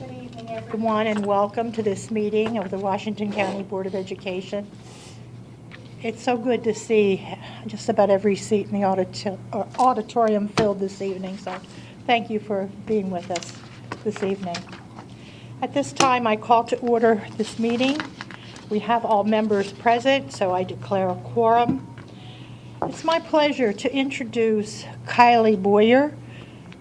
Good evening, everyone, and welcome to this meeting of the Washington County Board of Education. It's so good to see just about every seat in the auditorium filled this evening, so thank you for being with us this evening. At this time, I call to order this meeting. We have all members present, so I declare a quorum. It's my pleasure to introduce Kylie Boyer.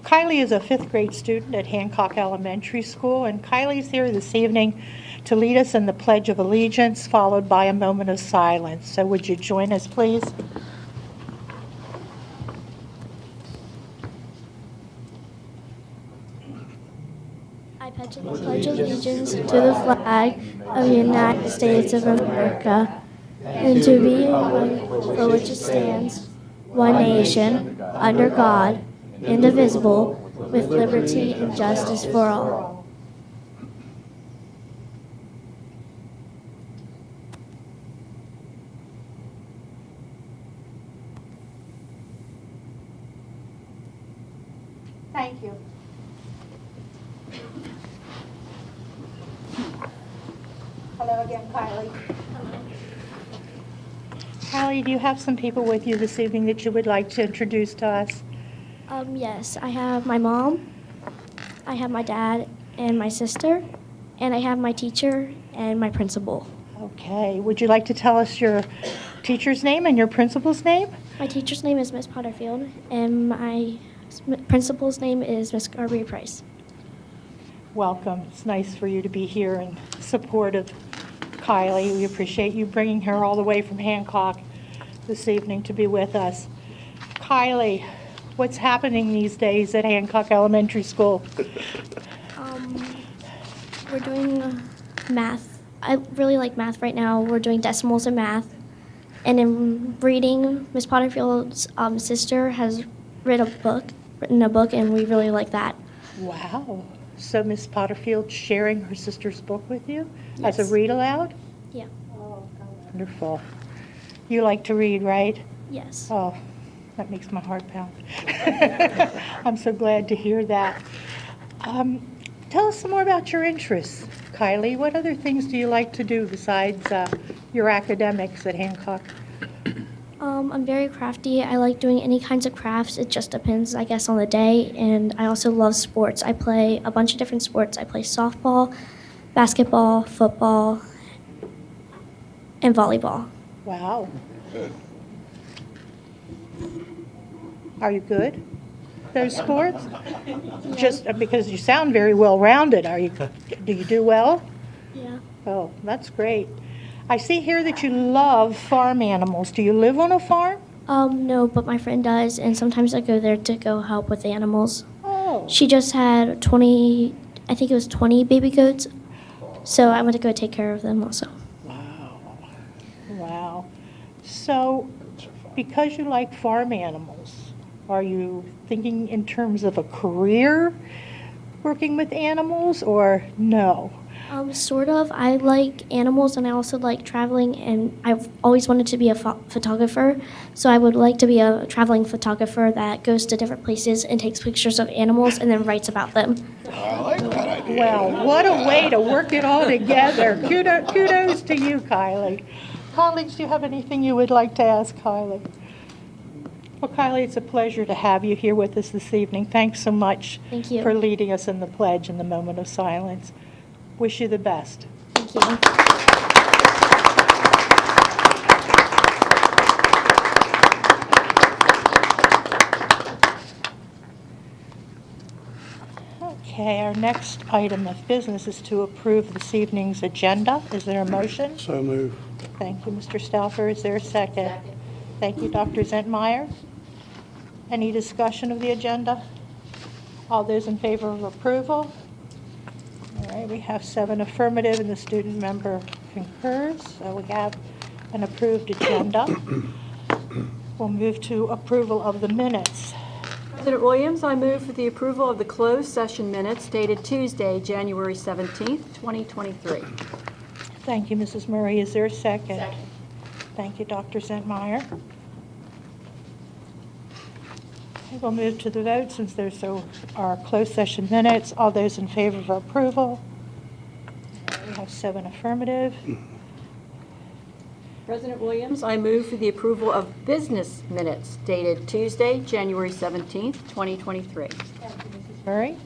Kylie is a fifth grade student at Hancock Elementary School, and Kylie's here this evening to lead us in the Pledge of Allegiance, followed by a moment of silence. So would you join us, please? I pledge allegiance to the flag of the United States of America and to the republic for which it stands, one nation, under God, indivisible, with liberty and justice for all. Thank you. Hello again, Kylie. Kylie, do you have some people with you this evening that you would like to introduce to us? Yes, I have my mom, I have my dad and my sister, and I have my teacher and my principal. Okay. Would you like to tell us your teacher's name and your principal's name? My teacher's name is Miss Potterfield, and my principal's name is Miss Garby Price. Welcome. It's nice for you to be here in support of Kylie. We appreciate you bringing her all the way from Hancock this evening to be with us. Kylie, what's happening these days at Hancock Elementary School? We're doing math. I really like math right now. We're doing decimals in math. And in reading, Miss Potterfield's sister has written a book, and we really like that. Wow. So Miss Potterfield's sharing her sister's book with you Yes. as a read aloud? Yeah. Oh, how wonderful. You like to read, right? Yes. Oh, that makes my heart pound. I'm so glad to hear that. Tell us some more about your interests, Kylie. What other things do you like to do besides your academics at Hancock? I'm very crafty. I like doing any kinds of crafts. It just depends, I guess, on the day. And I also love sports. I play a bunch of different sports. I play softball, basketball, football, and volleyball. Wow. Are you good? Those sports? Just because you sound very well-rounded. Do you do well? Yeah. Oh, that's great. I see here that you love farm animals. Do you live on a farm? No, but my friend does, and sometimes I go there to go help with the animals. Oh. She just had 20 baby goats, so I went to go take care of them also. Wow. So, because you like farm animals, are you thinking in terms of a career working with animals, or no? Sort of. I like animals, and I also like traveling, and I've always wanted to be a photographer, so I would like to be a traveling photographer that goes to different places and takes pictures of animals and then writes about them. I like that idea. Well, what a way to work it all together. Kudos to you, Kylie. Colleagues, do you have anything you would like to ask Kylie? Well, Kylie, it's a pleasure to have you here with us this evening. Thanks so much Thank you. for leading us in the pledge and the moment of silence. Wish you the best. Thank you. Okay, our next item of business is to approve this evening's agenda. Is there a motion? So move. Thank you, Mr. Stauffer. Is there a second? Second. Thank you, Dr. Zentmeyer. Any discussion of the agenda? All those in favor of approval? All right, we have 7 affirmative and the student member concurs. So we have an approved agenda. We'll move to approval of the minutes. President Williams, I move for the approval of the closed session minutes dated Tuesday, January 17th, 2023. Thank you, Mrs. Murray. Is there a second? Second. Thank you, Dr. Zentmeyer. We'll move to the vote since there's our closed session minutes. All those in favor of approval? We have 7 affirmative. President Williams, I move for the approval of business minutes dated Tuesday, January 17th, 2023. Murray,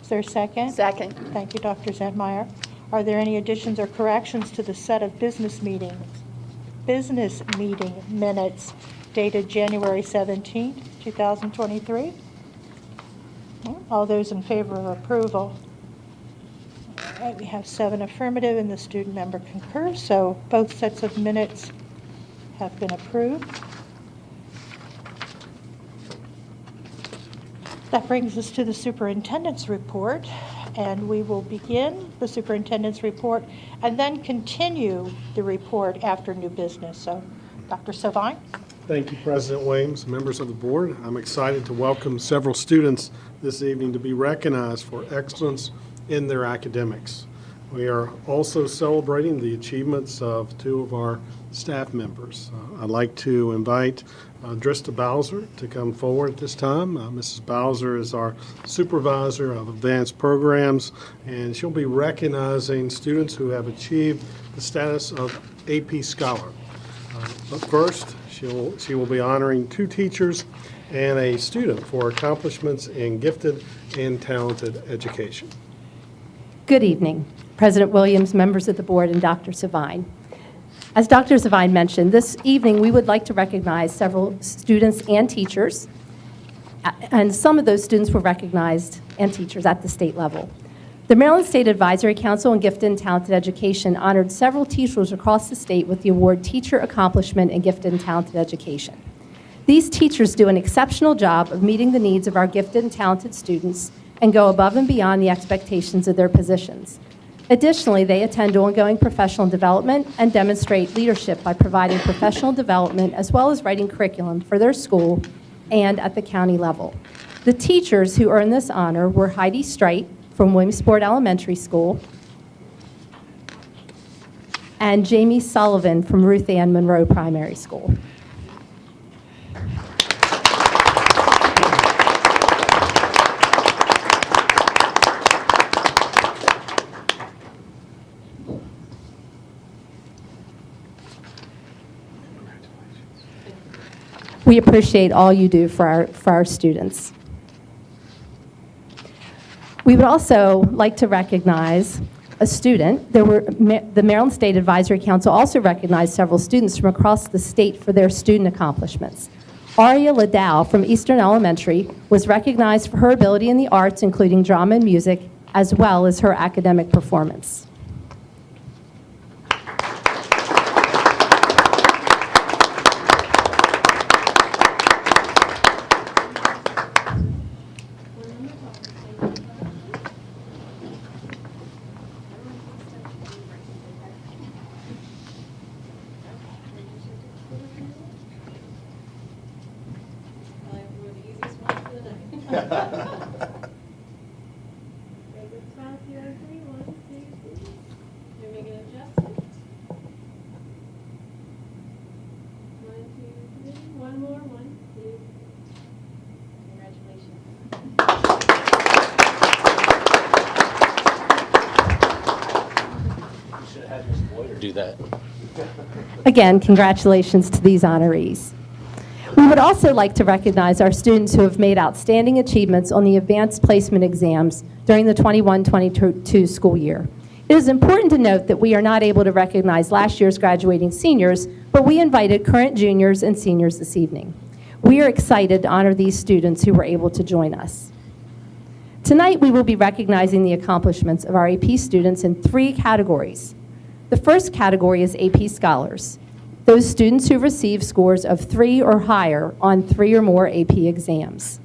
is there a second? Second. Thank you, Dr. Zentmeyer. Are there any additions or corrections to the set of business meeting minutes dated January 17th, 2023? All those in favor of approval? All right, we have 7 affirmative and the student member concurs, so both sets of minutes have been approved. That brings us to the superintendent's report, and we will begin the superintendent's report and then continue the report after new business. So, Dr. Savine? Thank you, President Williams, members of the board. I'm excited to welcome several students this evening to be recognized for excellence in their academics. We are also celebrating the achievements of 2 of our staff members. I'd like to invite Drista Bowser to come forward at this time. Mrs. Bowser is our supervisor of advanced programs, and she'll be recognizing students who have achieved the status of AP Scholar. But first, she will be honoring 2 teachers and a student for accomplishments in gifted and talented education. Good evening, President Williams, members of the board, and Dr. Savine. As Dr. Savine mentioned, this evening we would like to recognize several students and teachers, and some of those students were recognized and teachers at the state level. The Maryland State Advisory Council on Gifted and Talented Education honored several teachers across the state with the award Teacher Accomplishment in Gifted and Talented Education. These teachers do an exceptional job of meeting the needs of our gifted and talented students and go above and beyond the expectations of their positions. Additionally, they attend ongoing professional development and demonstrate leadership by providing professional development as well as writing curriculum for their school and at the county level. The teachers who earned this honor were Heidi Streit from Williamsport Elementary School and Jamie Sullivan from Ruth Ann Monroe Primary School. We appreciate all you do for our students. We would also like to recognize a student. The Maryland State Advisory Council also recognized several students from across the state for their student accomplishments. Aria Liddell from Eastern Elementary was recognized for her ability in the arts, including drama and music, as well as her academic performance. Do that. Again, congratulations to these honorees. We would also like to recognize our students who have made outstanding achievements on the advanced placement exams during the 21-22 school year. It is important to note that we are not able to recognize last year's graduating seniors, but we invited current juniors and seniors this evening. We are excited to honor these students who were able to join us. Tonight, we will be recognizing the accomplishments of our AP students in 3 categories. The first category is AP Scholars, those students who receive scores of 3 or higher on 3 or more AP exams.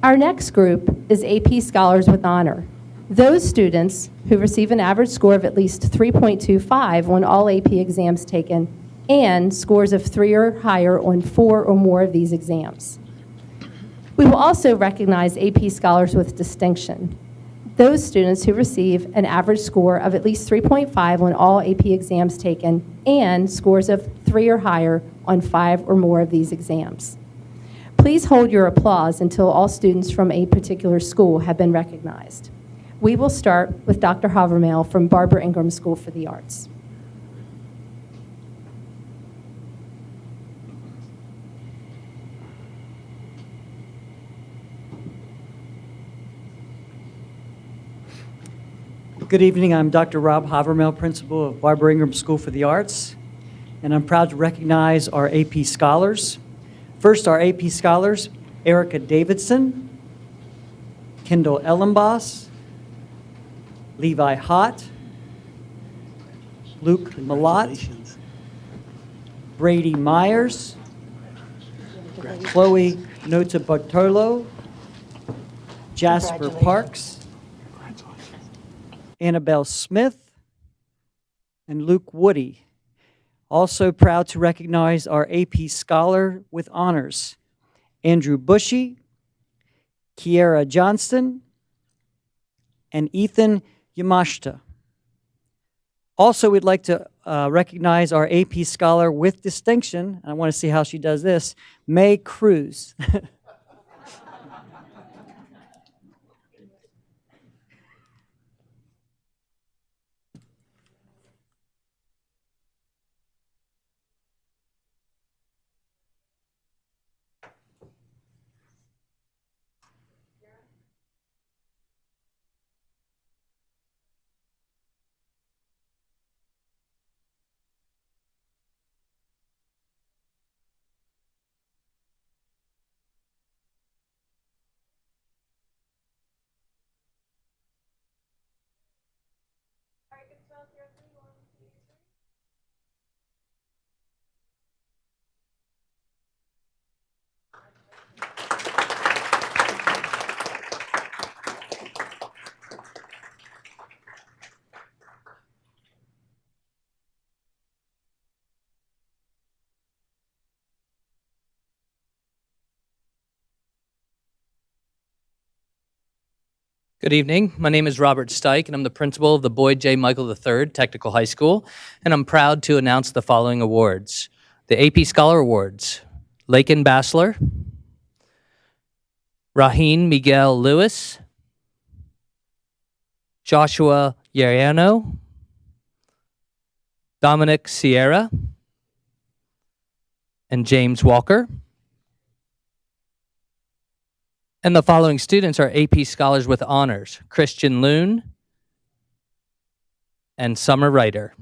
Our next group is AP Scholars with Honor, those students who receive an average score of at least 3.25 on all AP exams taken and scores of 3 or higher on 4 or more of these exams. We will also recognize AP Scholars with Distinction, those students who receive an average score of at least 3.5 on all AP exams taken and scores of 3 or higher on 5 or more of these exams. Please hold your applause until all students from a particular school have been recognized. We will start with Dr. Havermel from Barbara Ingram School for the Arts. Good evening. I'm Dr. Rob Havermel, principal of Barbara Ingram School for the Arts, and I'm proud to recognize our AP scholars. First, our AP scholars, Erica Davidson, Kendall Ellenboss, Levi Hott, Luke Malott, Brady Myers, Chloe Nota Bartolo, Jasper Parks, Annabelle Smith, and Luke Woody. Also proud to recognize our AP Scholar with honors, Andrew Bushy, Kiera Johnston, and Ethan Yamashita. Also, we'd like to recognize our AP Scholar with distinction. I want to see how she does this, May Cruz. Good evening. My name is Robert Stike, and I'm the principal of the Boyd J. Michael III Technical High School, and I'm proud to announce the following awards. The AP Scholar Awards, Lakin Bassler, Raheen Miguel Lewis, Joshua Yariano, Dominic Sierra, and James Walker. And the following students are AP Scholars with honors, Christian Loon and Summer Ryder.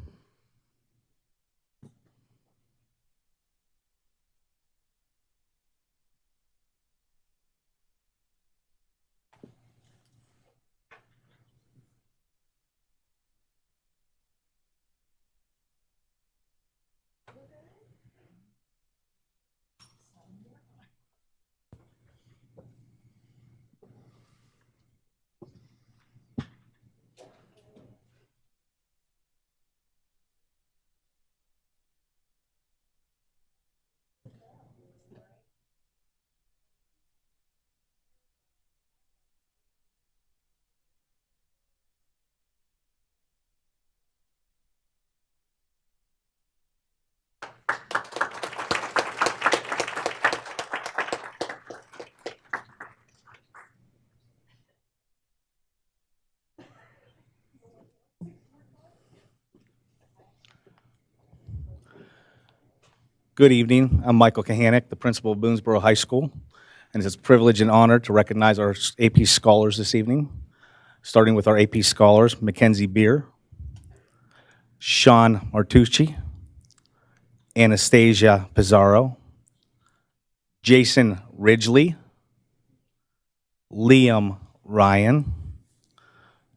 Good evening. I'm Michael Kahanick, the principal of Boonesboro High School, and it's a privilege and honor to recognize our AP scholars this evening, starting with our AP scholars, Mackenzie Beer, Sean Martucci, Anastasia Pizarro, Jason Ridgely, Liam Ryan,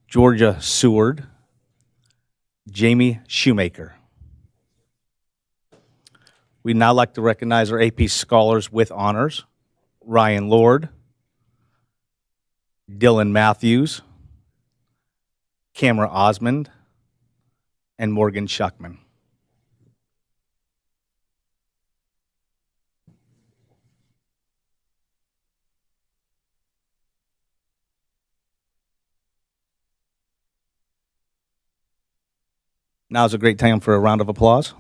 Georgia Seward, Jamie Shoemaker. We'd now like to recognize our AP scholars with honors, Ryan Lord, Dylan Matthews, Camera Osmond, and Morgan Shuckman. Now is a great time for a round of applause.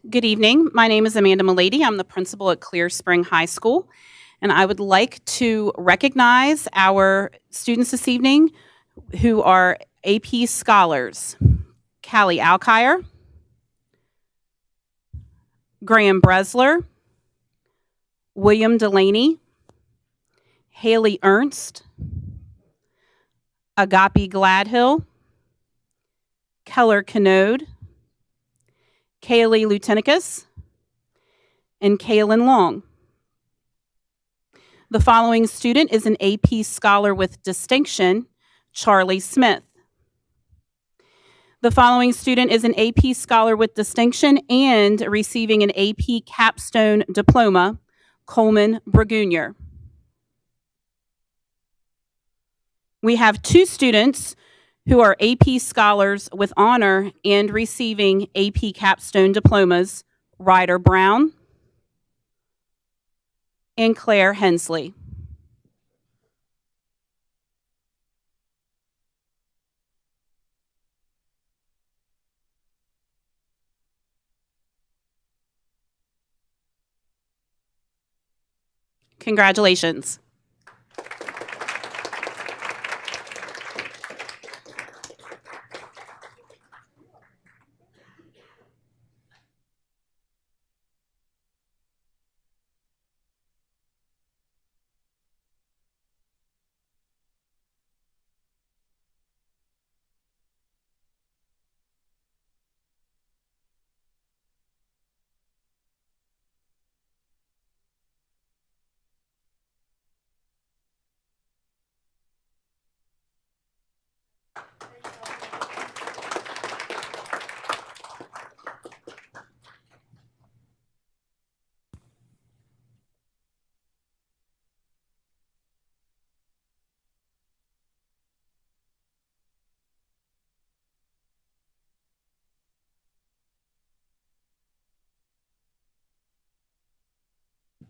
Good evening. My name is Amanda Milady. I'm the principal at Clear Spring High School, and I would like to recognize our students this evening who are AP scholars. Callie Alkire, Graham Bresler, William Delaney, Haley Ernst, Agapi Gladhill, Keller Canode, Kaylee Lutenicus, and Kaylin Long. The following student is an AP Scholar with Distinction, Charlie Smith. The following student is an AP Scholar with Distinction and receiving an AP Capstone Diploma, Coleman Bragunier. We have two students who are AP Scholars with Honor and receiving AP Capstone Diplomas, Ryder Brown and Claire Hensley. Congratulations.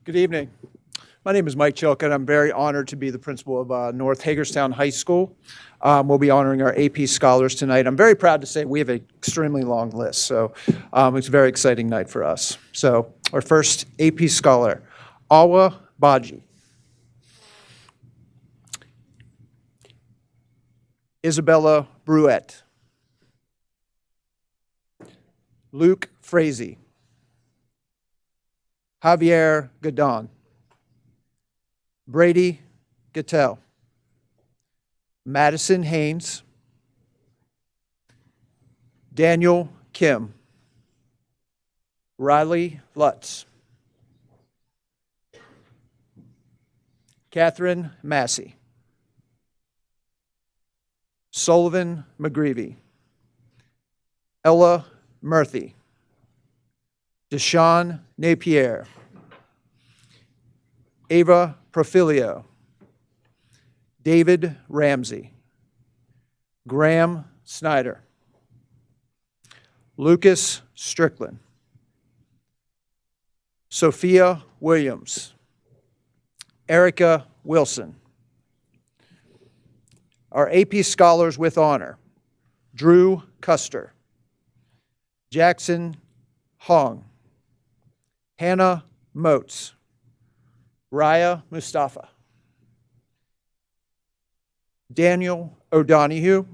Good evening. My name is Mike Chilka, and I'm very honored to be the principal of North Hagerstown High School. We'll be honoring our AP scholars tonight. I'm very proud to say we have an extremely long list, so it's a very exciting night for us. So our first AP scholar, Awa Baji. Isabella Bruette. Luke Frazee. Javier Gadon. Brady Gattell. Madison Haynes. Daniel Kim. Riley Lutz. Catherine Massey. Sullivan McGreevy. Ella Murthy. Deshaun Napier. Ava Profilio. David Ramsey. Graham Snyder. Lucas Strickland. Sophia Williams. Erica Wilson. Our AP Scholars with Honor, Drew Custer. Jackson Hong. Hannah Moats. Raya Mustafa. Daniel O'Donohue.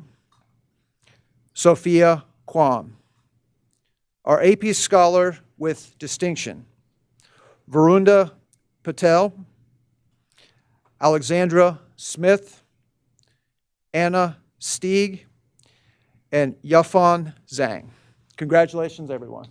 Sophia Kwam. Our AP Scholar with Distinction, Varunda Patel. Alexandra Smith. Anna Stieg. And Yafan Zhang. Congratulations, everyone.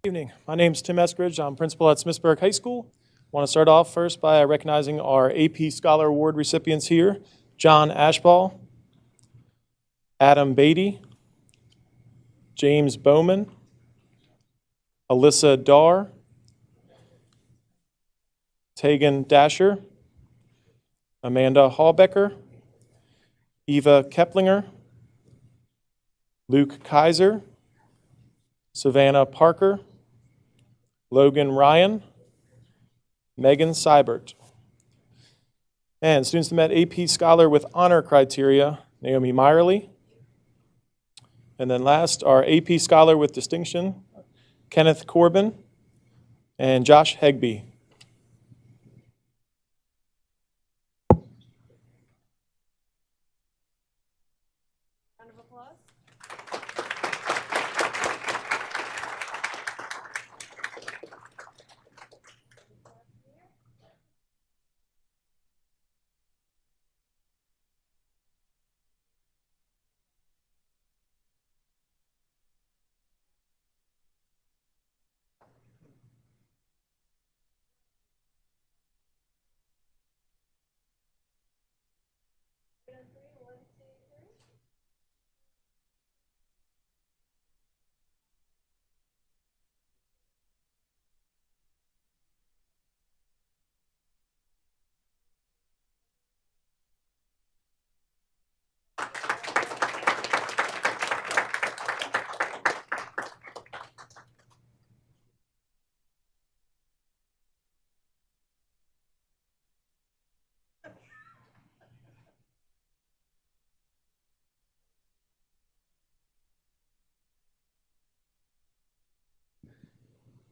Good evening. My name's Tim Eskridge. I'm principal at Smithsburg High School. I want to start off first by recognizing our AP Scholar Award recipients here: John Ashball, Adam Beatty, James Bowman, Alyssa Dar, Tegan Dasher, Amanda Hallbecker, Eva Keplinger, Luke Kaiser, Savannah Parker, Logan Ryan, Megan Seibert. And students that met AP Scholar with honor criteria: Naomi Meyerly. And then last, our AP Scholar with distinction: Kenneth Corbin and Josh Hegby.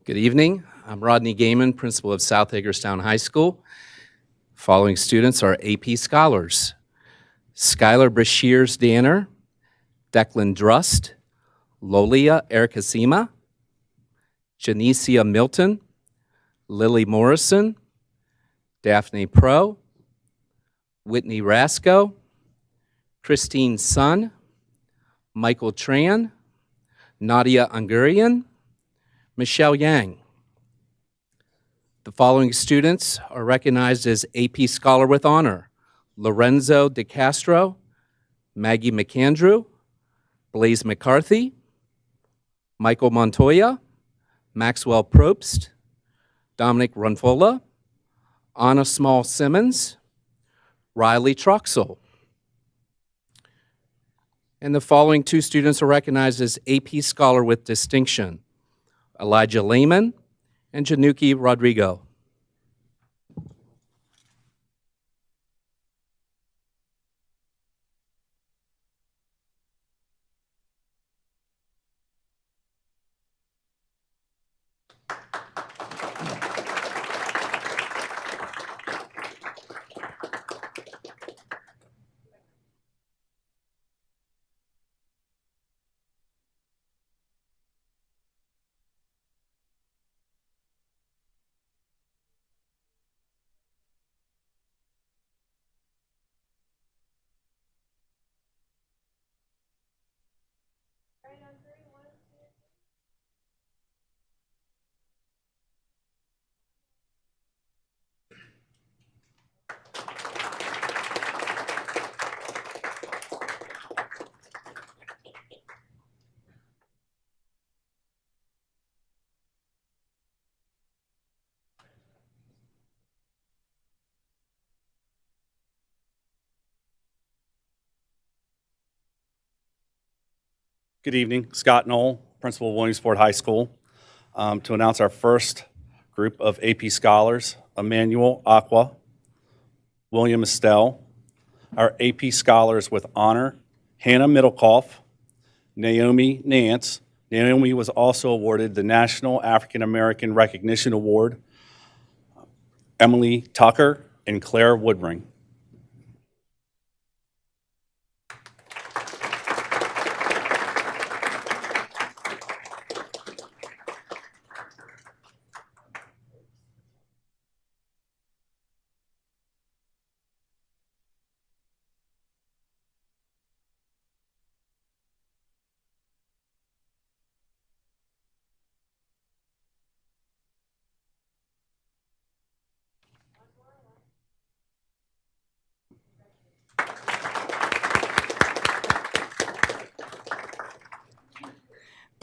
Good evening. I'm Rodney Gaiman, principal of South Hagerstown High School. Following students are AP Scholars: Skylar Brashears Danner, Declan Drust, Lolia Ericasima, Janicia Milton, Lily Morrison, Daphne Pro, Whitney Rasco, Christine Sun, Michael Tran, Nadia Ungurian, Michelle Yang. The following students are recognized as AP Scholar with Honor: Lorenzo DeCastro, Maggie McAndrew, Blaze McCarthy, Michael Montoya, Maxwell Probst, Dominic Runfola, Anna Small Simmons, Riley Troxel. And the following two students are recognized as AP Scholar with Distinction: Elijah Lehman and Januki Rodrigo. Good evening. Scott Knoll, principal of Williamsport High School, to announce our first group of AP Scholars: Emmanuel Aqua, William Estelle. Our AP Scholars with Honor: Hannah Middlecoff, Naomi Nance. Naomi was also awarded the National African American Recognition Award: Emily Tucker and Claire Woodring.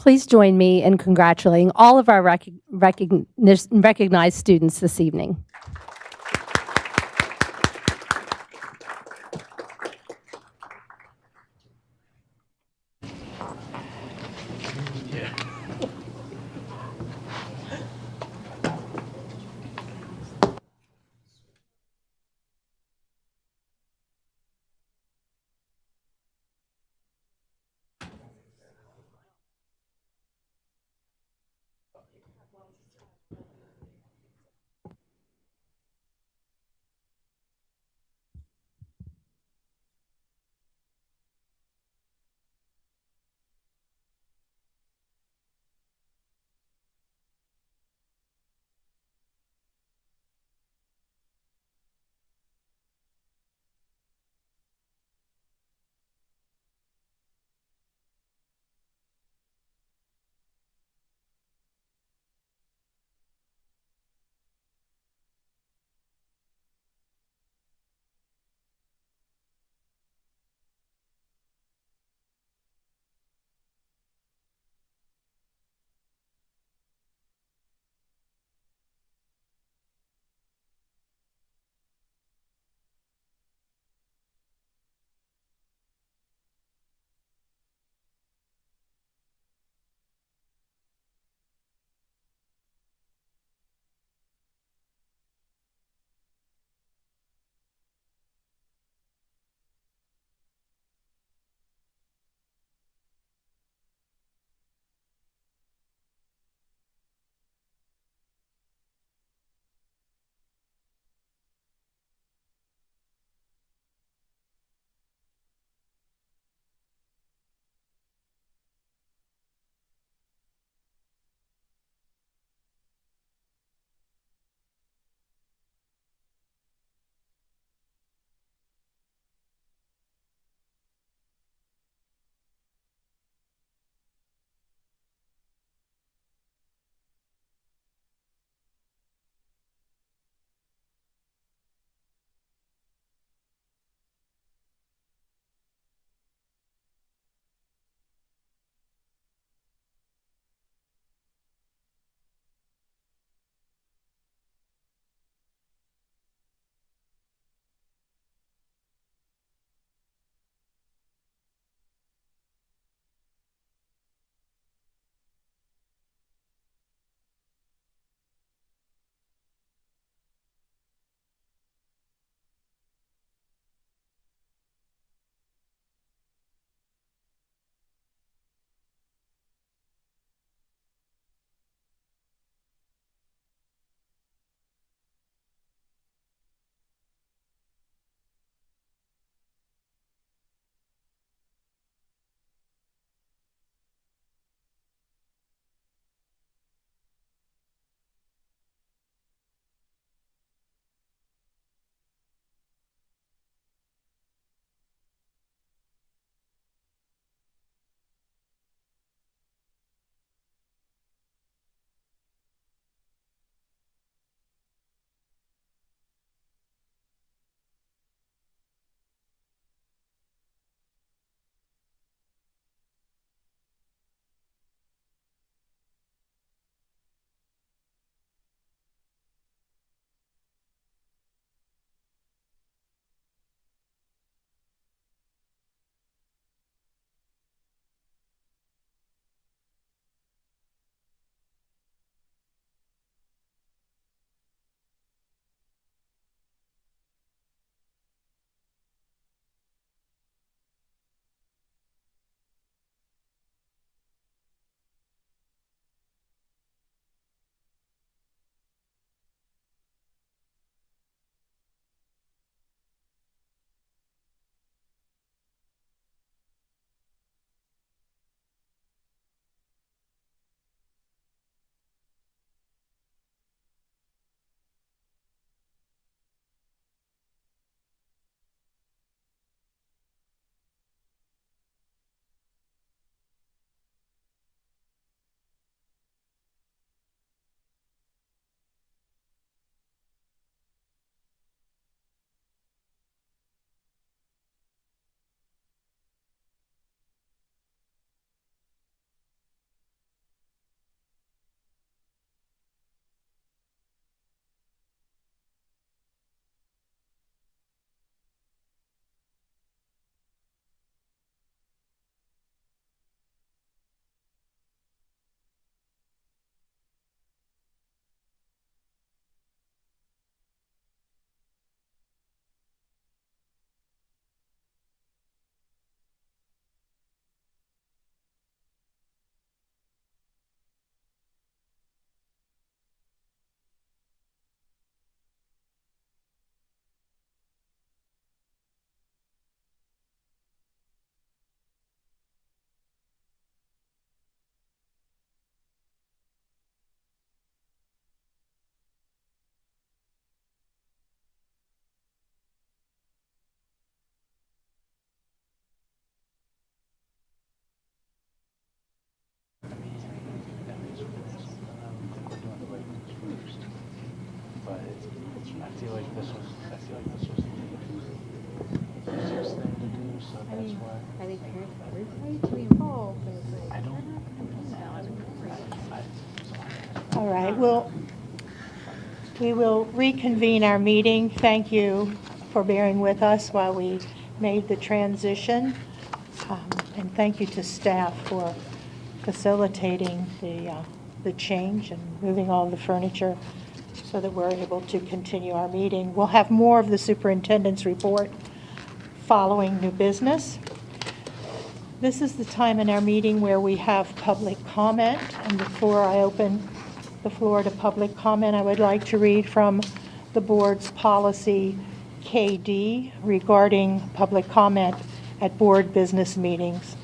Please join me in congratulating all of our recognized students this evening. but I feel like this was the easiest thing to do, so that's why. I think parents are ready to be involved, but it's like, I don't. All right, we will reconvene our meeting. Thank you for bearing with us while we made the transition. And thank you to staff for facilitating the change and moving all the furniture so that we're able to continue our meeting. We'll have more of the superintendent's report following new business. This is the time in our meeting where we have public comment, and before I open the floor to public comment, I would like to read from the board's policy KD regarding public comment at board business meetings.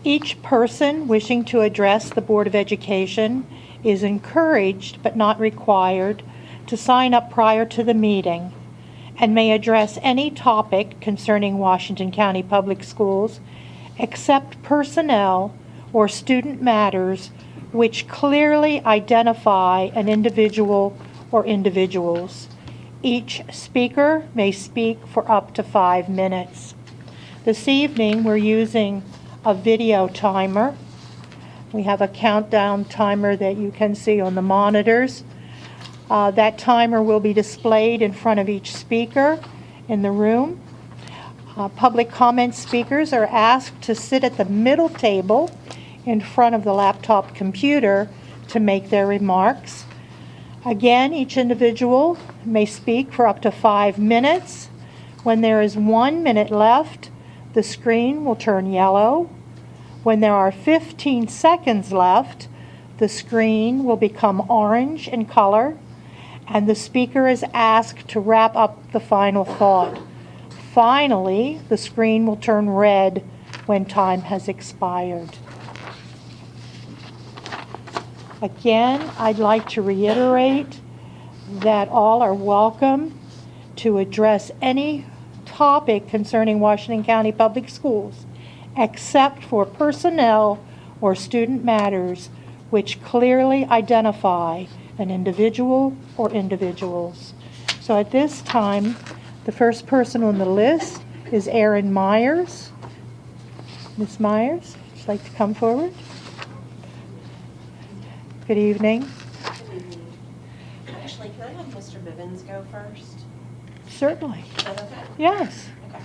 Each person wishing to address the Board of Education is encouraged but not required to sign up prior to the meeting and may address any topic concerning Washington County Public Schools except personnel or student matters which clearly identify an individual or individuals. Each speaker may speak for up to 5 minutes. This evening, we're using a video timer. We have a countdown timer that you can see on the monitors. That timer will be displayed in front of each speaker in the room. Public comment speakers are asked to sit at the middle table in front of the laptop computer to make their remarks. Again, each individual may speak for up to 5 minutes. When there is 1 minute left, the screen will turn yellow. When there are 15 seconds left, the screen will become orange in color, and the speaker is asked to wrap up the final thought. Finally, the screen will turn red when time has expired. Again, I'd like to reiterate that all are welcome to address any topic concerning Washington County Public Schools, except for personnel or student matters which clearly identify an individual or individuals. So at this time, the first person on the list is Erin Myers. Ms. Myers, would you like to come forward? Good evening. Actually, can I have Mr. Bivens go first? Certainly. Is that okay? Yes. Okay.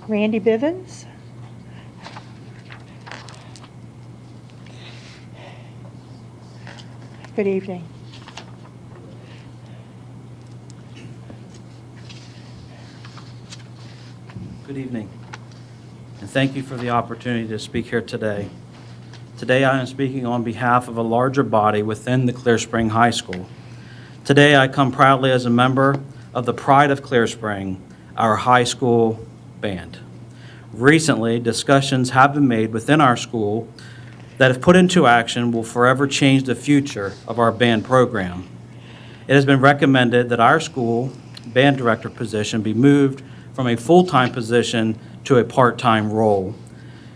Randy Bivens. Good evening. Good evening, and thank you for the opportunity to speak here today. Today I am speaking on behalf of a larger body within the Clear Spring High School. Today I come proudly as a member of the Pride of Clear Spring, our high school band. Recently, discussions have been made within our school that, if put into action, will forever change the future of our band program. It has been recommended that our school band director position be moved from a full-time position to a part-time role.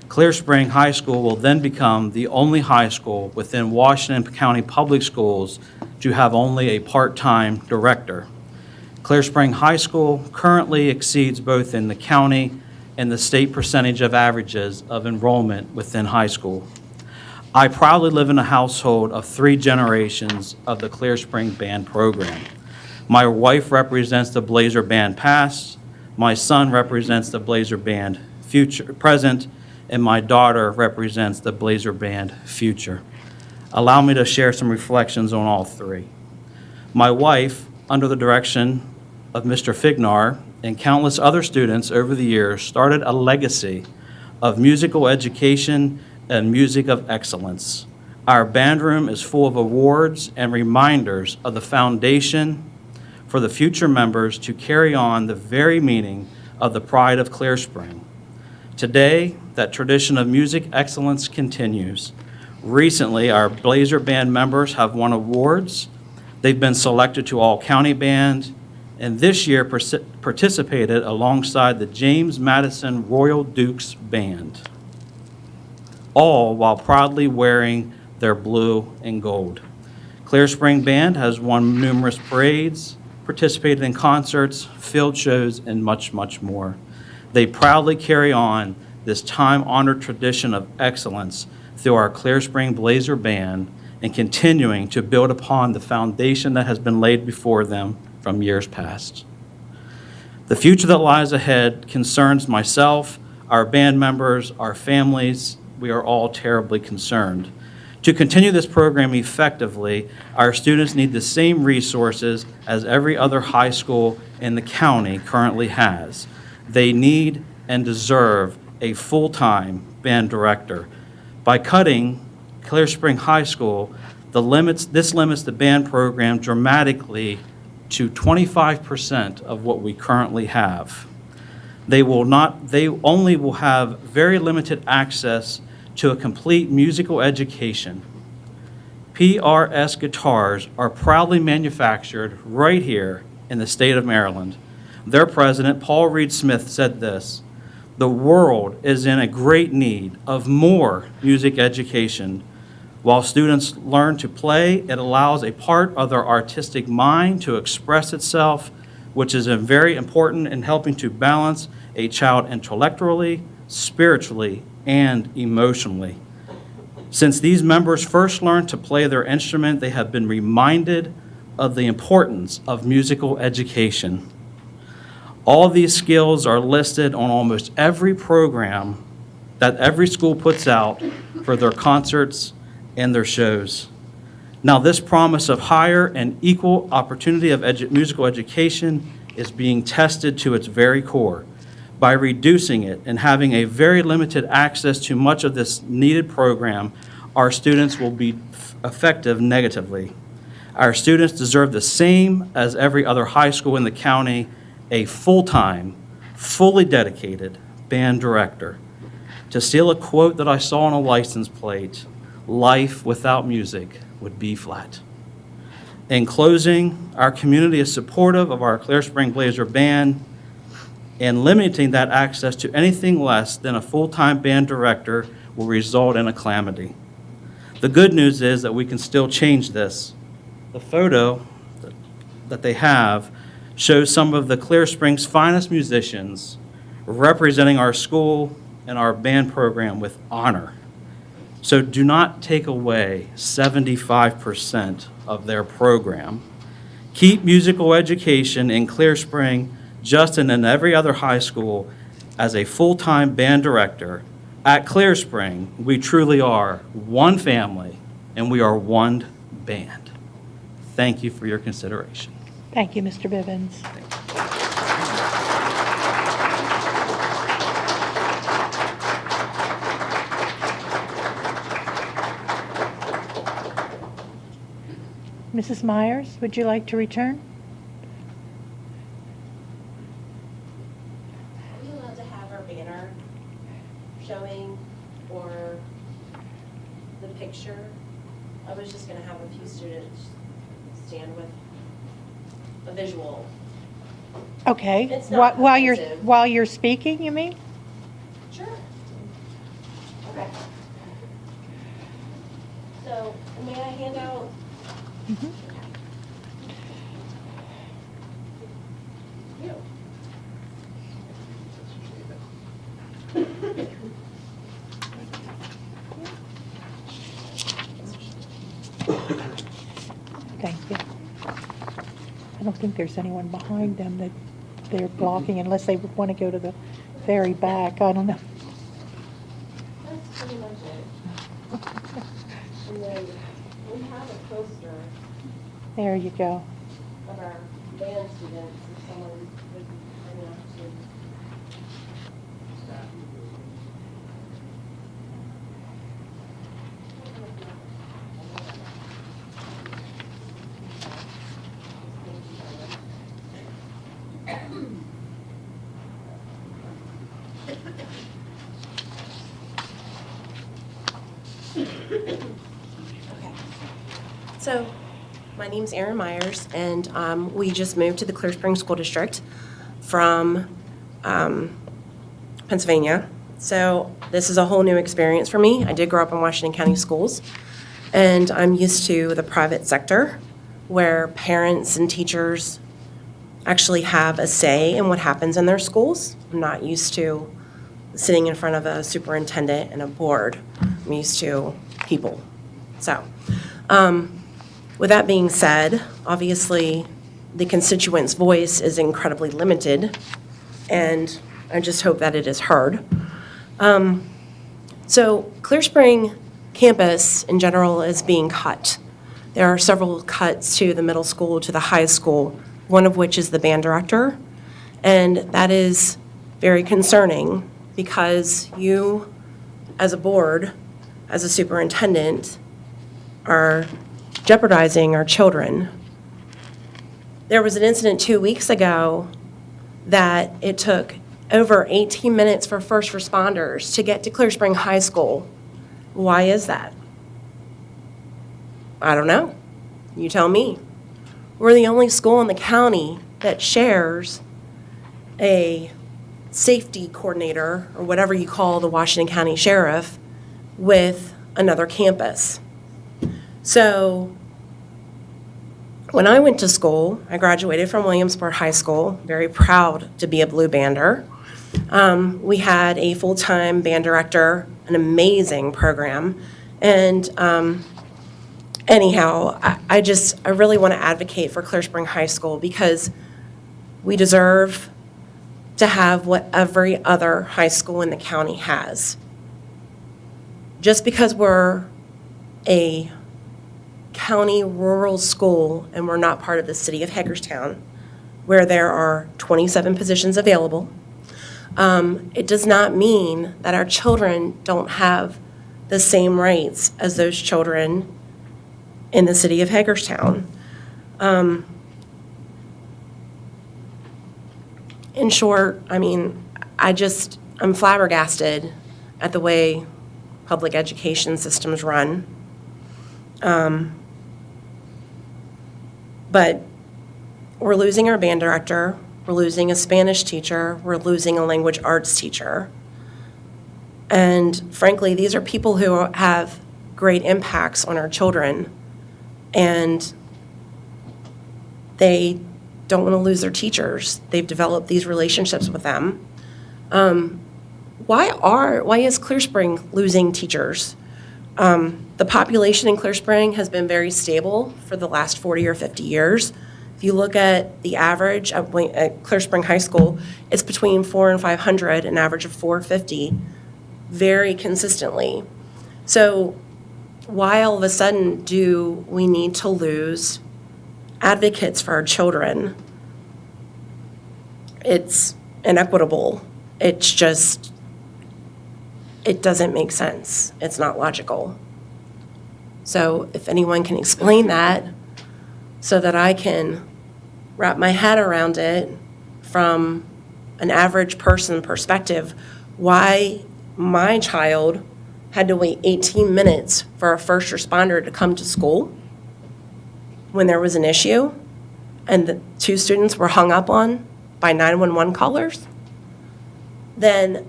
Clear Spring High School will then become the only high school within Washington County Public Schools to have only a part-time director. Clear Spring High School currently exceeds both in the county and the state percentage of averages of enrollment within high school. I proudly live in a household of 3 generations of the Clear Spring Band program. My wife represents the Blazer Band past, my son represents the Blazer Band present, and my daughter represents the Blazer Band future. Allow me to share some reflections on all 3. My wife, under the direction of Mr. Fignar and countless other students over the years, started a legacy of musical education and music of excellence. Our band room is full of awards and reminders of the foundation for the future members to carry on the very meaning of the pride of Clear Spring. Today, that tradition of music excellence continues. Recently, our Blazer Band members have won awards. They've been selected to all county band, and this year participated alongside the James Madison Royal Dukes Band, all while proudly wearing their blue and gold. Clear Spring Band has won numerous parades, participated in concerts, field shows, and much, much more. They proudly carry on this time-honored tradition of excellence through our Clear Spring Blazer Band and continuing to build upon the foundation that has been laid before them from years past. The future that lies ahead concerns myself, our band members, our families. We are all terribly concerned. To continue this program effectively, our students need the same resources as every other high school in the county currently has. They need and deserve a full-time band director. By cutting Clear Spring High School, this limits the band program dramatically to 25% of what we currently have. They only will have very limited access to a complete musical education. PRS guitars are proudly manufactured right here in the state of Maryland. Their president, Paul Reed Smith, said this: "The world is in a great need of more music education. While students learn to play, it allows a part of their artistic mind to express itself, which is very important in helping to balance a child intellectually, spiritually, and emotionally. Since these members first learned to play their instrument, they have been reminded of the importance of musical education. All these skills are listed on almost every program that every school puts out for their concerts and their shows. Now, this promise of higher and equal opportunity of musical education is being tested to its very core. By reducing it and having a very limited access to much of this needed program, our students will be affected negatively. Our students deserve the same as every other high school in the county, a full-time, fully dedicated band director. To steal a quote that I saw on a license plate, life without music would be flat. In closing, our community is supportive of our Clear Spring Blazer Band, and limiting that access to anything less than a full-time band director will result in a calamity. The good news is that we can still change this. The photo that they have shows some of the Clear Spring's finest musicians representing our school and our band program with honor. So do not take away 75% of their program. Keep musical education in Clear Spring, Justin, and every other high school as a full-time band director. At Clear Spring, we truly are one family, and we are one band. Thank you for your consideration. Thank you, Mr. Bivens. Mrs. Myers, would you like to return? Are we allowed to have our banner showing or the picture? I was just going to have a few students stand with a visual. Okay. It's not offensive. While you're speaking, you mean? Sure. Okay. So, may I hand out? Mhm. You. Thank you. I don't think there's anyone behind them that they're blocking unless they want to go to the very back. I don't know. That's pretty much it. And then we have a poster There you go. of our band students, if someone would bring up to. Okay. So, my name's Erin Myers, and we just moved to the Clear Spring School District from Pennsylvania. So, this is a whole new experience for me. I did grow up in Washington County schools. And I'm used to the private sector where parents and teachers actually have a say in what happens in their schools. I'm not used to sitting in front of a superintendent and a board. I'm used to people. So, with that being said, obviously, the constituent's voice is incredibly limited, and I just hope that it is heard. So Clear Spring campus in general is being cut. There are several cuts to the middle school, to the high school, one of which is the band director, and that is very concerning because you, as a board, as a superintendent, are jeopardizing our children. There was an incident 2 weeks ago that it took over 18 minutes for first responders to get to Clear Spring High School. Why is that? I don't know. You tell me. We're the only school in the county that shares a safety coordinator, or whatever you call the Washington County Sheriff, with another campus. So when I went to school, I graduated from Williamsport High School, very proud to be a blue bander. We had a full-time band director, an amazing program, and anyhow, I really want to advocate for Clear Spring High School because we deserve to have what every other high school in the county has. Just because we're a county rural school and we're not part of the city of Hagerstown, where there are 27 positions available, it does not mean that our children don't have the same rights as those children in the city of Hagerstown. In short, I mean, I'm flabbergasted at the way public education systems run. But we're losing our band director, we're losing a Spanish teacher, we're losing a language arts teacher. And frankly, these are people who have great impacts on our children, and they don't want to lose their teachers. They've developed these relationships with them. Why is Clear Spring losing teachers? The population in Clear Spring has been very stable for the last 40 or 50 years. If you look at the average at Clear Spring High School, it's between 400 and 500, an average of 450, very consistently. So why all of a sudden do we need to lose advocates for our children? It's inequitable. It's just, it doesn't make sense. It's not logical. So if anyone can explain that so that I can wrap my head around it from an average person perspective, why my child had to wait 18 minutes for a first responder to come to school when there was an issue and the 2 students were hung up on by 911 callers, then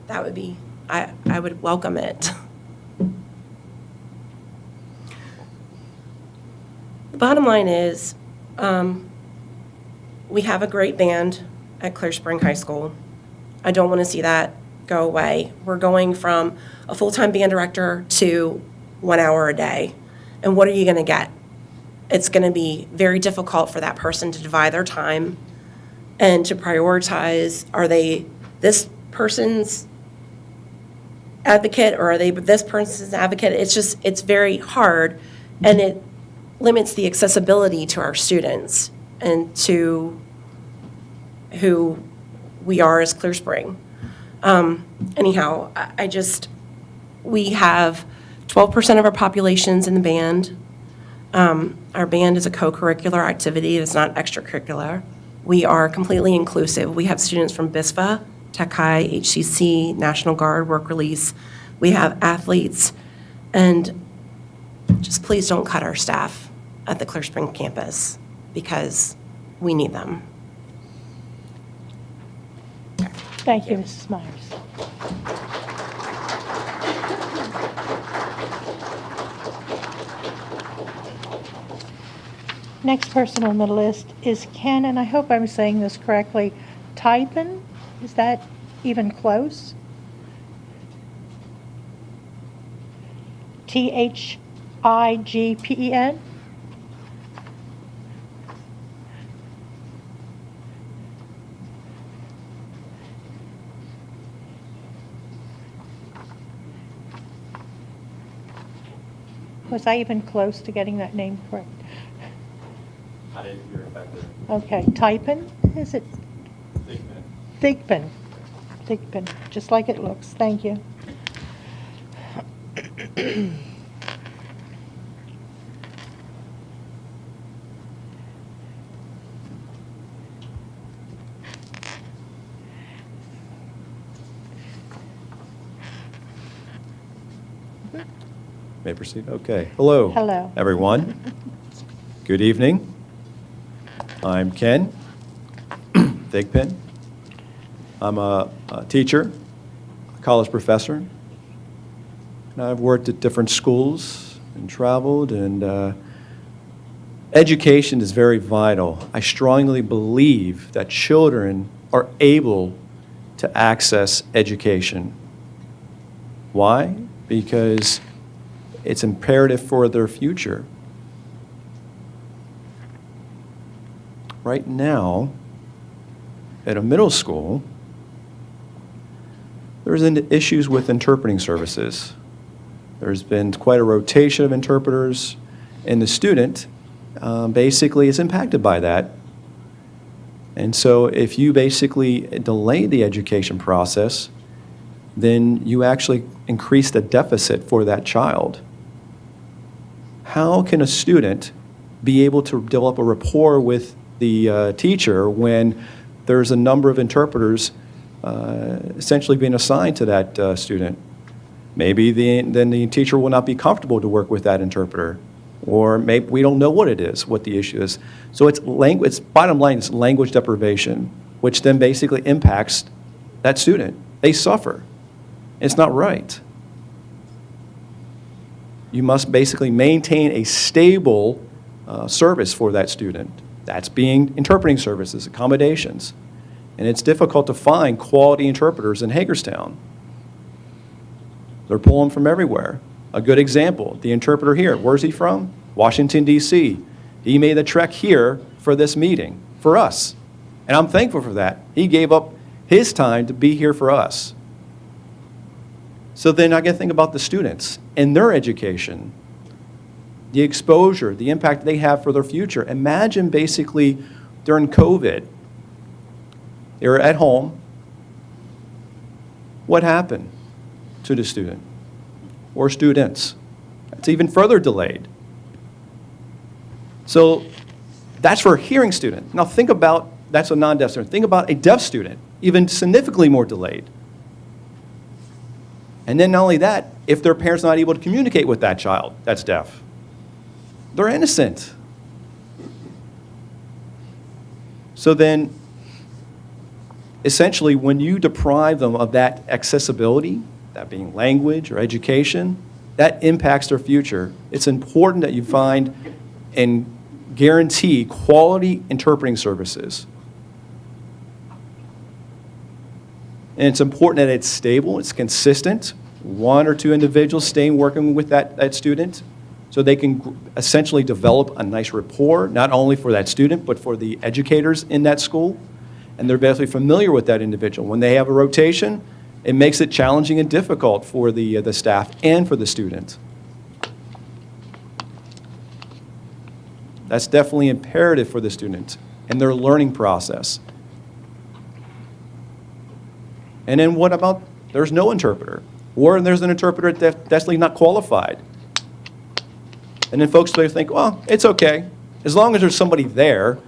that would be, I would welcome it. The bottom line is, we have a great band at Clear Spring High School. I don't want to see that go away. We're going from a full-time band director to 1 hour a day. And what are you going to get? It's going to be very difficult for that person to divide their time and to prioritize, are they this person's advocate or are they this person's advocate? It's very hard, and it limits the accessibility to our students and to who we are as Clear Spring. Anyhow, we have 12% of our populations in the band. Our band is a co-curricular activity. It's not extracurricular. We are completely inclusive. We have students from BISFA, Tech High, HCC, National Guard, Work Release. We have athletes. And just please don't cut our staff at the Clear Spring campus because we need them. Thank you, Mrs. Myers. Next person on the list is Ken, and I hope I'm saying this correctly, Typen? Is that even close? Thigpen? Was I even close to getting that name correct? I didn't hear it back there. Okay, Typen, is it? Thigpen. Thigpen, just like it looks. Thank you. May I proceed? Okay. Hello. Hello. Everyone. Good evening. I'm Ken Thigpen. I'm a teacher, a college professor, and I've worked at different schools and traveled, and education is very vital. I strongly believe that children are able to access education. Why? Because it's imperative for their future. Right now, at a middle school, there's issues with interpreting services. There's been quite a rotation of interpreters, and the student basically is impacted by that. And so if you basically delay the education process, then you actually increase the deficit for that child. How can a student be able to develop a rapport with the teacher when there's a number of interpreters essentially being assigned to that student? Maybe then the teacher will not be comfortable to work with that interpreter, or maybe we don't know what it is, what the issue is. So it's bottom line, it's language deprivation, which then basically impacts that student. They suffer. It's not right. You must basically maintain a stable service for that student. That's being interpreting services, accommodations. And it's difficult to find quality interpreters in Hagerstown. They're pulling from everywhere. A good example, the interpreter here, where's he from? Washington, D.C. He made the trek here for this meeting, for us. And I'm thankful for that. He gave up his time to be here for us. So then I got to think about the students and their education, the exposure, the impact they have for their future. Imagine basically during COVID, they were at home. What happened to the student or students? It's even further delayed. So that's for a hearing student. Now think about, that's a non-deaf student. Think about a deaf student, even significantly more delayed. And then not only that, if their parents are not able to communicate with that child that's deaf, they're innocent. So then, essentially, when you deprive them of that accessibility, that being language or education, that impacts their future. It's important that you find and guarantee quality interpreting services. And it's important that it's stable, it's consistent, one or two individuals staying working with that student so they can essentially develop a nice rapport, not only for that student, but for the educators in that school. And they're basically familiar with that individual. When they have a rotation, it makes it challenging and difficult for the staff and for the student. That's definitely imperative for the student and their learning process. And then what about, there's no interpreter, or there's an interpreter that's definitely not qualified. And then folks may think, well, it's okay. As long as there's somebody there,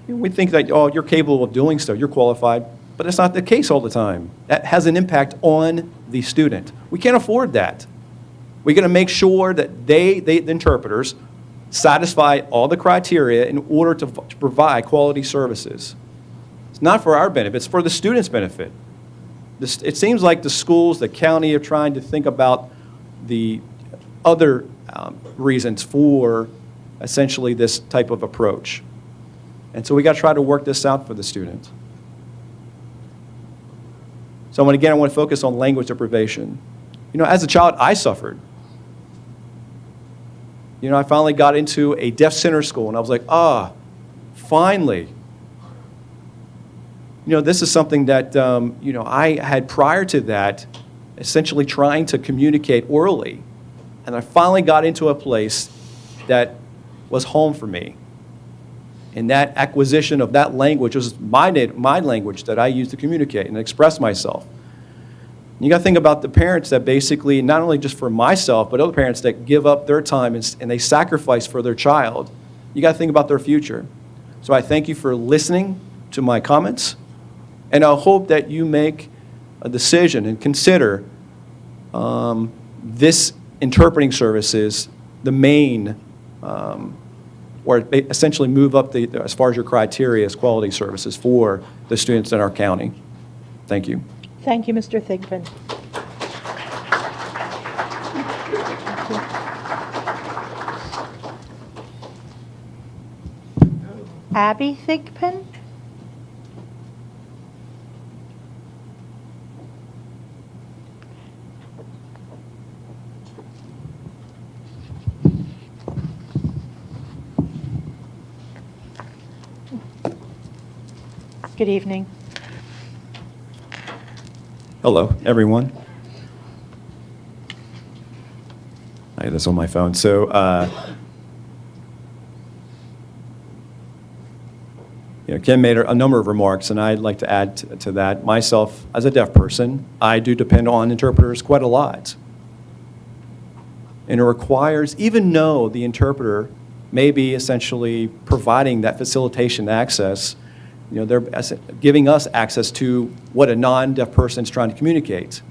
we think that, oh, you're capable of doing so, you're qualified, but that's not the case all the time. That has an impact on the student. We can't afford that. We're going to make sure that the interpreters, satisfy all the criteria in order to provide quality services. It's not for our benefit, it's for the students' benefit. It seems like the schools, the county are trying to think about the other reasons for essentially this type of approach. And so we got to try to work this out for the student. So again, I want to focus on language deprivation. You know, as a child, I suffered. You know, I finally got into a deaf center school, and I was like, finally. You know, this is something that, you know, I had prior to that, essentially trying to communicate orally. And I finally got into a place that was home for me. And that acquisition of that language was my language that I used to communicate and express myself. You got to think about the parents that basically, not only just for myself, but other parents that give up their time and they sacrifice for their child. You got to think about their future. So I thank you for listening to my comments, and I hope that you make a decision and consider this interpreting services the main, or essentially move up as far as your criteria as quality services for the students in our county. Thank you. Thank you, Mr. Thigpen. Abby Thigpen? Good evening. Hello, everyone. I have this on my phone. So, Ken made a number of remarks, and I'd like to add to that. Myself, as a deaf person, I do depend on interpreters quite a lot. And it requires, even though the interpreter may be essentially providing that facilitation access, they're giving us access to what a non-deaf person is trying to communicate.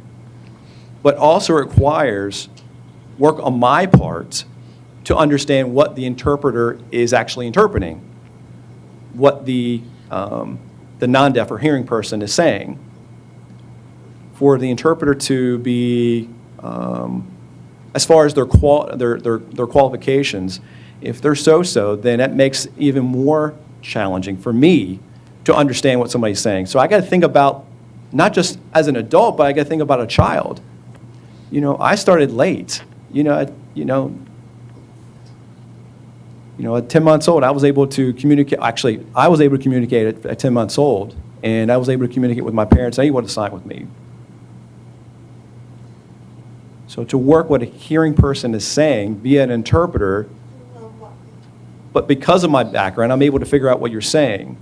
But also requires work on my part to understand what the interpreter is actually interpreting, what the non-deaf or hearing person is saying. For the interpreter to be, as far as their qualifications, if they're so-so, then that makes it even more challenging for me to understand what somebody's saying. So I got to think about, not just as an adult, but I got to think about a child. I started late. At 10 months old, I was able to communicate. Actually, I was able to communicate at 10 months old, and I was able to communicate with my parents. They wanted to sign with me. So to work what a hearing person is saying via an interpreter, but because of my background, I'm able to figure out what you're saying.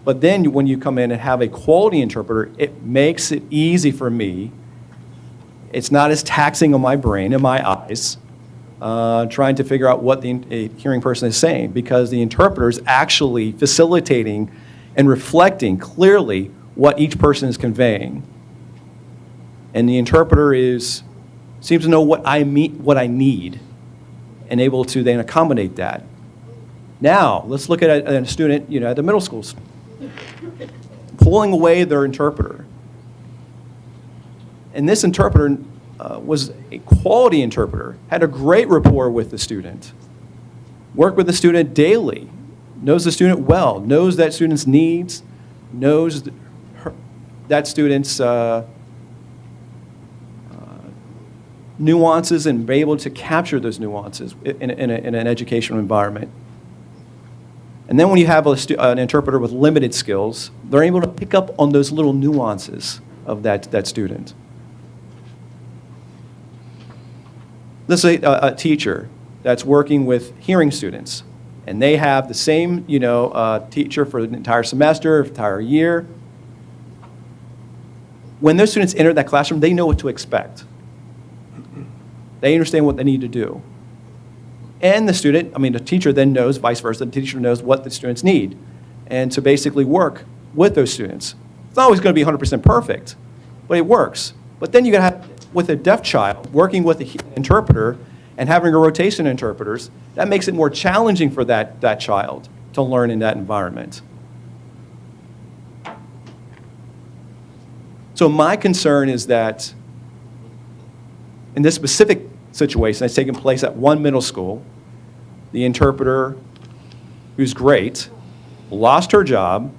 But then when you come in and have a quality interpreter, it makes it easy for me. It's not as taxing on my brain and my eyes, trying to figure out what a hearing person is saying, because the interpreter is actually facilitating and reflecting clearly what each person is conveying. And the interpreter seems to know what I need, and able to then accommodate that. Now, let's look at a student, at the middle schools, pulling away their interpreter. And this interpreter was a quality interpreter, had a great rapport with the student, worked with the student daily, knows the student well, knows that student's needs, knows that student's nuances, and be able to capture those nuances in an educational environment. And then when you have an interpreter with limited skills, they're able to pick up on those little nuances of that student. Let's say a teacher that's working with hearing students, and they have the same teacher for the entire semester, entire year. When those students enter that classroom, they know what to expect. They understand what they need to do. And the teacher then knows, vice versa, the teacher knows what the students need, and to basically work with those students. It's not always going to be 100% perfect, but it works. But then you got to have, with a deaf child, working with an interpreter and having a rotation of interpreters, that makes it more challenging for that child to learn in that environment. So my concern is that in this specific situation that's taking place at one middle school, the interpreter, who's great, lost her job,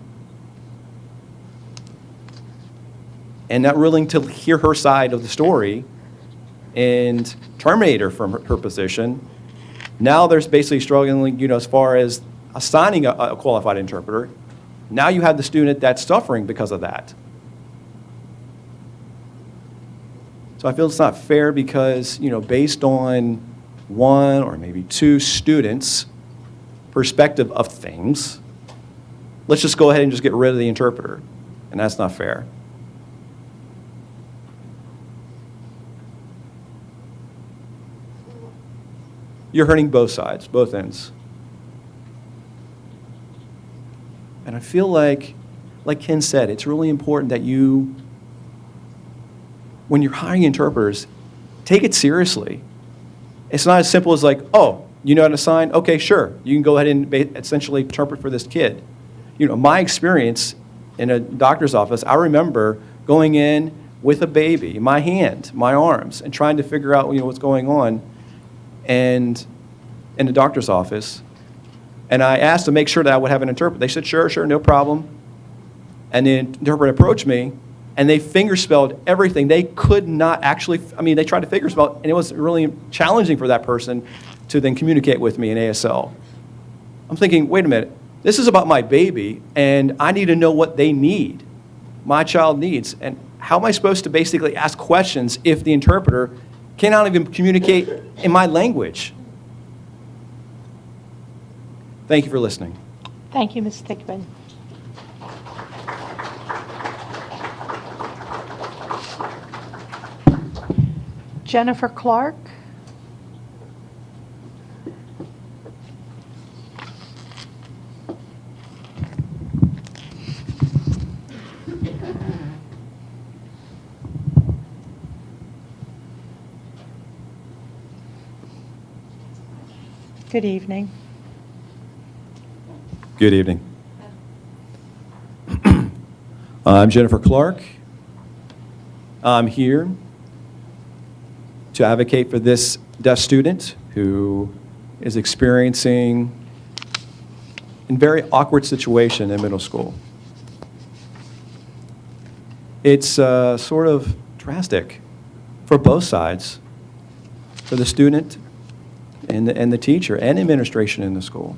and not willing to hear her side of the story and terminate her from her position. Now there's basically struggling, as far as assigning a qualified interpreter. Now you have the student that's suffering because of that. So I feel it's not fair because, based on one or maybe two students' perspective of things, let's just go ahead and just get rid of the interpreter. And that's not fair. You're hurting both sides, both ends. And I feel like Ken said, it's really important that you, when you're hiring interpreters, take it seriously. It's not as simple as oh, you know how to sign? Okay, sure. You can go ahead and essentially interpret for this kid. My experience in a doctor's office, I remember going in with a baby, my hand, my arms, and trying to figure out, what's going on. And in the doctor's office, and I asked to make sure that I would have an interpreter. They said, sure, no problem. And the interpreter approached me, and they fingerspelled everything. They could not actually, they tried to fingerspell, and it was really challenging for that person to then communicate with me in ASL. I'm thinking, wait a minute, this is about my baby, and I need to know what they need, my child needs. And how am I supposed to basically ask questions if the interpreter cannot even communicate in my language? Thank you for listening. Thank you, Ms. Thickman. Jennifer Clark. Good evening. Good evening. I'm Jennifer Clark. I'm here to advocate for this deaf student who is experiencing a very awkward situation in middle school. It's sort of drastic for both sides, for the student and the teacher and administration in the school.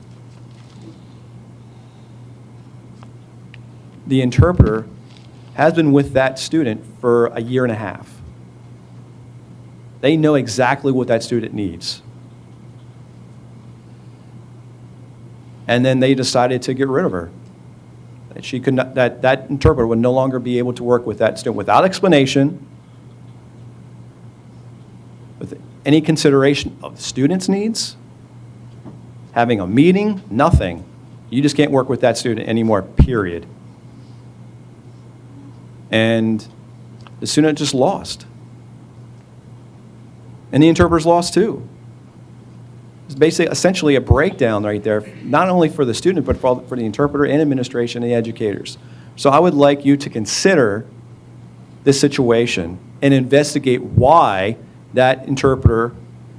The interpreter has been with that student for a year and a half. They know exactly what that student needs. And then they decided to get rid of her. That she could not, that interpreter would no longer be able to work with that student without explanation, with any consideration of the student's needs, having a meeting, nothing. You just can't work with that student anymore, period. And the student just lost. And the interpreter's lost too. It's basically essentially a breakdown right there, not only for the student, but for the interpreter and administration and the educators. So I would like you to consider this situation and investigate why that interpreter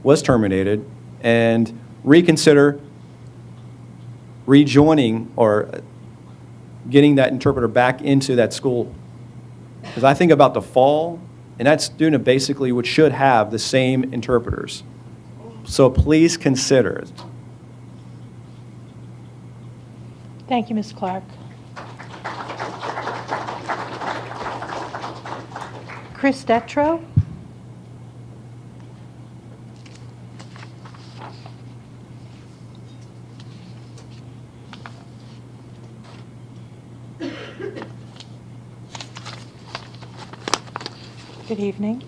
was terminated and reconsider rejoining or getting that interpreter back into that school. Because I think about the fall, and that student basically should have the same interpreters. So please consider it. Thank you, Ms. Clark. Chris Detro. Good evening.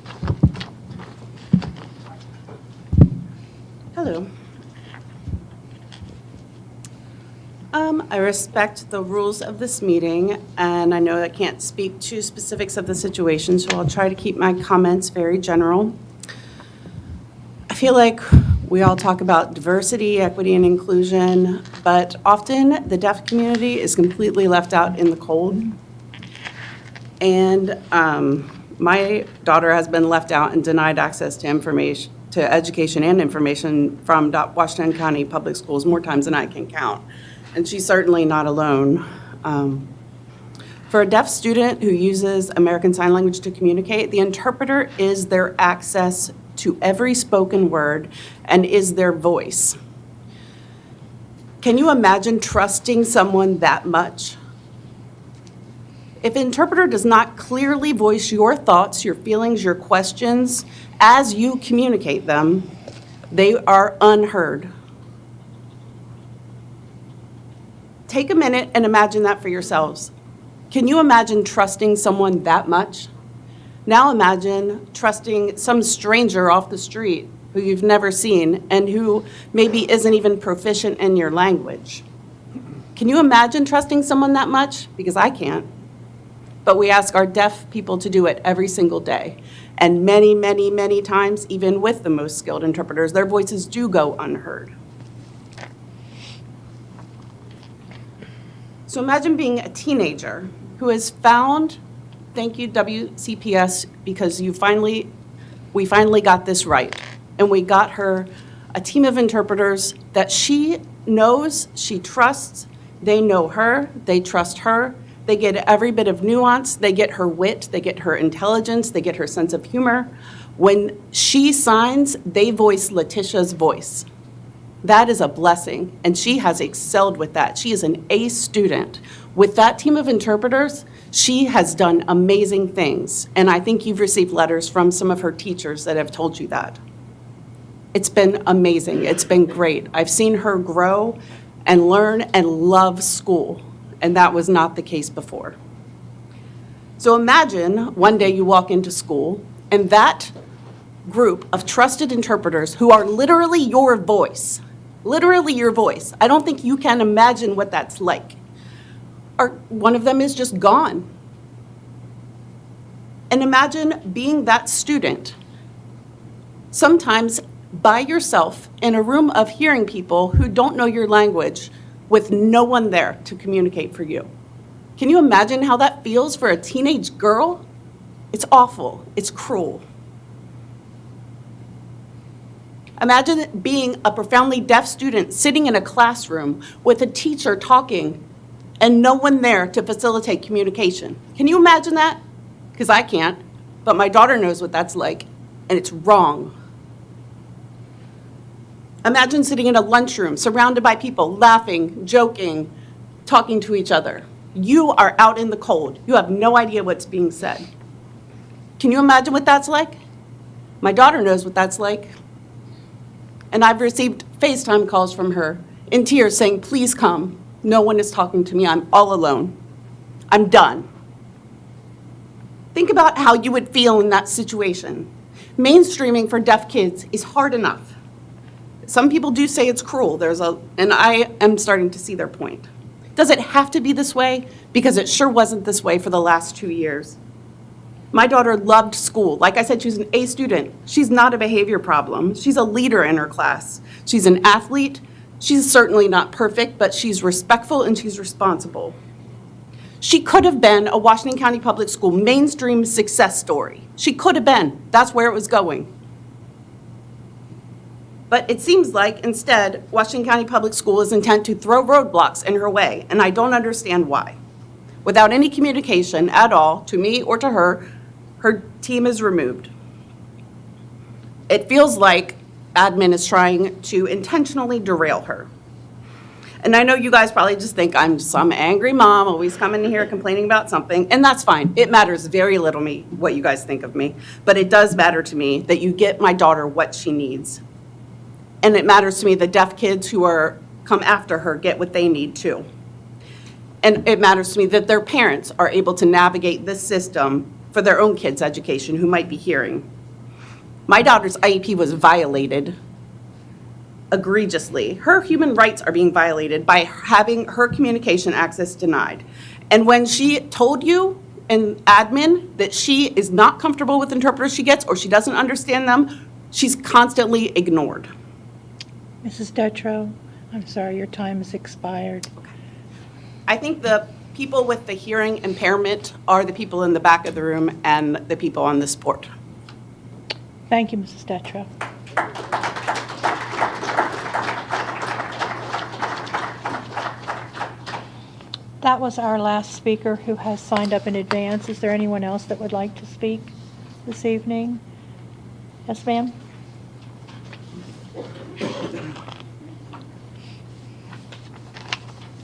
Hello. I respect the rules of this meeting, and I know I can't speak to specifics of the situation, so I'll try to keep my comments very general. I feel like we all talk about diversity, equity, and inclusion, but often the deaf community is completely left out in the cold. And my daughter has been left out and denied access to information to education and information from Washington County Public Schools more times than I can count. And she's certainly not alone. For a deaf student who uses American Sign Language to communicate, the interpreter is their access to every spoken word and is their voice. Can you imagine trusting someone that much? If an interpreter does not clearly voice your thoughts, your feelings, your questions as you communicate them, they are unheard. Take a minute and imagine that for yourselves. Can you imagine trusting someone that much? Now imagine trusting some stranger off the street who you've never seen and who maybe isn't even proficient in your language. Can you imagine trusting someone that much? Because I can't. But we ask our deaf people to do it every single day. And many, many, many times, even with the most skilled interpreters, their voices do go unheard. So imagine being a teenager who has found, thank you WCPS, because we finally got this right. And we got her a team of interpreters that she knows, she trusts, they know her, they trust her, they get every bit of nuance, they get her wit, they get her intelligence, they get her sense of humor. When she signs, they voice Letitia's voice. That is a blessing, and she has excelled with that. She is an A student. With that team of interpreters, she has done amazing things, and I think you've received letters from some of her teachers that have told you that. It's been amazing. It's been great. I've seen her grow and learn and love school, and that was not the case before. So imagine one day you walk into school, and that group of trusted interpreters who are literally your voice, I don't think you can imagine what that's like. Or one of them is just gone. And imagine being that student, sometimes by yourself in a room of hearing people who don't know your language with no one there to communicate for you. Can you imagine how that feels for a teenage girl? It's awful. It's cruel. Imagine being a profoundly deaf student sitting in a classroom with a teacher talking and no one there to facilitate communication. Can you imagine that? Because I can't, but my daughter knows what that's like, and it's wrong. Imagine sitting in a lunchroom surrounded by people laughing, joking, talking to each other. You are out in the cold. You have no idea what's being said. Can you imagine what that's like? My daughter knows what that's like. And I've received FaceTime calls from her in tears saying, please come. No one is talking to me. I'm all alone. I'm done. Think about how you would feel in that situation. Mainstreaming for deaf kids is hard enough. Some people do say it's cruel. And I am starting to see their point. Does it have to be this way? Because it sure wasn't this way for the last 2 years. My daughter loved school. Like I said, she was an A student. She's not a behavior problem. She's a leader in her class. She's an athlete. She's certainly not perfect, but she's respectful and she's responsible. She could have been a Washington County Public School mainstream success story. She could have been. That's where it was going. But it seems like instead, Washington County Public School is intent to throw roadblocks in her way, and I don't understand why. Without any communication at all to me or to her, her team is removed. It feels like admin is trying to intentionally derail her. And I know you guys probably just think I'm some angry mom always coming in here complaining about something, and that's fine. It matters very little to me what you guys think of me, but it does matter to me that you get my daughter what she needs. And it matters to me the deaf kids who come after her get what they need too. And it matters to me that their parents are able to navigate this system for their own kids' education who might be hearing. My daughter's IEP was violated egregiously. Her human rights are being violated by having her communication access denied. And when she told you in admin that she is not comfortable with interpreters she gets or she doesn't understand them, she's constantly ignored. Mrs. Detro, I'm sorry, your time has expired. I think the people with the hearing impairment are the people in the back of the room and the people on this board. Thank you, Mrs. Detro. That was our last speaker who has signed up in advance. Is there anyone else that would like to speak this evening? Yes, ma'am?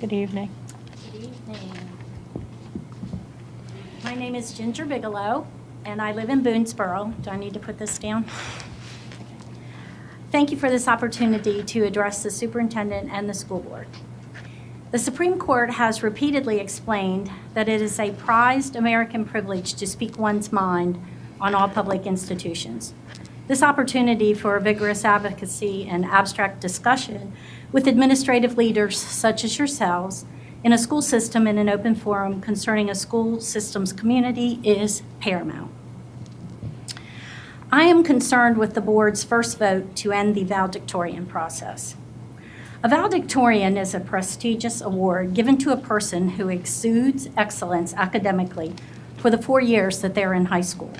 Good evening. Good evening. My name is Ginger Bigelow, and I live in Boonesboro. Do I need to put this down? Thank you for this opportunity to address the superintendent and the school board. The Supreme Court has repeatedly explained that it is a prized American privilege to speak one's mind on all public institutions. This opportunity for vigorous advocacy and abstract discussion with administrative leaders such as yourselves in a school system in an open forum concerning a school system's community is paramount. I am concerned with the board's first vote to end the valedictorian process. A valedictorian is a prestigious award given to a person who exudes excellence academically for the 4 years that they're in high school.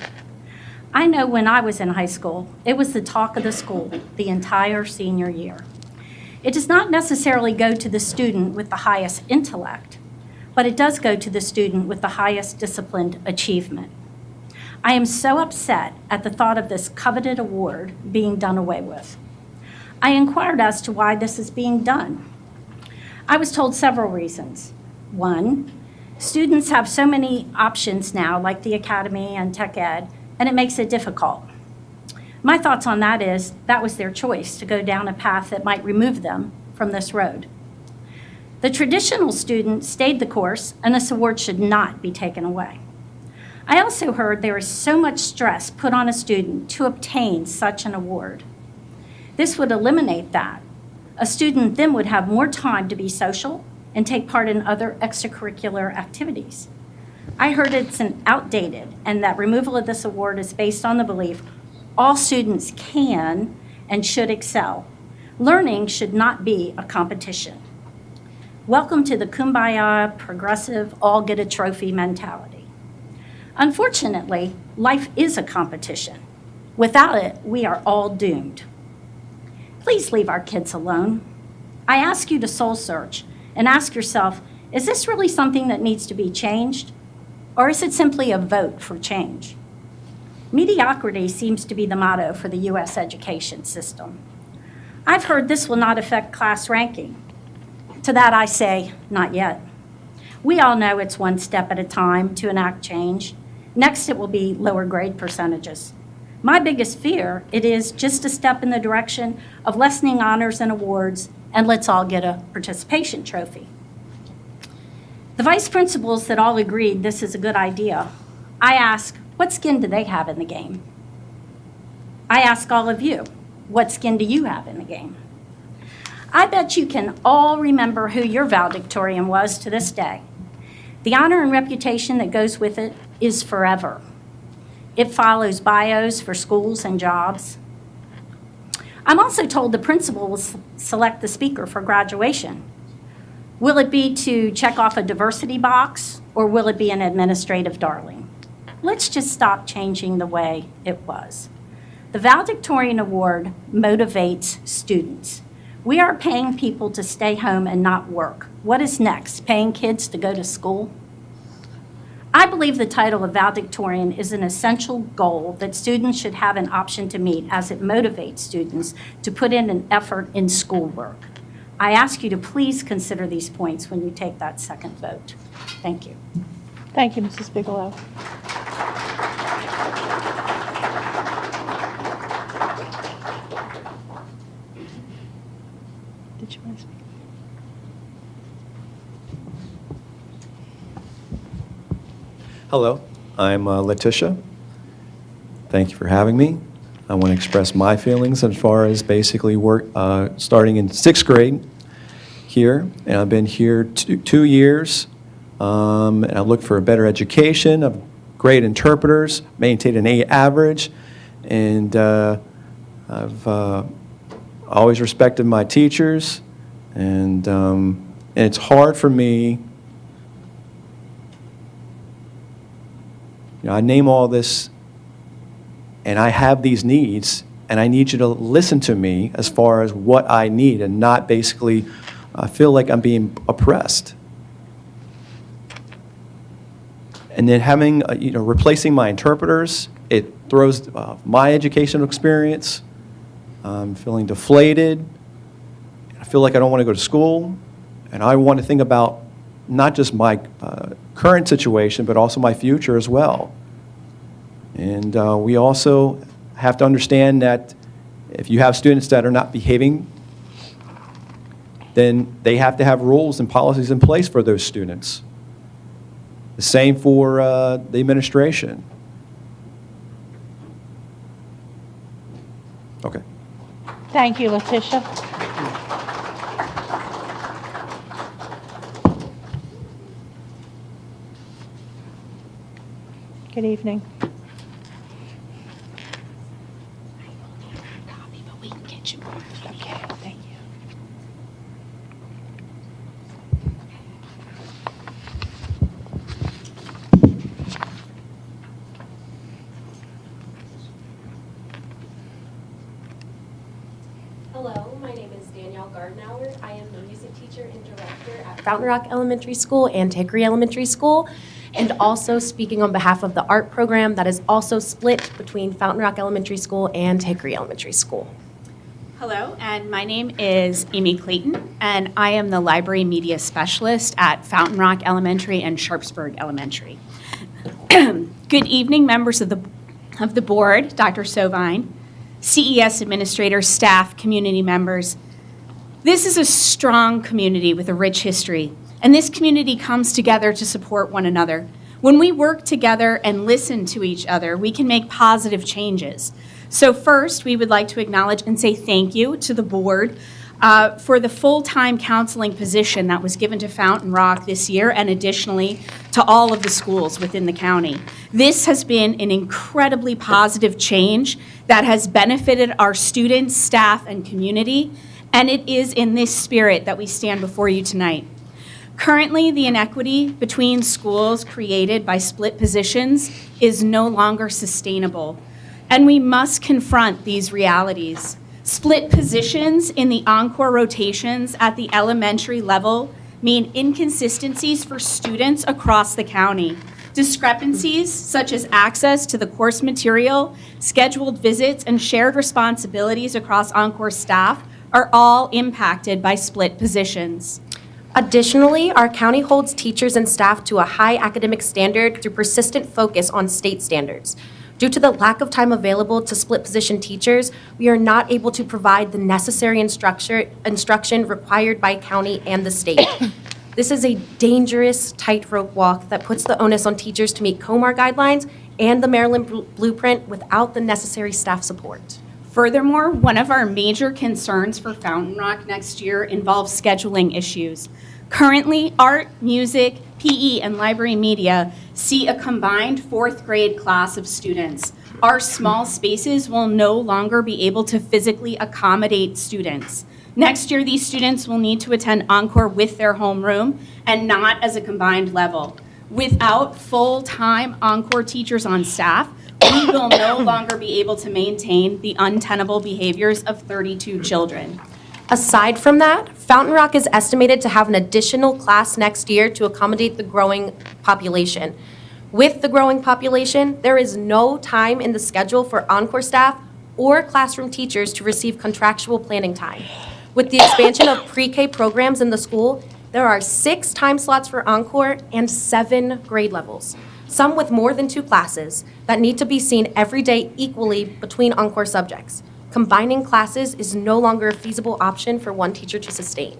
I know when I was in high school, it was the talk of the school the entire senior year. It does not necessarily go to the student with the highest intellect, but it does go to the student with the highest disciplined achievement. I am so upset at the thought of this coveted award being done away with. I inquired as to why this is being done. I was told several reasons. One, students have so many options now, like the academy and tech ed, and it makes it difficult. My thoughts on that is that was their choice to go down a path that might remove them from this road. The traditional student stayed the course, and this award should not be taken away. I also heard there is so much stress put on a student to obtain such an award. This would eliminate that. A student then would have more time to be social and take part in other extracurricular activities. I heard it's outdated and that removal of this award is based on the belief all students can and should excel. Learning should not be a competition. Welcome to the kumbaya, progressive, all get a trophy mentality. Unfortunately, life is a competition. Without it, we are all doomed. Please leave our kids alone. I ask you to soul search and ask yourself, is this really something that needs to be changed? Or is it simply a vote for change? Mediocrity seems to be the motto for the U.S. education system. I've heard this will not affect class ranking. To that I say, not yet. We all know it's one step at a time to enact change. Next, it will be lower grade percentages. My biggest fear, it is just a step in the direction of lessening honors and awards, and let's all get a participation trophy. The vice principals that all agreed this is a good idea, I ask, what skin do they have in the game? I ask all of you, what skin do you have in the game? I bet you can all remember who your valedictorian was to this day. The honor and reputation that goes with it is forever. It follows bios for schools and jobs. I'm also told the principal will select the speaker for graduation. Will it be to check off a diversity box, or will it be an administrative darling? Let's just stop changing the way it was. The valedictorian award motivates students. We are paying people to stay home and not work. What is next? Paying kids to go to school? I believe the title of valedictorian is an essential goal that students should have an option to meet as it motivates students to put in an effort in schoolwork. I ask you to please consider these points when you take that second vote. Thank you. Thank you, Mrs. Bigelow. Did you want to speak? Hello, I'm Letitia. Thank you for having me. I want to express my feelings as far as basically starting in 6th grade here, and I've been here 2 years, and I look for a better education, of great interpreters, maintain an A average, and I've always respected my teachers, and it's hard for me. I name all this, and I have these needs, and I need you to listen to me as far as what I need and not basically feel like I'm being oppressed. And then having, replacing my interpreters, it throws my educational experience. I'm feeling deflated. I feel like I don't want to go to school, and I want to think about not just my current situation, but also my future as well. And we also have to understand that if you have students that are not behaving, then they have to have rules and policies in place for those students. The same for the administration. Okay. Thank you, Letitia. Good evening. Okay, thank you. Hello, my name is Danielle Gardenauer. I am the music teacher and director at Fountain Rock Elementary School and Hickory Elementary School, and also speaking on behalf of the art program that is also split between Fountain Rock Elementary School and Hickory Elementary School. Hello, and my name is Amy Clayton, and I am the library media specialist at Fountain Rock Elementary and Sharpsburg Elementary. Good evening, members of the board, Dr. Sovine, CES administrators, staff, community members. This is a strong community with a rich history, and this community comes together to support one another. When we work together and listen to each other, we can make positive changes. So first, we would like to acknowledge and say thank you to the board for the full-time counseling position that was given to Fountain Rock this year, and additionally to all of the schools within the county. This has been an incredibly positive change that has benefited our students, staff, and community, and it is in this spirit that we stand before you tonight. Currently, the inequity between schools created by split positions is no longer sustainable, and we must confront these realities. Split positions in the encore rotations at the elementary level mean inconsistencies for students across the county. Discrepancies such as access to the course material, scheduled visits, and shared responsibilities across encore staff are all impacted by split positions. Additionally, our county holds teachers and staff to a high academic standard through persistent focus on state standards. Due to the lack of time available to split position teachers, we are not able to provide the necessary instruction required by county and the state. This is a dangerous tightrope walk that puts the onus on teachers to meet COMAR guidelines and the Maryland Blueprint without the necessary staff support. Furthermore, one of our major concerns for Fountain Rock next year involves scheduling issues. Currently, art, music, PE, and library media see a combined 4th grade class of students. Our small spaces will no longer be able to physically accommodate students. Next year, these students will need to attend Encore with their homeroom and not as a combined level. Without full-time Encore teachers on staff, we will no longer be able to maintain the untenable behaviors of 32 children. Aside from that, Fountain Rock is estimated to have an additional class next year to accommodate the growing population. With the growing population, there is no time in the schedule for Encore staff or classroom teachers to receive contractual planning time. With the expansion of pre-K programs in the school, there are 6 time slots for Encore and 7 grade levels, some with more than 2 classes that need to be seen every day equally between Encore subjects. Combining classes is no longer a feasible option for one teacher to sustain.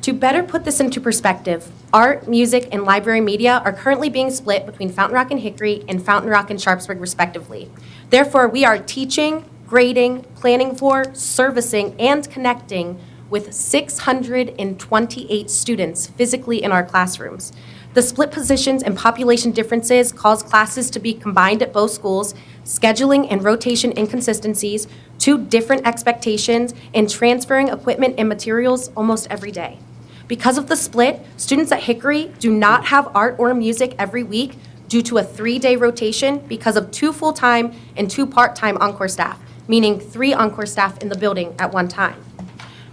To better put this into perspective, art, music, and library media are currently being split between Fountain Rock and Hickory and Fountain Rock and Sharpsburg, respectively. Therefore, we are teaching, grading, planning for, servicing, and connecting with 628 students physically in our classrooms. The split positions and population differences cause classes to be combined at both schools, scheduling and rotation inconsistencies, 2 different expectations, and transferring equipment and materials almost every day. Because of the split, students at Hickory do not have art or music every week due to a 3-day rotation because of 2 full-time and 2 part-time Encore staff, meaning 3 Encore staff in the building at one time.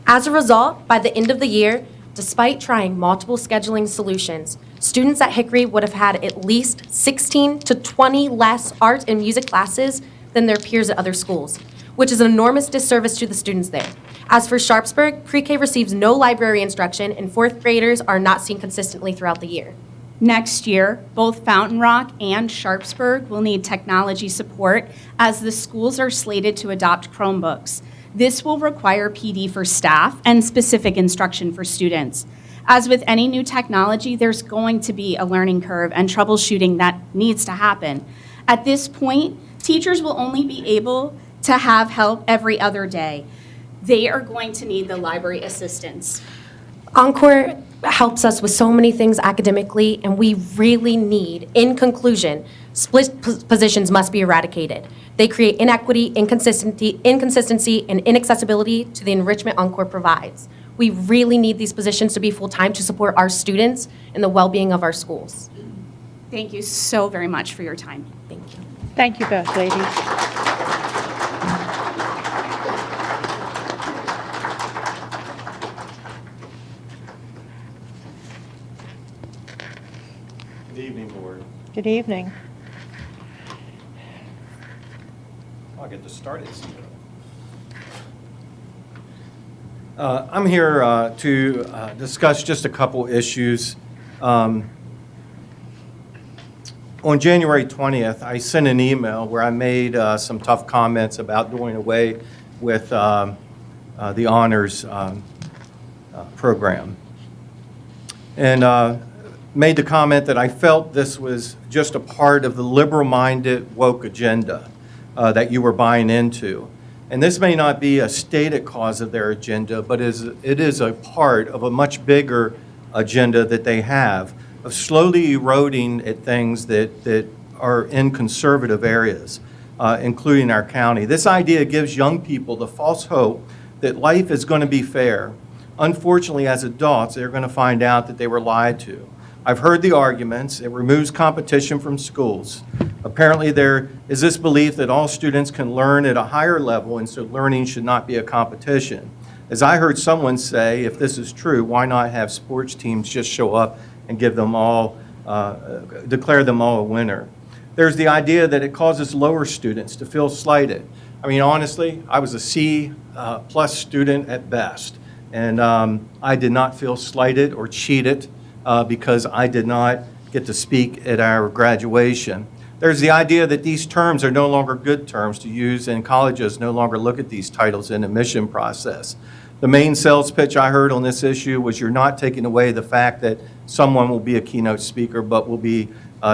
As a result, by the end of the year, despite trying multiple scheduling solutions, students at Hickory would have had at least 16 to 20 less art and music classes than their peers at other schools, which is an enormous disservice to the students there. As for Sharpsburg, pre-K receives no library instruction, and 4th graders are not seen consistently throughout the year. Next year, both Fountain Rock and Sharpsburg will need technology support as the schools are slated to adopt Chromebooks. This will require PD for staff and specific instruction for students. As with any new technology, there's going to be a learning curve and troubleshooting that needs to happen. At this point, teachers will only be able to have help every other day. They are going to need the library assistance. Encore helps us with so many things academically, and we really need, in conclusion, split positions must be eradicated. They create inequity, inconsistency, and inaccessibility to the enrichment Encore provides. We really need these positions to be full-time to support our students and the well-being of our schools. Thank you so very much for your time. Thank you. Thank you both, ladies. Good evening, Board. Good evening. I'll get this started. I'm here to discuss just a couple issues. On January 20th, I sent an email where I made some tough comments about doing away with the honors program. And made the comment that I felt this was just a part of the liberal-minded woke agenda that you were buying into. And this may not be a stated cause of their agenda, but it is a part of a much bigger agenda that they have of slowly eroding at things that are in conservative areas, including our county. This idea gives young people the false hope that life is going to be fair. Unfortunately, as adults, they're going to find out that they were lied to. I've heard the arguments. It removes competition from schools. Apparently, there is this belief that all students can learn at a higher level, and so learning should not be a competition. As I heard someone say, if this is true, why not have sports teams just show up and give them all, declare them all a winner? There's the idea that it causes lower students to feel slighted. I mean, honestly, I was a C+ student at best, and I did not feel slighted or cheated because I did not get to speak at our graduation. There's the idea that these terms are no longer good terms to use, and colleges no longer look at these titles in admission process. The main sales pitch I heard on this issue was you're not taking away the fact that someone will be a keynote speaker but will be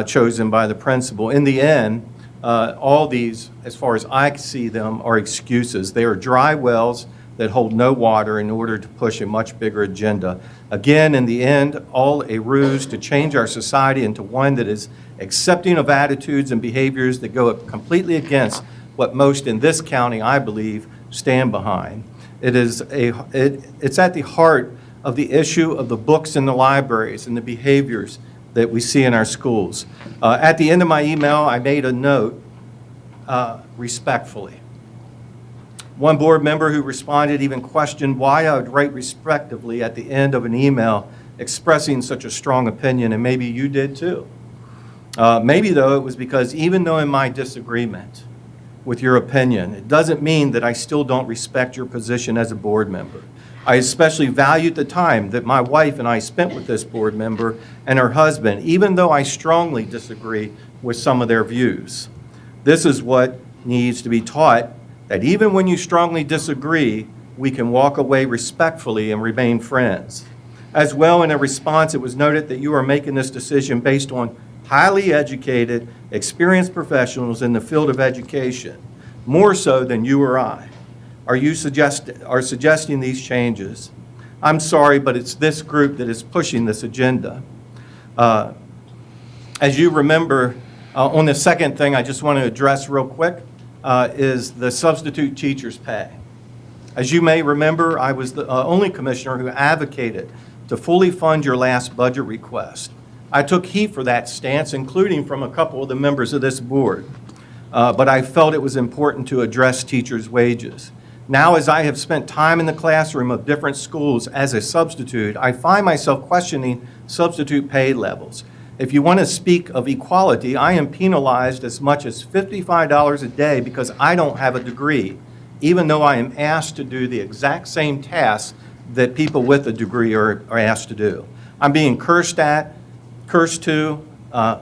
chosen by the principal. In the end, all these, as far as I see them, are excuses. They are dry wells that hold no water in order to push a much bigger agenda. Again, in the end, all a ruse to change our society into one that is accepting of attitudes and behaviors that go completely against what most in this county, I believe, stand behind. It's at the heart of the issue of the books in the libraries and the behaviors that we see in our schools. At the end of my email, I made a note respectfully. One board member who responded even questioned why I would write respectively at the end of an email expressing such a strong opinion, and maybe you did too. Maybe, though, it was because even though in my disagreement with your opinion, it doesn't mean that I still don't respect your position as a board member. I especially valued the time that my wife and I spent with this board member and her husband, even though I strongly disagree with some of their views. This is what needs to be taught, that even when you strongly disagree, we can walk away respectfully and remain friends. As well, in a response, it was noted that you are making this decision based on highly educated, experienced professionals in the field of education, more so than you or I. Are suggesting these changes? I'm sorry, but it's this group that is pushing this agenda. As you remember, on the second thing I just want to address real quick, is the substitute teacher's pay. As you may remember, I was the only commissioner who advocated to fully fund your last budget request. I took heat for that stance, including from a couple of the members of this board. But I felt it was important to address teachers' wages. Now, as I have spent time in the classroom of different schools as a substitute, I find myself questioning substitute pay levels. If you want to speak of equality, I am penalized as much as $55 a day because I don't have a degree, even though I am asked to do the exact same tasks that people with a degree are asked to do. I'm being cursed at, cursed to,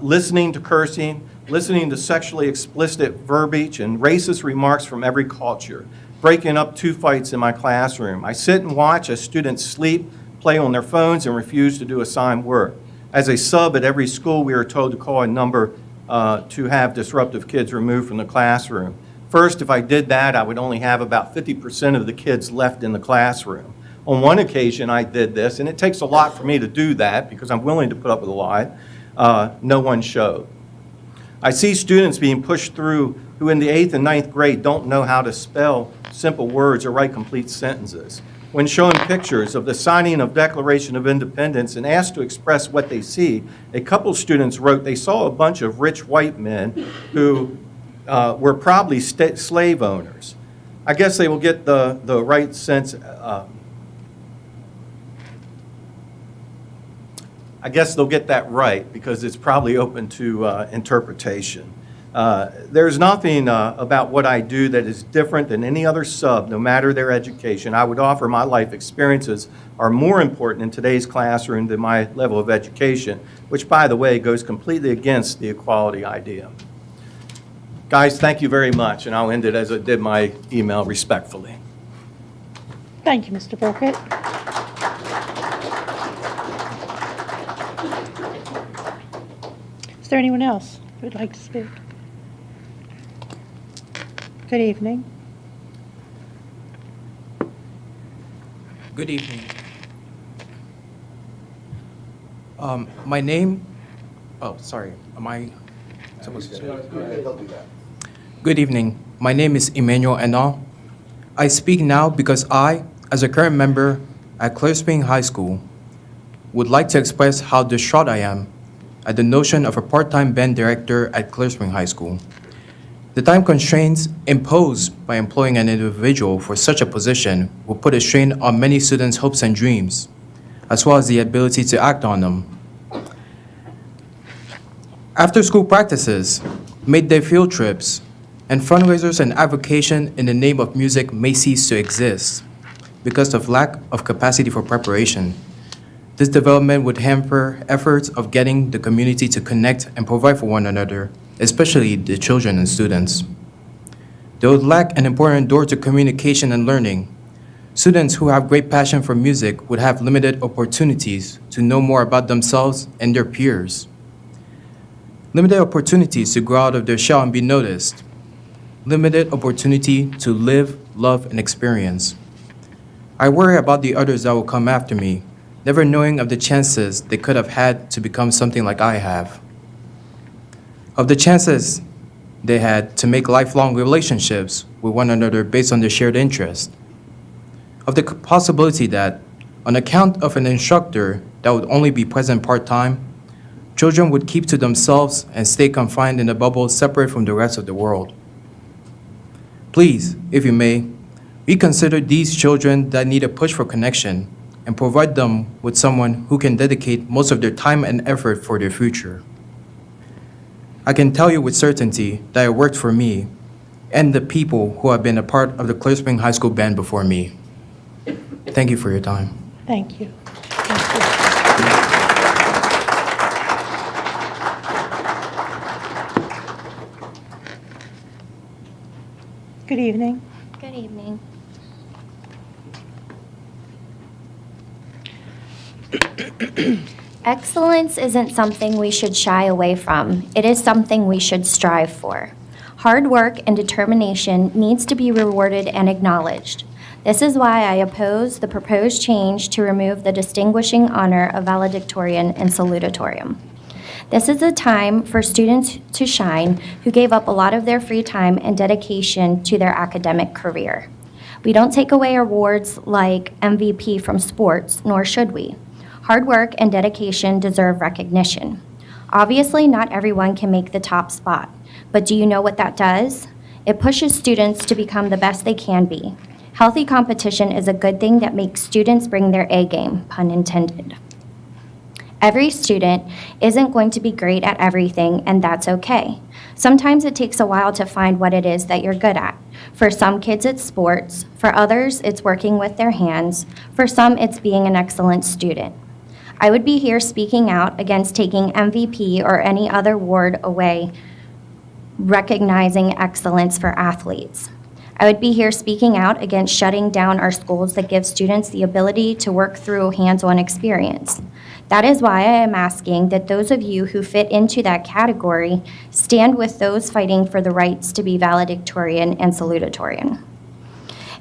listening to cursing, listening to sexually explicit verbiage and racist remarks from every culture, breaking up 2 fights in my classroom. I sit and watch as students sleep, play on their phones, and refuse to do assigned work. As a sub at every school, we are told to call a number to have disruptive kids removed from the classroom. First, if I did that, I would only have about 50% of the kids left in the classroom. On one occasion, I did this, and it takes a lot for me to do that because I'm willing to put up with a lot. No one showed. I see students being pushed through who in the 8th and 9th grade don't know how to spell simple words or write complete sentences. When shown pictures of the signing of Declaration of Independence and asked to express what they see, a couple students wrote they saw a bunch of rich white men who were probably slave owners. I guess they will get the right sense. I guess they'll get that right because it's probably open to interpretation. There's nothing about what I do that is different than any other sub, no matter their education. I would offer my life experiences are more important in today's classroom than my level of education, which, by the way, goes completely against the equality idea. Guys, thank you very much, and I'll end it as I did my email, respectfully. Thank you, Mr. Burkett. Is there anyone else who would like to speak? Good evening. Good evening. My name, oh, sorry, am I supposed to say? Good evening. My name is Emmanuel Enal. I speak now because I, as a current member at Clear Spring High School, would like to express how distraught I am at the notion of a part-time band director at Clear Spring High School. The time constraints imposed by employing an individual for such a position will put a strain on many students' hopes and dreams, as well as the ability to act on them. After-school practices, mid-day field trips, and fundraisers and avocation in the name of music may cease to exist because of lack of capacity for preparation. This development would hamper efforts of getting the community to connect and provide for one another, especially the children and students. They would lack an important door to communication and learning. Students who have great passion for music would have limited opportunities to know more about themselves and their peers. Limited opportunities to grow out of their shell and be noticed. Limited opportunity to live, love, and experience. I worry about the others that will come after me, never knowing of the chances they could have had to become something like I have. Of the chances they had to make lifelong relationships with one another based on their shared interest. Of the possibility that, on account of an instructor that would only be present part-time, children would keep to themselves and stay confined in a bubble separate from the rest of the world. Please, if you may, reconsider these children that need a push for connection and provide them with someone who can dedicate most of their time and effort for their future. I can tell you with certainty that it worked for me and the people who have been a part of the Clear Spring High School band before me. Thank you for your time. Thank you. Good evening. Good evening. Excellence isn't something we should shy away from. It is something we should strive for. Hard work and determination needs to be rewarded and acknowledged. This is why I oppose the proposed change to remove the distinguishing honor of valedictorian and salutatorium. This is a time for students to shine who gave up a lot of their free time and dedication to their academic career. We don't take away awards like MVP from sports, nor should we. Hard work and dedication deserve recognition. Obviously, not everyone can make the top spot, but do you know what that does? It pushes students to become the best they can be. Healthy competition is a good thing that makes students bring their A game, pun intended. Every student isn't going to be great at everything, and that's okay. Sometimes it takes a while to find what it is that you're good at. For some kids, it's sports. For others, it's working with their hands. For some, it's being an excellent student. I would be here speaking out against taking MVP or any other award away, recognizing excellence for athletes. I would be here speaking out against shutting down our schools that give students the ability to work through hands-on experience. That is why I am asking that those of you who fit into that category stand with those fighting for the rights to be valedictorian and salutatorian.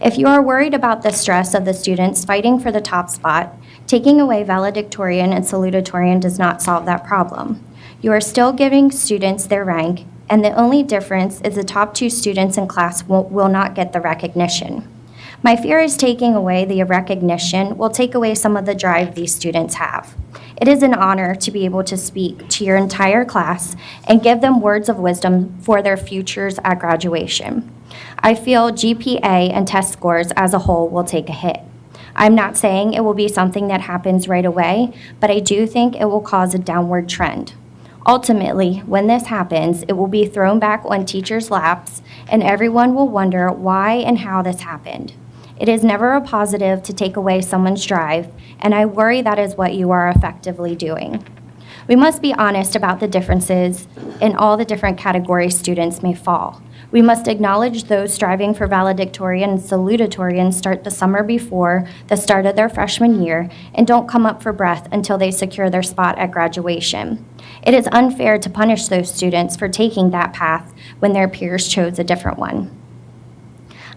If you are worried about the stress of the students fighting for the top spot, taking away valedictorian and salutatorian does not solve that problem. You are still giving students their rank, and the only difference is the top 2 students in class will not get the recognition. My fear is taking away the recognition will take away some of the drive these students have. It is an honor to be able to speak to your entire class and give them words of wisdom for their futures at graduation. I feel GPA and test scores as a whole will take a hit. I'm not saying it will be something that happens right away, but I do think it will cause a downward trend. Ultimately, when this happens, it will be thrown back on teachers' laps, and everyone will wonder why and how this happened. It is never a positive to take away someone's drive, and I worry that is what you are effectively doing. We must be honest about the differences in all the different categories students may fall. We must acknowledge those striving for valedictorian and salutatorian start the summer before the start of their freshman year and don't come up for breath until they secure their spot at graduation. It is unfair to punish those students for taking that path when their peers chose a different one.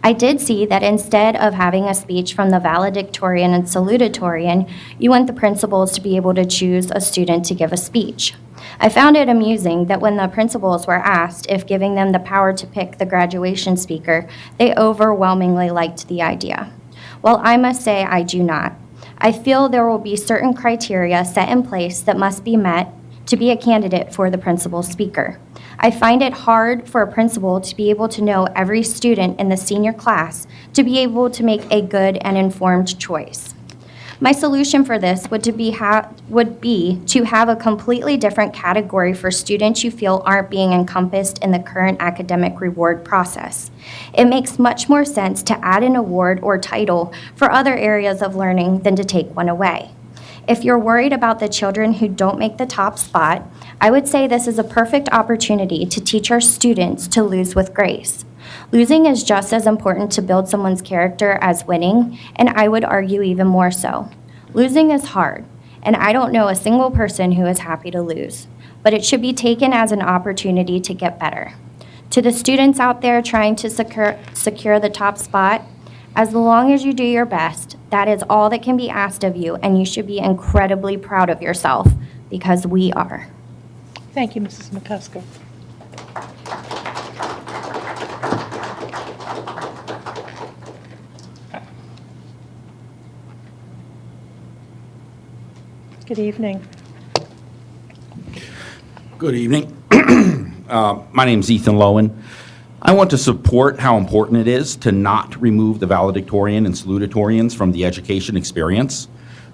I did see that instead of having a speech from the valedictorian and salutatorian, you want the principals to be able to choose a student to give a speech. I found it amusing that when the principals were asked if giving them the power to pick the graduation speaker, they overwhelmingly liked the idea. Well, I must say I do not. I feel there will be certain criteria set in place that must be met to be a candidate for the principal speaker. I find it hard for a principal to be able to know every student in the senior class to be able to make a good and informed choice. My solution for this would be to have a completely different category for students you feel aren't being encompassed in the current academic reward process. It makes much more sense to add an award or title for other areas of learning than to take one away. If you're worried about the children who don't make the top spot, I would say this is a perfect opportunity to teach our students to lose with grace. Losing is just as important to build someone's character as winning, and I would argue even more so. Losing is hard, and I don't know a single person who is happy to lose, but it should be taken as an opportunity to get better. To the students out there trying to secure the top spot, as long as you do your best, that is all that can be asked of you, and you should be incredibly proud of yourself, because we are. Thank you, Mrs. McCusker. Good evening. Good evening. My name's Ethan Lowen. I want to support how important it is to not remove the valedictorian and salutatorians from the education experience.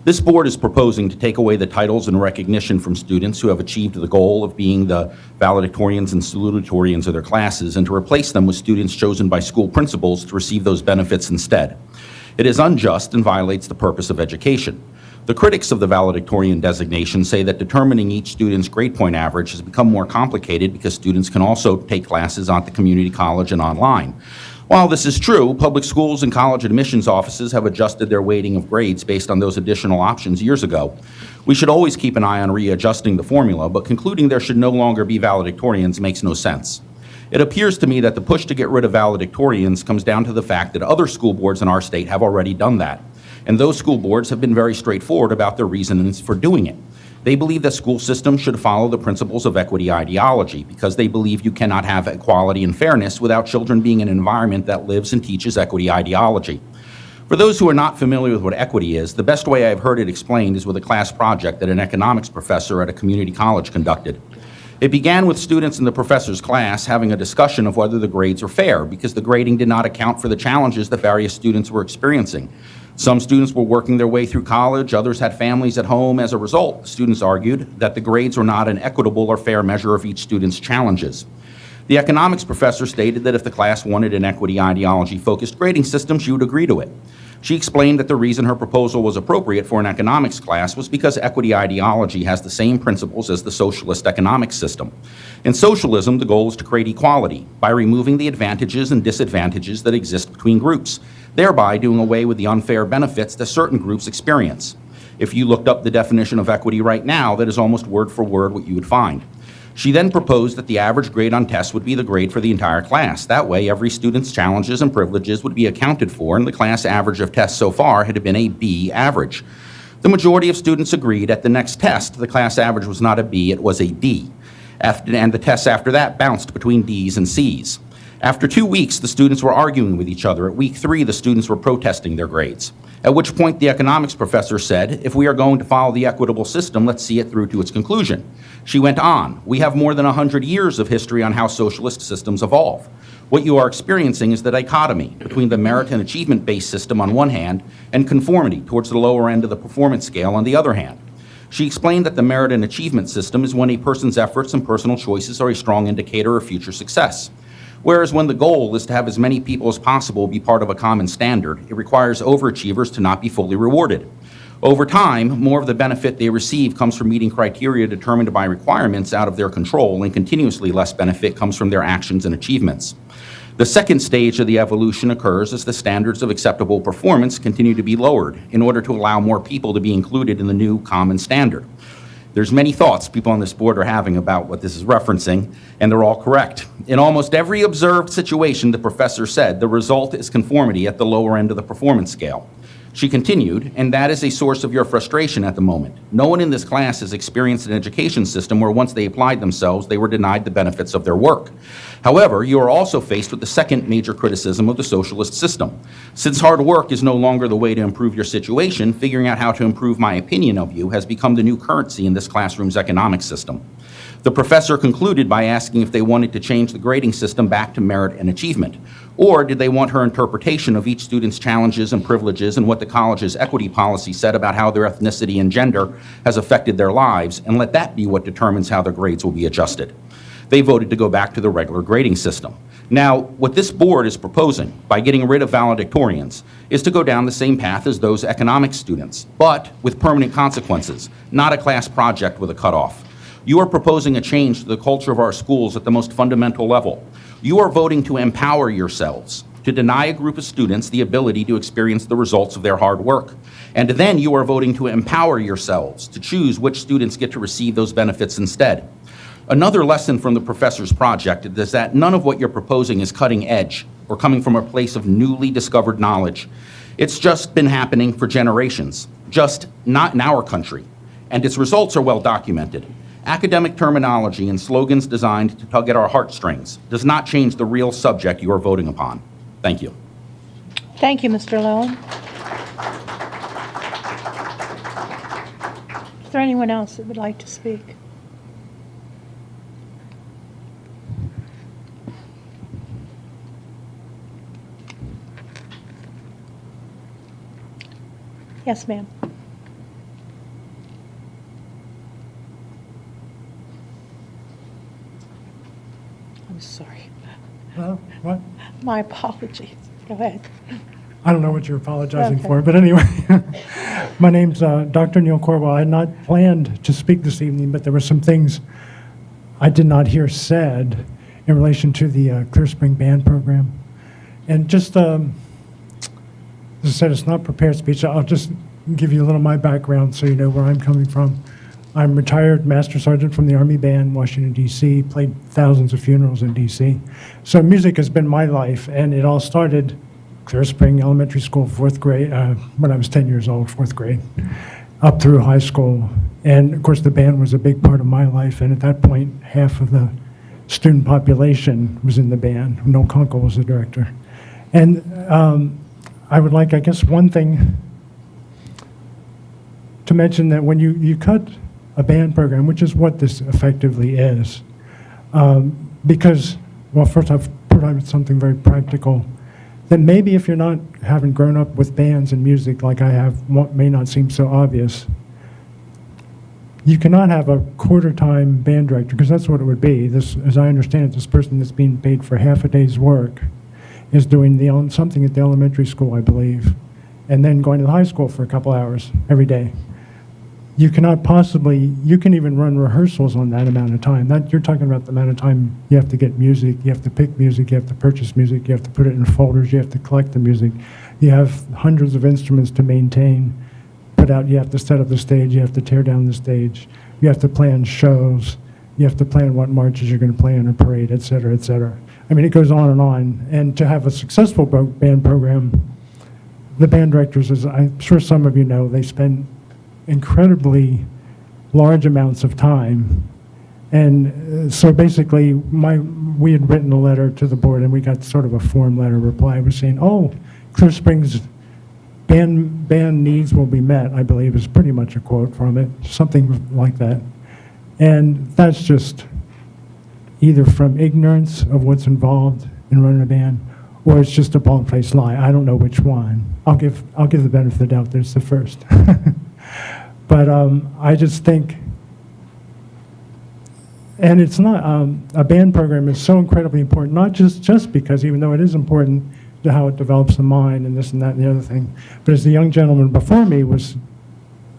This board is proposing to take away the titles and recognition from students who have achieved the goal of being the valedictorians and salutatorians of their classes and to replace them with students chosen by school principals to receive those benefits instead. It is unjust and violates the purpose of education. The critics of the valedictorian designation say that determining each student's grade point average has become more complicated because students can also take classes at the community college and online. While this is true, public schools and college admissions offices have adjusted their weighting of grades based on those additional options years ago. We should always keep an eye on readjusting the formula, but concluding there should no longer be valedictorians makes no sense. It appears to me that the push to get rid of valedictorians comes down to the fact that other school boards in our state have already done that. And those school boards have been very straightforward about their reasons for doing it. They believe that school systems should follow the principles of equity ideology because they believe you cannot have equality and fairness without children being in an environment that lives and teaches equity ideology. For those who are not familiar with what equity is, the best way I've heard it explained is with a class project that an economics professor at a community college conducted. It began with students in the professor's class having a discussion of whether the grades were fair, because the grading did not account for the challenges that various students were experiencing. Some students were working their way through college, others had families at home. As a result, the students argued that the grades were not an equitable or fair measure of each student's challenges. The economics professor stated that if the class wanted an equity ideology-focused grading system, she would agree to it. She explained that the reason her proposal was appropriate for an economics class was because equity ideology has the same principles as the socialist economics system. In socialism, the goal is to create equality by removing the advantages and disadvantages that exist between groups, thereby doing away with the unfair benefits that certain groups experience. If you looked up the definition of equity right now, that is almost word for word what you would find. She then proposed that the average grade on tests would be the grade for the entire class. That way, every student's challenges and privileges would be accounted for, and the class average of tests so far had been a B average. The majority of students agreed at the next test the class average was not a B, it was a D. And the tests after that bounced between Ds and Cs. After 2 weeks, the students were arguing with each other. At week 3, the students were protesting their grades. At which point the economics professor said, if we are going to follow the equitable system, let's see it through to its conclusion. She went on, we have more than 100 years of history on how socialist systems evolve. What you are experiencing is the dichotomy between the merit and achievement-based system on one hand and conformity towards the lower end of the performance scale on the other hand. She explained that the merit and achievement system is when a person's efforts and personal choices are a strong indicator of future success. Whereas when the goal is to have as many people as possible be part of a common standard, it requires overachievers to not be fully rewarded. Over time, more of the benefit they receive comes from meeting criteria determined by requirements out of their control, and continuously less benefit comes from their actions and achievements. The second stage of the evolution occurs as the standards of acceptable performance continue to be lowered in order to allow more people to be included in the new common standard. There's many thoughts people on this board are having about what this is referencing, and they're all correct. In almost every observed situation, the professor said, the result is conformity at the lower end of the performance scale. She continued, and that is a source of your frustration at the moment. No one in this class has experienced an education system where once they applied themselves, they were denied the benefits of their work. However, you are also faced with the second major criticism of the socialist system. Since hard work is no longer the way to improve your situation, figuring out how to improve my opinion of you has become the new currency in this classroom's economic system. The professor concluded by asking if they wanted to change the grading system back to merit and achievement, or did they want her interpretation of each student's challenges and privileges and what the college's equity policy said about how their ethnicity and gender has affected their lives, and let that be what determines how their grades will be adjusted. They voted to go back to the regular grading system. Now, what this board is proposing by getting rid of valedictorians is to go down the same path as those economics students, but with permanent consequences, not a class project with a cutoff. You are proposing a change to the culture of our schools at the most fundamental level. You are voting to empower yourselves, to deny a group of students the ability to experience the results of their hard work. And then you are voting to empower yourselves to choose which students get to receive those benefits instead. Another lesson from the professor's project is that none of what you're proposing is cutting edge or coming from a place of newly discovered knowledge. It's just been happening for generations, just not in our country, and its results are well documented. Academic terminology and slogans designed to tug at our heartstrings does not change the real subject you are voting upon. Thank you. Thank you, Mr. Lowen. Is there anyone else that would like to speak? Yes, ma'am. I'm sorry. What? My apologies. Go ahead. I don't know what you're apologizing Okay. for, but anyway, my name's Dr. Neil Corwell. I had not planned to speak this evening, but there were some things I did not hear said in relation to the Clear Spring Band Program. And just, as I said, it's not prepared speech. I'll just give you a little of my background so you know where I'm coming from. I'm retired Master Sergeant from the Army Band, Washington, D.C., played thousands of funerals in D.C. So music has been my life, and it all started Clear Spring Elementary School, 4th grade, when I was 10 years old, 4th grade, up through high school. And of course, the band was a big part of my life, and at that point, half of the student population was in the band. Noel Kunkel was the director. And I would like, I guess, one thing to mention, that when you cut a band program, which is what this effectively is, because, well, first I've provided something very practical, that maybe if you're not, haven't grown up with bands and music like I have, what may not seem so obvious, you cannot have a quarter-time band director, because that's what it would be. This, as I understand it, this person that's being paid for half a day's work is doing something at the elementary school, I believe, and then going to the high school for a couple hours every day. You cannot possibly, you can even run rehearsals on that amount of time. That, you're talking about the amount of time you have to get music, you have to pick music, you have to purchase music, you have to put it in folders, you have to collect the music. You have hundreds of instruments to maintain, put out, you have to set up the stage, you have to tear down the stage, you have to plan shows, you have to plan what marches you're going to play in a parade, et cetera, et cetera. I mean, it goes on. And to have a successful band program, the band directors, as I'm sure some of you know, they spend incredibly large amounts of time. And so basically, we had written a letter to the board, and we got sort of a form letter reply. We're saying, oh, Clear Springs band needs will be met, I believe is pretty much a quote from it, something like that. And that's just either from ignorance of what's involved in running a band, or it's just a bald-faced lie. I don't know which one. I'll give the benefit of the doubt that it's the first. But I just think, and it's not, a band program is so incredibly important, not just because, even though it is important to how it develops the mind and this and that and the other thing, but as the young gentleman before me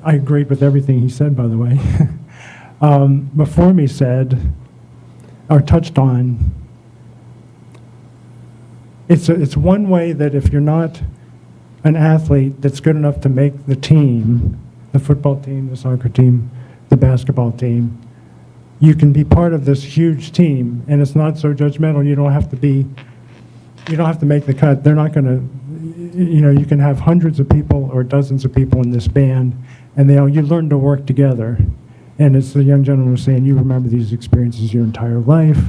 I agreed with everything he said, by the way, before me said, or touched on, it's one way that if you're not an athlete that's good enough to make the team, the football team, the soccer team, the basketball team, you can be part of this huge team, and it's not so judgmental. You don't have to make the cut. They're not going to, you can have hundreds of people or dozens of people in this band, and you learn to work together. And as the young gentleman was saying, you remember these experiences your entire life.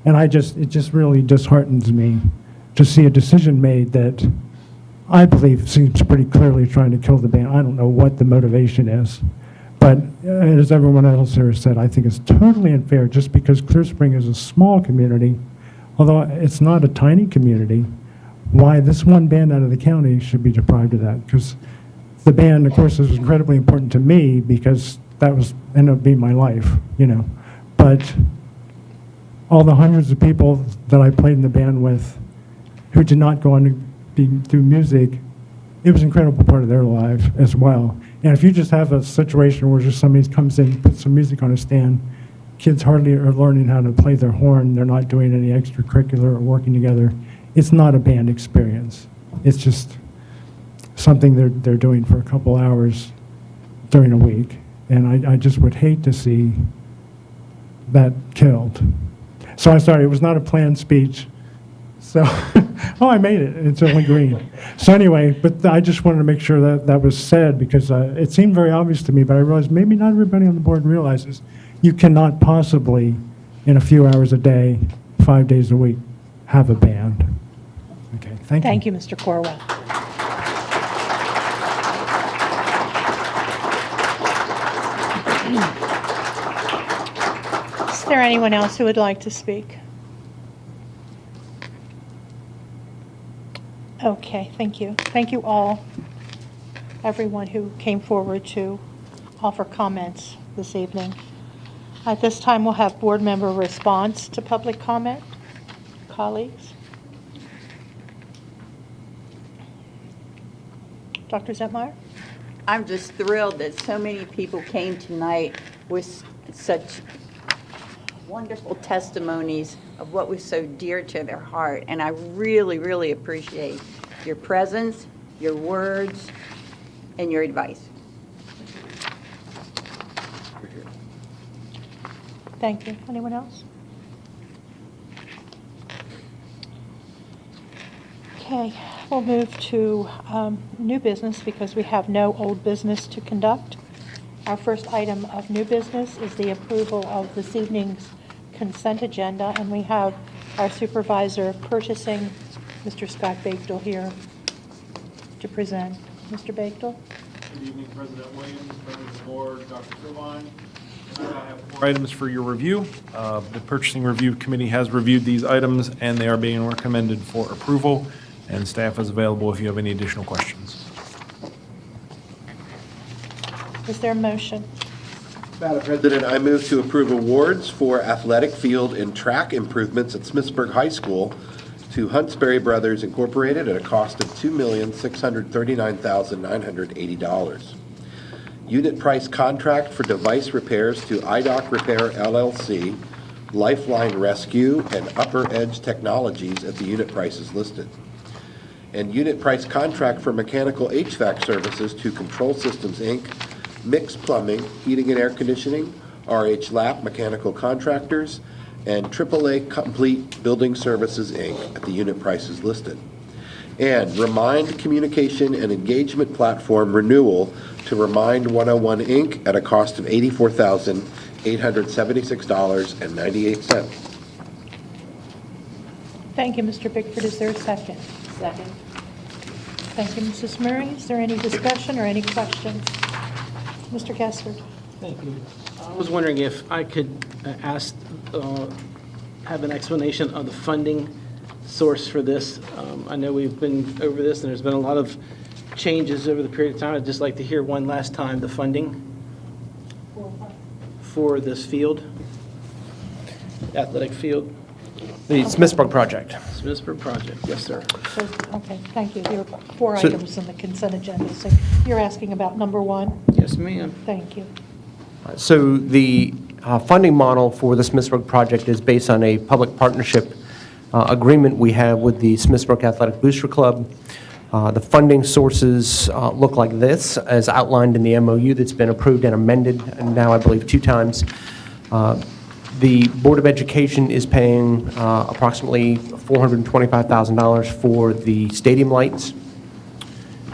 And it just really disheartens me to see a decision made that I believe seems pretty clearly trying to kill the band. I don't know what the motivation is. But as everyone else here said, I think it's totally unfair just because Clear Spring is a small community, although it's not a tiny community, why this one band out of the county should be deprived of that. Because the band, of course, is incredibly important to me because that ended up being my life, But all the hundreds of people that I played in the band with who did not go on to do music, it was an incredible part of their life as well. And if you just have a situation where just somebody comes in, puts some music on a stand, kids hardly are learning how to play their horn, they're not doing any extracurricular or working together, it's not a band experience. It's just something they're doing for a couple hours during a week. And I just would hate to see that killed. So I'm sorry, it was not a planned speech. So, oh, I made it. It's only green. So anyway, but I just wanted to make sure that was said because it seemed very obvious to me, but I realized maybe not everybody on the board realizes you cannot possibly, in a few hours a day, 5 days a week, have a band. Okay, thank you. Thank you, Mr. Corwell. Is there anyone else who would like to speak? Okay, thank you. Thank you all, everyone who came forward to offer comments this evening. At this time, we'll have board member response to public comment. Colleagues? Dr. Zentmeyer? I'm just thrilled that so many people came tonight with such wonderful testimonies of what was so dear to their heart. And I really, really appreciate your presence, your words, and your advice. Thank you. Anyone else? Okay, we'll move to new business because we have no old business to conduct. Our first item of new business is the approval of this evening's consent agenda, and we have our supervisor of purchasing, Mr. Scott Bakedale, here to present. Mr. Bechtel? Good evening, President Williams, members of the board, Dr. Irvine. Tonight I have 4 items for your review. The Purchasing Review Committee has reviewed these items, and they are being recommended for approval, and staff is available if you have any additional questions. Is there a motion? Madam President, I move to approve awards for athletic field and track improvements at Smithsburg High School to Huntsberry Brothers Incorporated at a cost of $2,639,980. Unit price contract for device repairs to IDOC Repair LLC, Lifeline Rescue, and Upper Edge Technologies at the unit prices listed. And unit price contract for mechanical HVAC services to Control Systems, Inc., Mix Plumbing, Heating and Air Conditioning, RH Lap Mechanical Contractors, and AAA Complete Building Services, Inc. at the unit prices listed. And Remind Communication and Engagement Platform renewal to Remind 101, Inc. at a cost of $84,876.98. Thank you, Mr. Bickford. Is there a second? Second. Thank you, Mrs. Murray. Is there any discussion or any questions? Mr. Kessler? Thank you. I was wondering if I could have an explanation of the funding source for this. I know we've been over this, and there's been a lot of changes over the period of time. I'd just like to hear one last time the funding for this field, athletic field. The Smithsburg project. Smithsburg project, yes, sir. Okay, thank you. There are 4 So- items in the consent agenda. So you're asking about number 1? Yes, ma'am. Thank you. So the funding model for the Smithsburg project is based on a public partnership agreement we have with the Smithsburg Athletic Booster Club. The funding sources look like this, as outlined in the MOU that's been approved and amended, and now I believe 2 times. The Board of Education is paying approximately $425,000 for the stadium lights.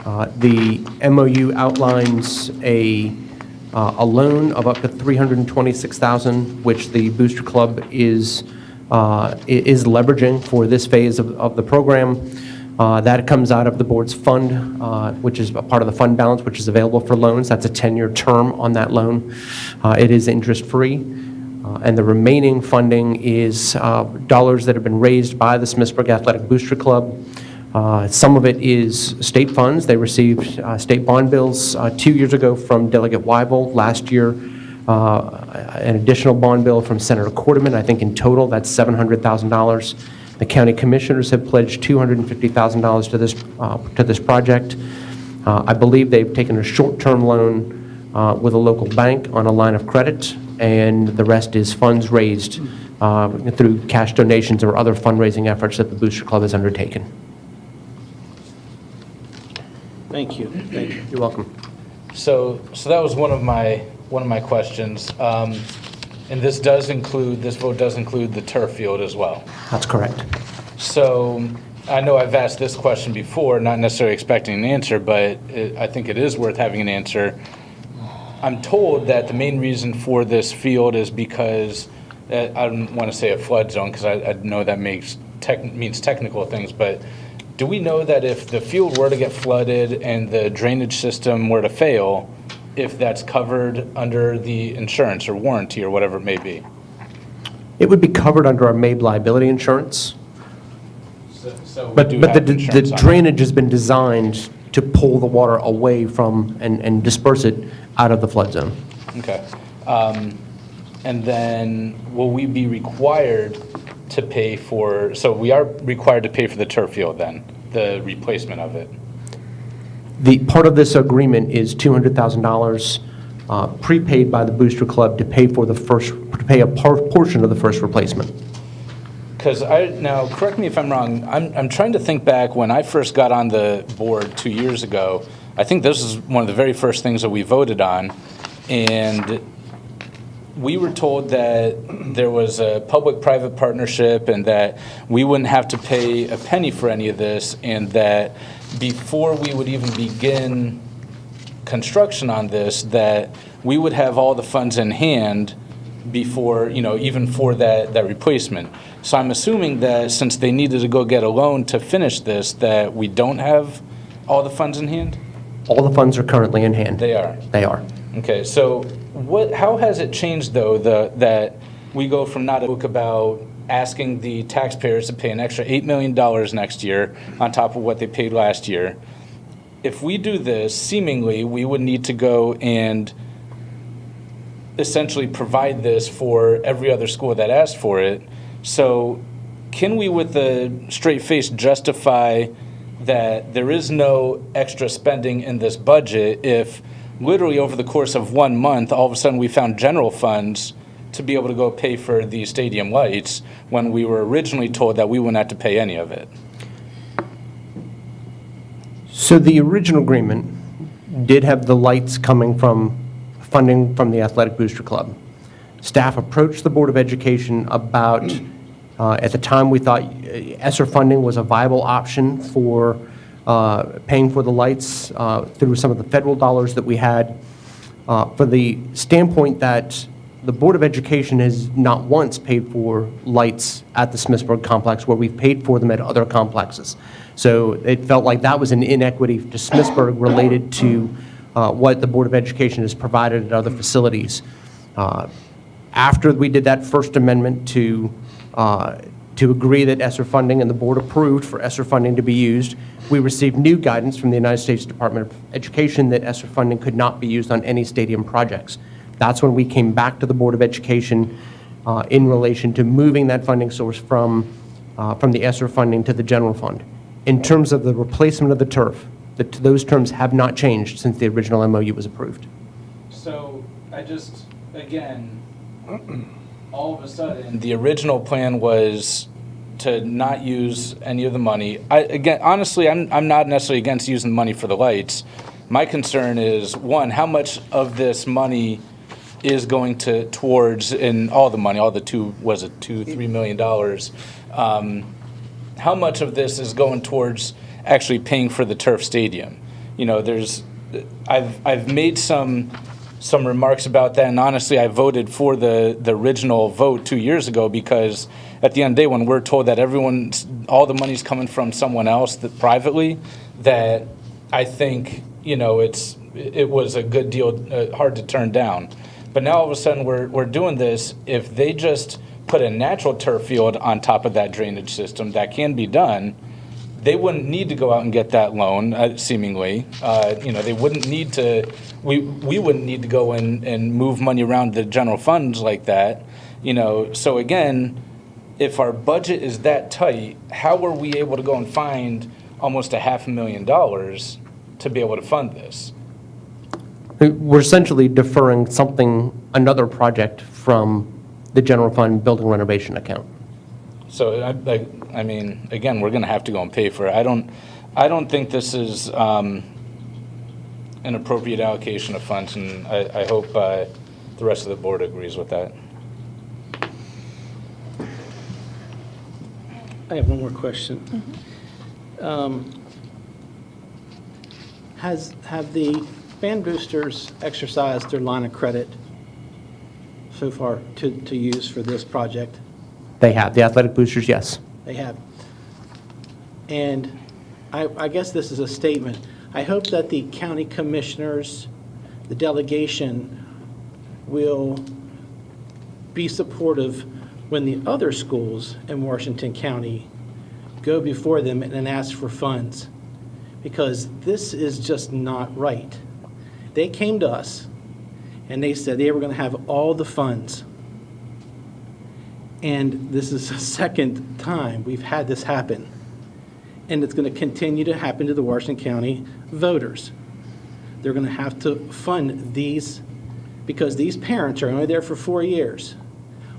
The MOU outlines a loan of up to $326,000, which the Booster Club is leveraging for this phase of the program. That comes out of the board's fund, which is a part of the fund balance, which is available for loans. That's a 10-year term on that loan. It is interest-free. And the remaining funding is dollars that have been raised by the Smithsburg Athletic Booster Club. Some of it is state funds. They received state bond bills 2 years ago from Delegate Weibel. Last year, an additional bond bill from Senator Quarterman. I think in total, that's $700,000. The county commissioners have pledged $250,000 to this project. I believe they've taken a short-term loan with a local bank on a line of credit, and the rest is funds raised through cash donations or other fundraising efforts that the Booster Club has undertaken. Thank you. Thank you. You're welcome. So that was one of my questions, and this vote does include the turf field as well. That's correct. So I know I've asked this question before, not necessarily expecting an answer, but I think it is worth having an answer. I'm told that the main reason for this field is because, I don't want to say a flood zone, because I know that means technical things, but do we know that if the field were to get flooded and the drainage system were to fail, if that's covered under the insurance or warranty or whatever it may be? It would be covered under our MABE liability insurance. But the drainage has been designed to pull the water away from and disperse it out of the flood zone. Okay. And then will we be required to pay for, so we are required to pay for the turf field then, the replacement of it? The part of this agreement is $200,000 prepaid by the Booster Club to pay for a portion of the first replacement. Because now, correct me if I'm wrong, I'm trying to think back when I first got on the board 2 years ago. I think this is one of the very first things that we voted on, and we were told that there was a public-private partnership and that we wouldn't have to pay a penny for any of this, and that before we would even begin construction on this, that we would have all the funds in hand before, even for that replacement. So I'm assuming that since they needed to go get a loan to finish this, that we don't have all the funds in hand? All the funds are currently in hand. They are? They are. Okay, so how has it changed, though, that we go from not a book about asking the taxpayers to pay an extra $8 million next year on top of what they paid last year? If we do this, seemingly, we would need to go and essentially provide this for every other school that asked for it. So can we, with a straight face, justify that there is no extra spending in this budget if literally over the course of 1 month, all of a sudden we found general funds to be able to go pay for the stadium lights when we were originally told that we wouldn't have to pay any of it? So the original agreement did have the lights coming from funding from the Athletic Booster Club. Staff approached the Board of Education about, at the time we thought ESSER funding was a viable option for paying for the lights through some of the federal dollars that we had, for the standpoint that the Board of Education has not once paid for lights at the Smithsburg complex where we've paid for them at other complexes. So it felt like that was an inequity to Smithsburg related to what the Board of Education has provided at other facilities. After we did that first amendment to agree that ESSER funding, and the board approved for ESSER funding to be used, we received new guidance from the United States Department of Education that ESSER funding could not be used on any stadium projects. That's when we came back to the Board of Education in relation to moving that funding source from the ESSER funding to the general fund. In terms of the replacement of the turf, those terms have not changed since the original MOU was approved. So again, all of a sudden, the original plan was to not use any of the money. Honestly, I'm not necessarily against using the money for the lights. My concern is, one, how much of this money is going towards, in all the money, all the $3 million, how much of this is going towards actually paying for the turf stadium? You know, I've made some remarks about that, and honestly, I voted for the original vote 2 years ago because at the end of the day, when we're told that all the money's coming from someone else privately, that I think, you know, it was a good deal, hard to turn down. But now all of a sudden we're doing this. If they just put a natural turf field on top of that drainage system, that can be done. They wouldn't need to go out and get that loan, seemingly. They wouldn't need to, we wouldn't need to go and move money around the general funds like that. So again, if our budget is that tight, how are we able to go and find almost $500,000 to be able to fund this? We're essentially deferring another project from the general fund building renovation account. So, again, we're going to have to go and pay for it. I don't think this is an appropriate allocation of funds, and I hope the rest of the board agrees with that. I have one more question. Have the band boosters exercised their line of credit so far to use for this project? They have. The athletic boosters, yes. They have. And I guess this is a statement. I hope that the county commissioners, the delegation, will be supportive when the other schools in Washington County go before them and ask for funds, because this is just not right. They came to us and they said they were going to have all the funds. And this is the second time we've had this happen. And it's going to continue to happen to the Washington County voters. They're going to have to fund these because these parents are only there for 4 years.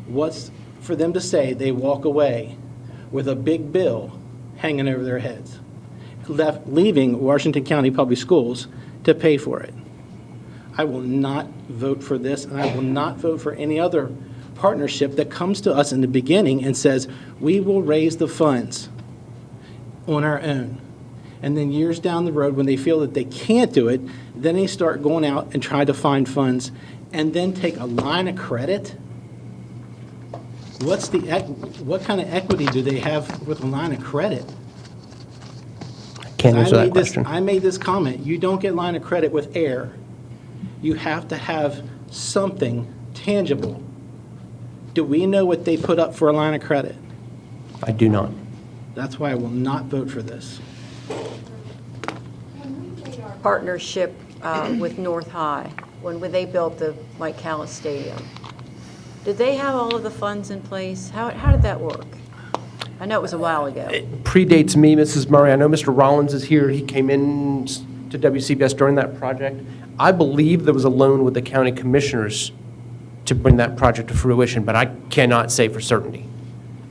What's for them to say they walk away with a big bill hanging over their heads, leaving Washington County Public Schools to pay for it? I will not vote for this, and I will not vote for any other partnership that comes to us in the beginning and says, we will raise the funds on our own. And then years down the road, when they feel that they can't do it, then they start going out and try to find funds and then take a line of credit. What kind of equity do they have with a line of credit? can't answer that question. I made this comment. You don't get line of credit with air. You have to have something tangible. Do we know what they put up for a line of credit? I do not. That's why I will not vote for this. Partnership with North High, when they built the Mike Callis Stadium, did they have all of the funds in place? How did that work? I know it was a while ago. Predates me, Mrs. Murray. I know Mr. Rollins is here. He came in to WCBS during that project. I believe there was a loan with the county commissioners to bring that project to fruition, but I cannot say for certainty.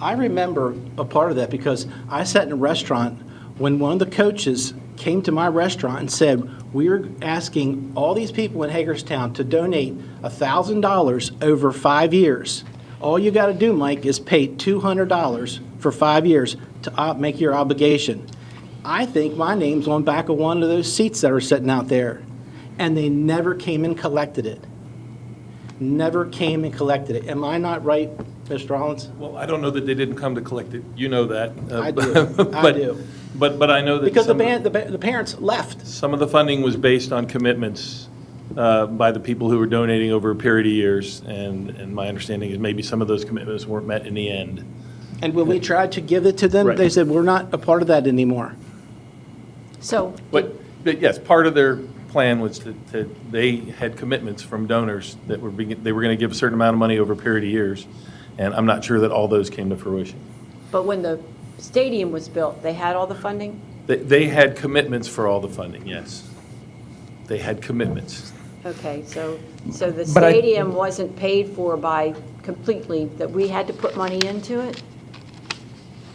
I remember a part of that because I sat in a restaurant when one of the coaches came to my restaurant and said, we're asking all these people in Hagerstown to donate $1,000 over 5 years. All you got to do, Mike, is pay $200 for 5 years to make your obligation. I think my name's on back of one of those seats that are sitting out there. And they never came and collected it. Never came and collected it. Am I not right, Mr. Rollins? Well, I don't know that they didn't come to collect it. You know that. I do. I do. But I know that Because the parents left. some of the funding was based on commitments by the people who were donating over a period of years, and my understanding is maybe some of those commitments weren't met in the end. And when we tried to give it to them, Right. they said, we're not a part of that anymore. So, But yes, part of their plan was that they had commitments from donors that they were going to give a certain amount of money over a period of years, and I'm not sure that all those came to fruition. but when the stadium was built, they had all the funding? They had commitments for all the funding, yes. They had commitments. Okay, so the But stadium wasn't paid for by completely, that we had to put money into it?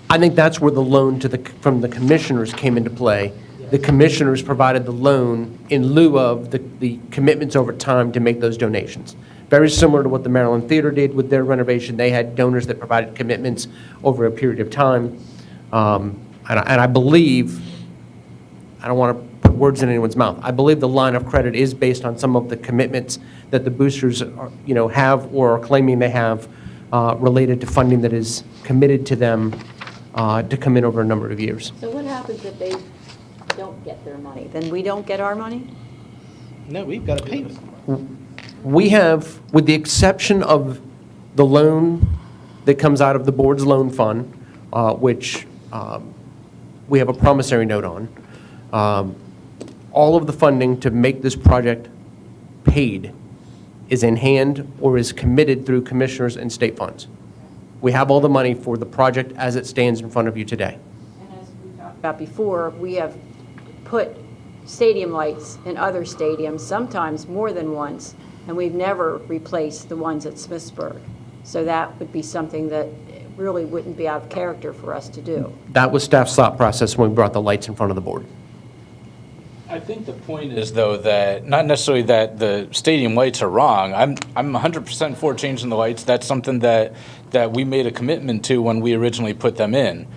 I think that's where the loan from the commissioners came into play. The commissioners provided the loan in lieu of the commitments over time to make those donations. Very similar to what the Maryland Theater did with their renovation. They had donors that provided commitments over a period of time. And I believe, I don't want to put words in anyone's mouth, I believe the line of credit is based on some of the commitments that the boosters have or are claiming they have related to funding that is committed to them to come in over a number of years. So what happens if they don't get their money? Then we don't get our money? No, we've got to pay them. We have, with the exception of the loan that comes out of the board's loan fund, which we have a promissory note on, all of the funding to make this project paid is in hand or is committed through commissioners and state funds. We have all the money for the project as it stands in front of you today. And as we talked about before, we have put stadium lights in other stadiums, sometimes more than once, and we've never replaced the ones at Smithsburg. So that would be something that really wouldn't be out of character for us to do. That was staff's thought process when we brought the lights in front of the board. I think the point is, though, that not necessarily that the stadium lights are wrong. I'm 100% for changing the lights. That's something that we made a commitment to when we originally put them in.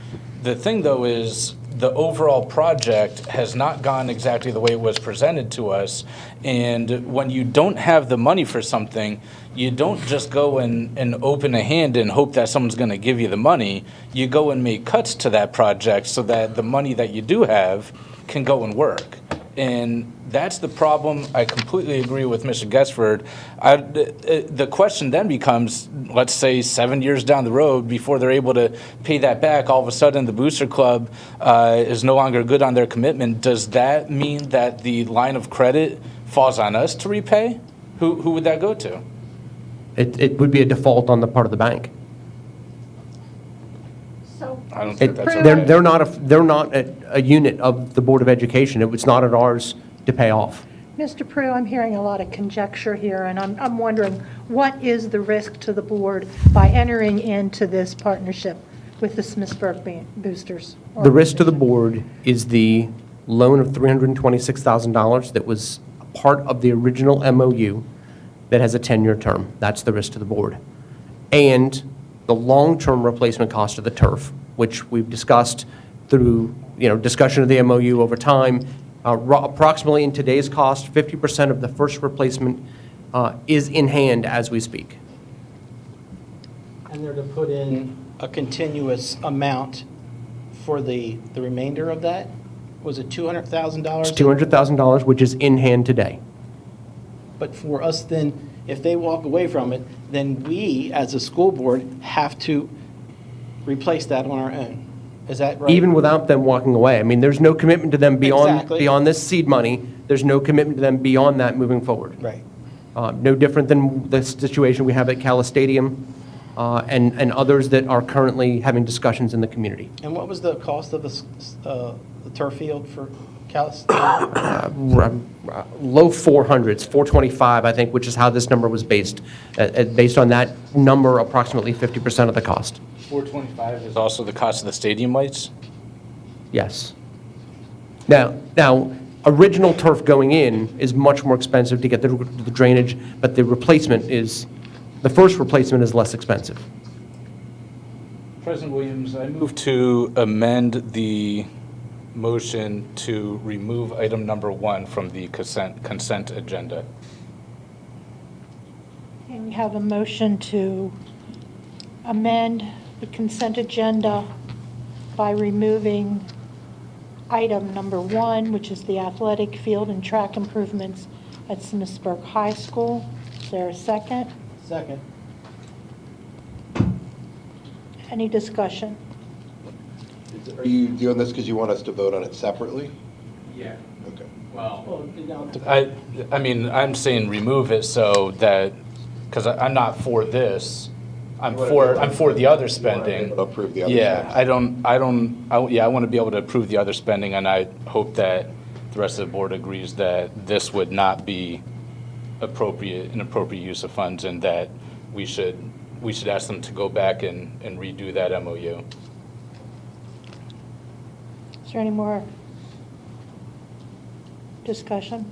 The thing, though, is the overall project has not gone exactly the way it was presented to us. And when you don't have the money for something, you don't just go and open a hand and hope that someone's going to give you the money. You go and make cuts to that project so that the money that you do have can go and work. And that's the problem. I completely agree with Mr. Gesford. The question then becomes, let's say 7 years down the road, before they're able to pay that back, all of a sudden the Booster Club is no longer good on their commitment. Does that mean that the line of credit falls on us to repay? Who would that go to? It would be a default on the part of the bank. I don't think that's okay. They're not a unit of the Board of Education. It was not at ours to pay off. Mr. Prue, I'm hearing a lot of conjecture here, and I'm wondering, what is the risk to the board by entering into this partnership with the Smithsburg Boosters? The risk to the board is the loan of $326,000 that was a part of the original MOU that has a 10-year term. That's the risk to the board. And the long-term replacement cost of the turf, which we've discussed through discussion of the MOU over time. Approximately in today's cost, 50% of the first replacement is in hand as we speak. And they're to put in a continuous amount for the remainder of that? Was it $200,000? It's $200,000, which is in hand today. But for us then, if they walk away from it, then we, as a school board, have to replace that on our own. Is that right? Even without them walking away. I mean, there's no commitment to them Exactly. beyond this seed money. There's no commitment to them beyond that moving forward. Right. No different than the situation we have at Calais Stadium and others that are currently having discussions in the community. And what was the cost of the turf field for Calais? Low 400s, 425, I think, which is how this number was based. Based on that number, approximately 50% of the cost. 425 is also the cost of the stadium lights? Yes. Now, original turf going in is much more expensive to get the drainage, but the first replacement is less expensive. President Williams, I move to amend the motion to remove item number 1 from the consent agenda. Okay, we have a motion to amend the consent agenda by removing item number 1, which is the athletic field and track improvements at Smithsburg High School. Is there a second? Second. Any discussion? Are you doing this because you want us to vote on it separately? Yeah. Okay. Well, I mean, I'm saying remove it so that, because I'm not for this. I'm for the other spending. Approve the other Yeah, spending. I want to be able to approve the other spending, and I hope that the rest of the board agrees that this would not be an appropriate use of funds, and that we should ask them to go back and redo that MOU. Is there any more discussion?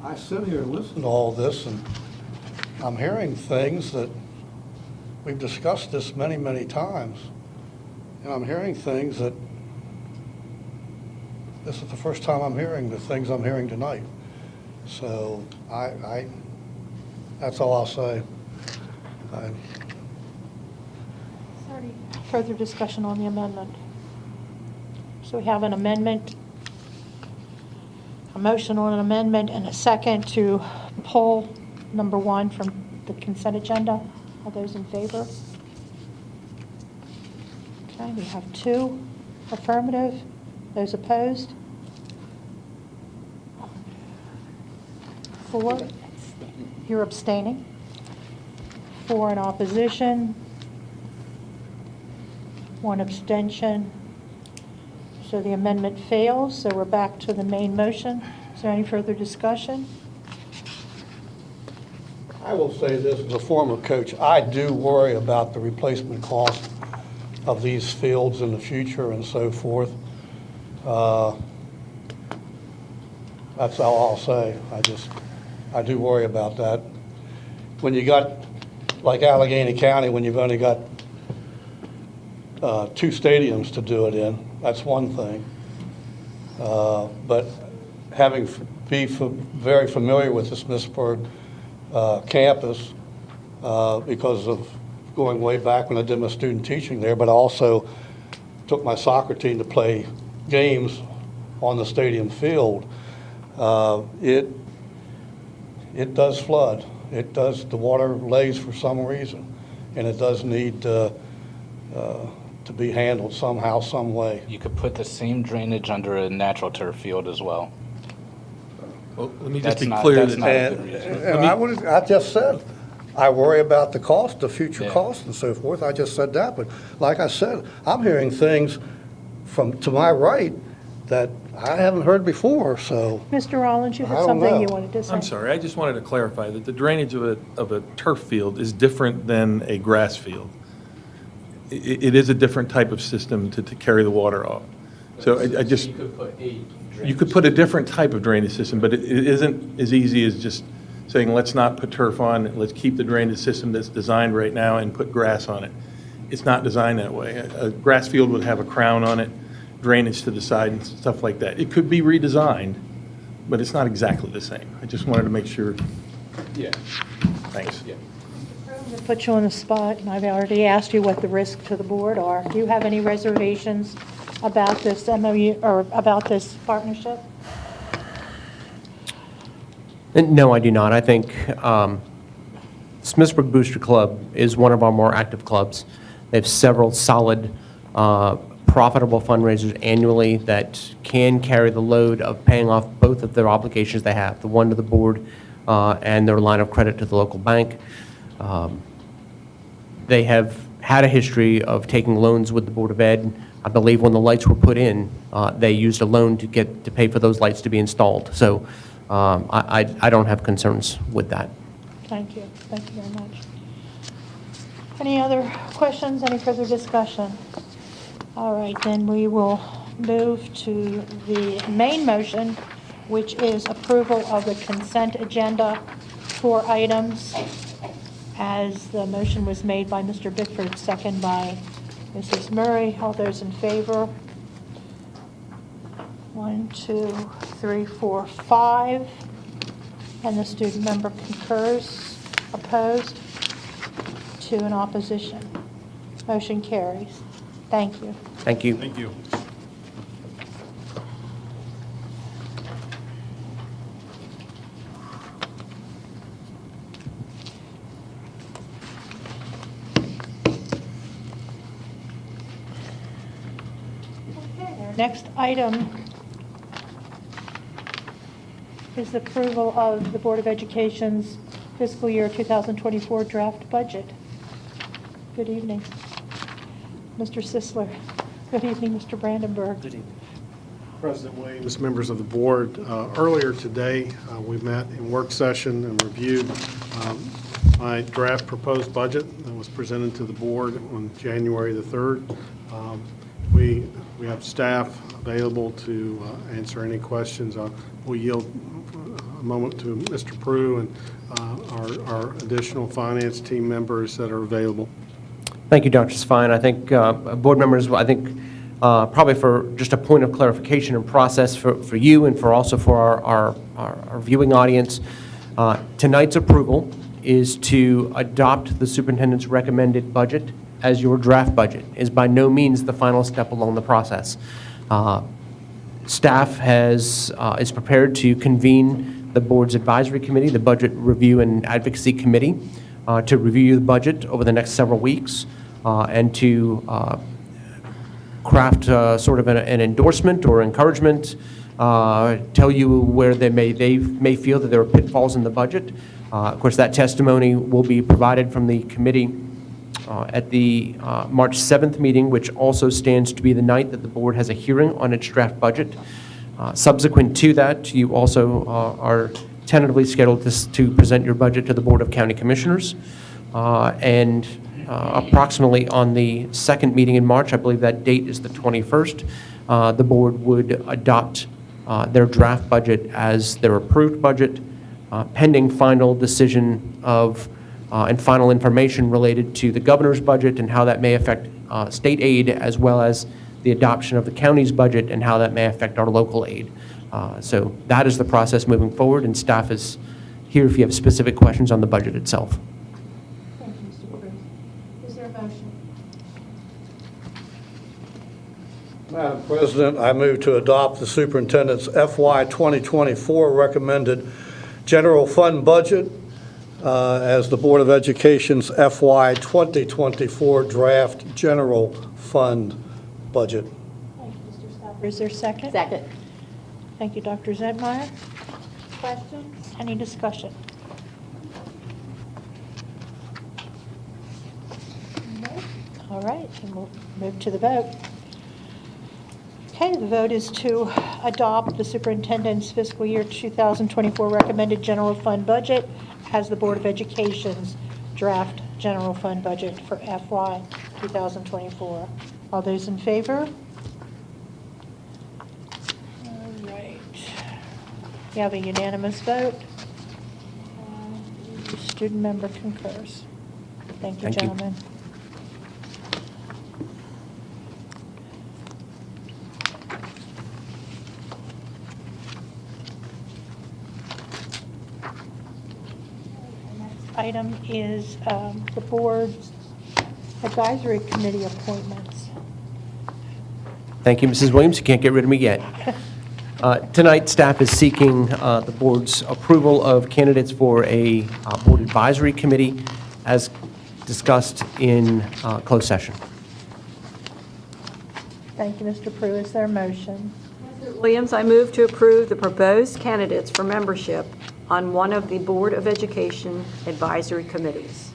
I sit here and listen to all this, and I'm hearing things that we've discussed this many, many times. And I'm hearing things that this is the first time I'm hearing the things I'm hearing tonight. So that's all I'll say. Further discussion on the amendment. So we have an amendment, a motion on an amendment, and a second to pull number 1 from the consent agenda. All those in favor? Okay, we have 2 affirmative. Those opposed? 4. You're abstaining. 4 in opposition. 1 abstention. So the amendment fails, so we're back to the main motion. Is there any further discussion? I will say this as a former coach, I do worry about the replacement cost of these fields in the future and so forth. That's all I'll say. I do worry about that. When you got, like Allegheny County, when you've only got 2 stadiums to do it in, that's one thing. But having very familiar with the Smithsburg campus because of going way back when I did my student teaching there, but I also took my soccer team to play games on the stadium field. It does flood. It does, the water lays for some reason, and it does need to be handled somehow, some way. You could put the same drainage under a natural turf field as well. Well, let me just be clear. That's not a good reason. I just said, I worry about the cost, the future cost and so forth. I just said that, but like I said, I'm hearing things to my right that I haven't heard before, so. Mr. Rollins, you I had don't something know. you wanted to say? I'm sorry, I just wanted to clarify that the drainage of a turf field is different than a grass field. It is a different type of system to carry the water off. So I just, you could put a different type of drainage system, but it isn't as easy as just saying, let's not put turf on, let's keep the drainage system that's designed right now and put grass on it. It's not designed that way. A grass field would have a crown on it, drainage to the side and stuff like that. It could be redesigned, but it's not exactly the same. I just wanted to make sure. Yeah. Thanks. Yeah. I'm going to put you on the spot, and I've already asked you what the risks to the board are. Do you have any reservations about this MOU, or about this partnership? No, I do not. I think Smithsburg Booster Club is one of our more active clubs. They have several solid, profitable fundraisers annually that can carry the load of paying off both of their obligations they have, the one to the board and their line of credit to the local bank. They have had a history of taking loans with the Board of Ed. I believe when the lights were put in, they used a loan to pay for those lights to be installed. So I don't have concerns with that. Thank you. Thank you very much. Any other questions, any further discussion? All right, then we will move to the main motion, which is approval of the consent agenda for items, as the motion was made by Mr. Bickford, second by Mrs. Murray. All those in favor? 1, 2, 3, 4, 5. And the student member concurs. Opposed? 2 in opposition. Motion carries. Thank you. Thank you. Thank you. Our next item is the approval of the Board of Education's fiscal year 2024 draft budget. Good evening, Mr. Sisler. Good evening, Mr. Brandenburg. Good evening. President Williams, members of the board, earlier today we met in work session and reviewed my draft proposed budget that was presented to the board on January the 3rd. We have staff available to answer any questions. We'll yield a moment to Mr. Prue and our additional finance team members that are available. Thank you, Dr. Svine. I think board members, probably for just a point of clarification and process for you and also for our viewing audience, tonight's approval is to adopt the superintendent's recommended budget as your draft budget. Is by no means the final step along the process. Staff is prepared to convene the board's advisory committee, the budget review and advocacy committee, to review the budget over the next several weeks and to craft sort of an endorsement or encouragement, tell you where they may feel that there are pitfalls in the budget. Of course, that testimony will be provided from the committee at the March 7th meeting, which also stands to be the night that the board has a hearing on its draft budget. Subsequent to that, you also are tentatively scheduled to present your budget to the Board of County Commissioners. And approximately on the second meeting in March, I believe that date is the 21st, the board would adopt their draft budget as their approved budget, pending final decision of and final information related to the governor's budget and how that may affect state aid, as well as the adoption of the county's budget and how that may affect our local aid. So that is the process moving forward, and staff is here if you have specific questions on the budget itself. Thank you, Mr. Cruz. Is there a motion? Madam President, I move to adopt the superintendent's FY 2024 recommended general fund budget as the Board of Education's FY 2024 draft general fund budget. Thank you, Mr. Stopper. Is there a second? Second. Thank you, Dr. Zedmeyer. Questions? Any discussion? No? All right, and we'll move to the vote. Okay, the vote is to adopt the superintendent's fiscal year 2024 recommended general fund budget as the Board of Education's draft general fund budget for FY 2024. All those in favor? All right. We have a unanimous vote. The student member concurs. Thank you, Thank you. gentlemen. Item is the board's advisory committee appointments. Thank you, Mrs. Williams. You can't get rid of me yet. Tonight, staff is seeking the board's approval of candidates for a board advisory committee as discussed in closed session. Thank you, Mr. Prue. Is there a motion? Williams, I move to approve the proposed candidates for membership on one of the Board of Education advisory committees.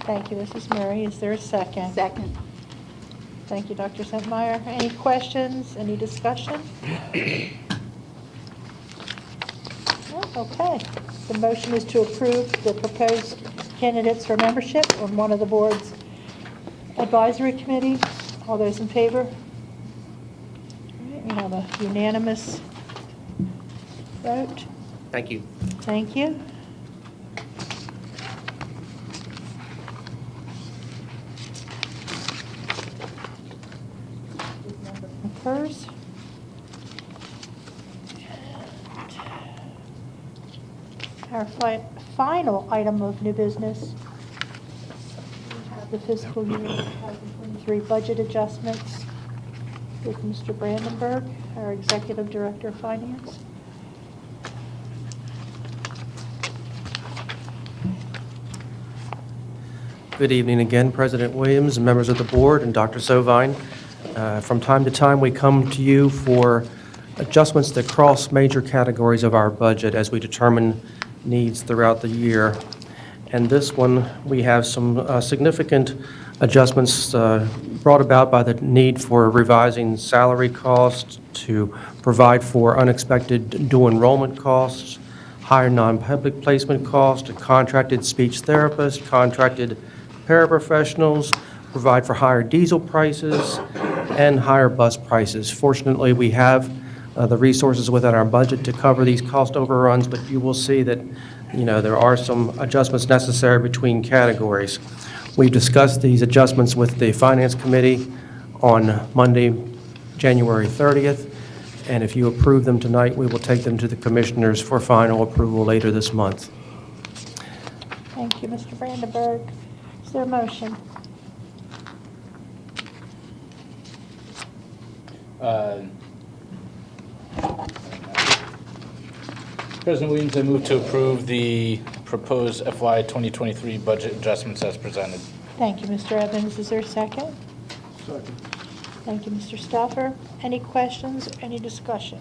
Thank you, Mrs. Murray. Is there a second? Second. Thank you, Dr. Sentmeyer. Any questions? Any discussion? Okay. The motion is to approve the proposed candidates for membership on one of the board's advisory committee. All those in favor? All right, we have a unanimous vote. Thank you. Thank you. Concurs. Our final item of new business, we have the fiscal year 2023 budget adjustments with Mr. Brandenburg, our Executive Director of Finance. Good evening again, President Williams, members of the board, and Dr. Sovine. From time to time, we come to you for adjustments that cross major categories of our budget as we determine needs throughout the year. And this one, we have some significant adjustments brought about by the need for revising salary costs, to provide for unexpected dual enrollment costs, higher non-public placement costs, a contracted speech therapist, contracted paraprofessionals, provide for higher diesel prices, and higher bus prices. Fortunately, we have the resources within our budget to cover these cost overruns, but you will see that, there are some adjustments necessary between categories. We've discussed these adjustments with the Finance Committee on Monday, January 30th, and if you approve them tonight, we will take them to the Commissioners for final approval later this month. Thank you, Mr. Brandenburg. Is there a motion? President Williams, I move to approve the proposed FY 2023 budget adjustments as presented. Thank you, Mr. Evans. Is there a second? Second. Thank you, Mr. Stauffer. Any questions, any discussion?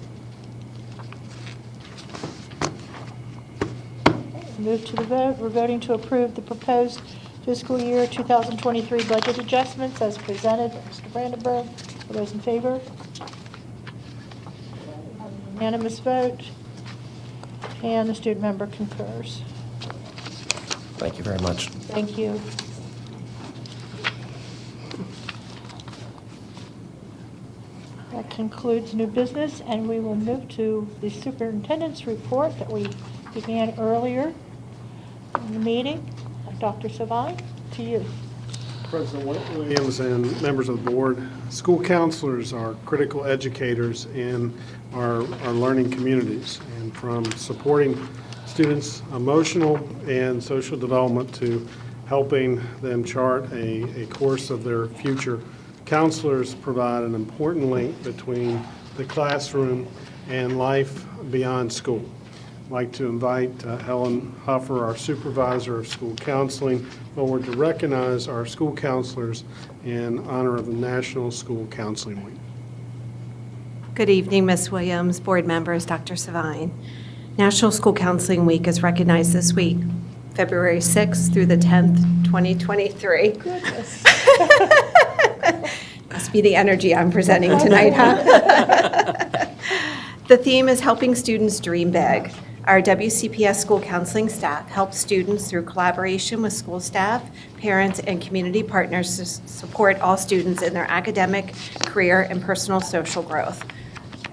Move to the vote. We're voting to approve the proposed fiscal year 2023 budget adjustments as presented by Mr. Brandenburg. All those in favor? Unanimous vote. And the student member concurs. Thank you very much. Thank you. That concludes new business, and we will move to the superintendent's report that we began earlier in the meeting. Dr. Savine, to you. President Williams and members of the board, school counselors are critical educators in our learning communities, and from supporting students' emotional and social development to helping them chart a course of their future, counselors provide an important link between the classroom and life beyond school. I'd like to invite Helen Huffer, our supervisor of school counseling, forward to recognize our school counselors in honor of the National School Counseling Week. Good evening, Ms. Williams, board members, Dr. Savine. National School Counseling Week is recognized this week, February 6th through the 10th, 2023. Goodness. Must be the energy I'm presenting tonight, huh? The theme is helping students dream big. Our WCPS school counseling staff helps students through collaboration with school staff, parents, and community partners to support all students in their academic, career, and personal social growth.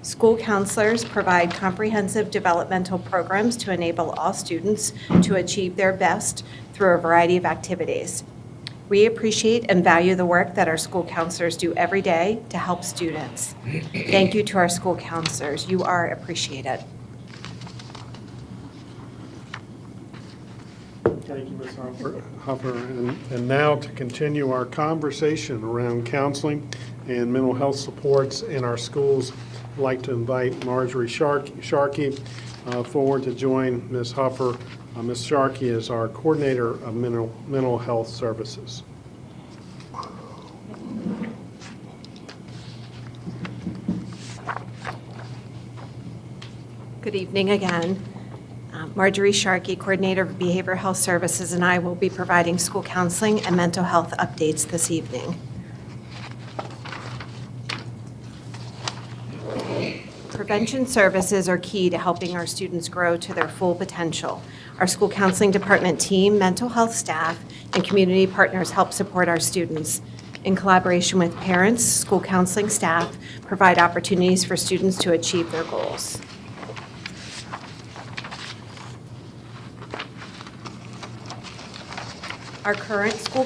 School counselors provide comprehensive developmental programs to enable all students to achieve their best through a variety of activities. We appreciate and value the work that our school counselors do every day to help students. Thank you to our school counselors. You are appreciated. Thank you, Ms. Huffer. And now to continue our conversation around counseling and mental health supports in our schools. I'd like to invite Marjorie Sharkey forward to join Ms. Huffer. Ms. Sharkey is our coordinator of mental health services. Good evening again. Marjorie Sharkey, Coordinator of Behavioral Health Services, and I will be providing school counseling and mental health updates this evening. Prevention services are key to helping our students grow to their full potential. Our school counseling department team, mental health staff, and community partners help support our students. In collaboration with parents, school counseling staff provide opportunities for students to achieve their goals. Our current school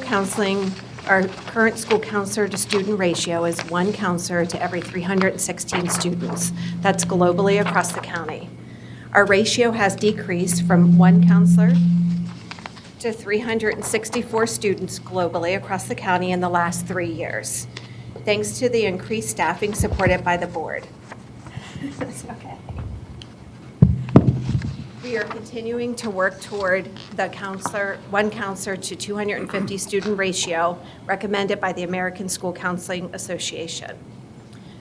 counselor to student ratio is 1 counselor to every 316 students. That's globally across the county. Our ratio has decreased from 1 counselor to 364 students globally across the county in the last 3 years, thanks to the increased staffing supported by the board. It's okay. We are continuing to work toward the 1 counselor to 250 student ratio recommended by the American School Counseling Association.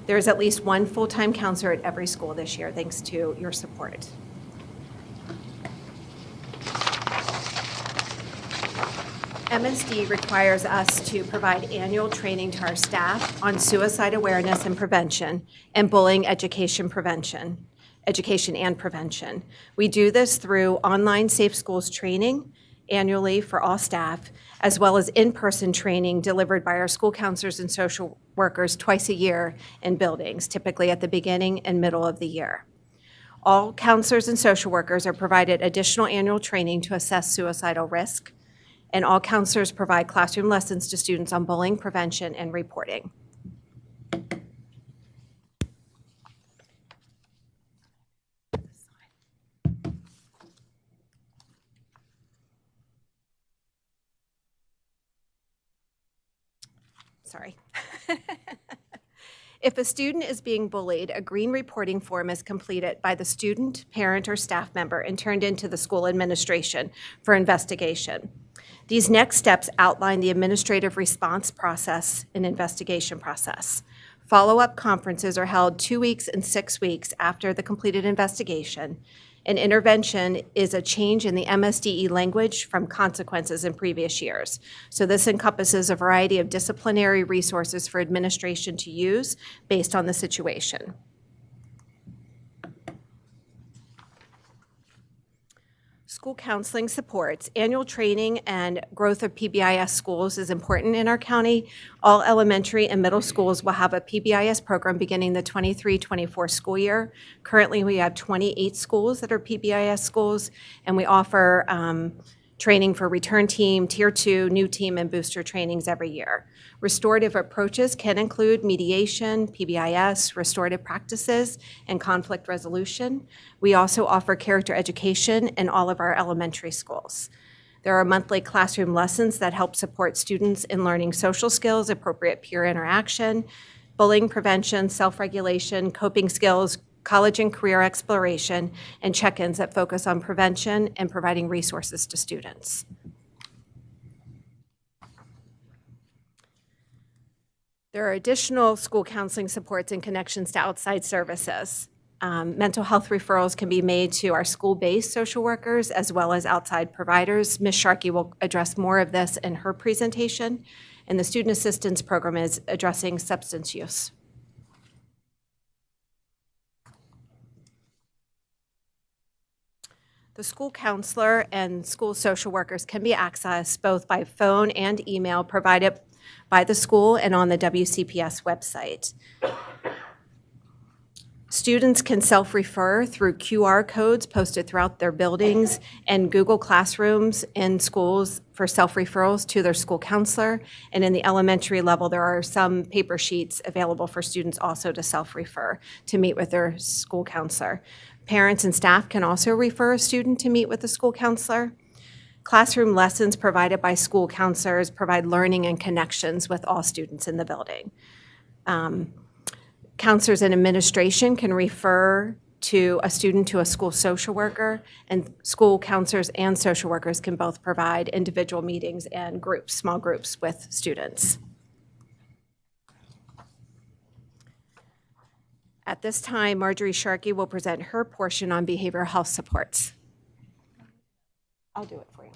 There is at least 1 full-time counselor at every school this year, thanks to your support. MSD requires us to provide annual training to our staff on suicide awareness and prevention and bullying education and prevention. We do this through online Safe Schools training annually for all staff, as well as in-person training delivered by our school counselors and social workers twice a year in buildings, typically at the beginning and middle of the year. All counselors and social workers are provided additional annual training to assess suicidal risk, and all counselors provide classroom lessons to students on bullying prevention and reporting. Sorry. If a student is being bullied, a green reporting form is completed by the student, parent, or staff member and turned into the school administration for investigation. These next steps outline the administrative response process and investigation process. Follow-up conferences are held 2 weeks and 6 weeks after the completed investigation. An intervention is a change in the MSDE language from consequences in previous years. So this encompasses a variety of disciplinary resources for administration to use based on the situation. School counseling supports. Annual training and growth of PBIS schools is important in our county. All elementary and middle schools will have a PBIS program beginning the 23-24 school year. Currently, we have 28 schools that are PBIS schools, and we offer training for return team, tier 2, new team, and booster trainings every year. Restorative approaches can include mediation, PBIS, restorative practices, and conflict resolution. We also offer character education in all of our elementary schools. There are monthly classroom lessons that help support students in learning social skills, appropriate peer interaction, bullying prevention, self-regulation, coping skills, college and career exploration, and check-ins that focus on prevention and providing resources to students. There are additional school counseling supports and connections to outside services. Mental health referrals can be made to our school-based social workers as well as outside providers. Ms. Sharkey will address more of this in her presentation, and the Student Assistance Program is addressing substance use. The school counselor and school social workers can be accessed both by phone and email provided by the school and on the WCPS website. Students can self-refer through QR codes posted throughout their buildings and Google Classrooms in schools for self-referrals to their school counselor. And in the elementary level, there are some paper sheets available for students also to self-refer to meet with their school counselor. Parents and staff can also refer a student to meet with the school counselor. Classroom lessons provided by school counselors provide learning and connections with all students in the building. Counselors and administration can refer to a student to a school social worker, and school counselors and social workers can both provide individual meetings and groups, small groups with students. At this time, Marjorie Sharkey will present her portion on behavioral health supports. I'll do it for you.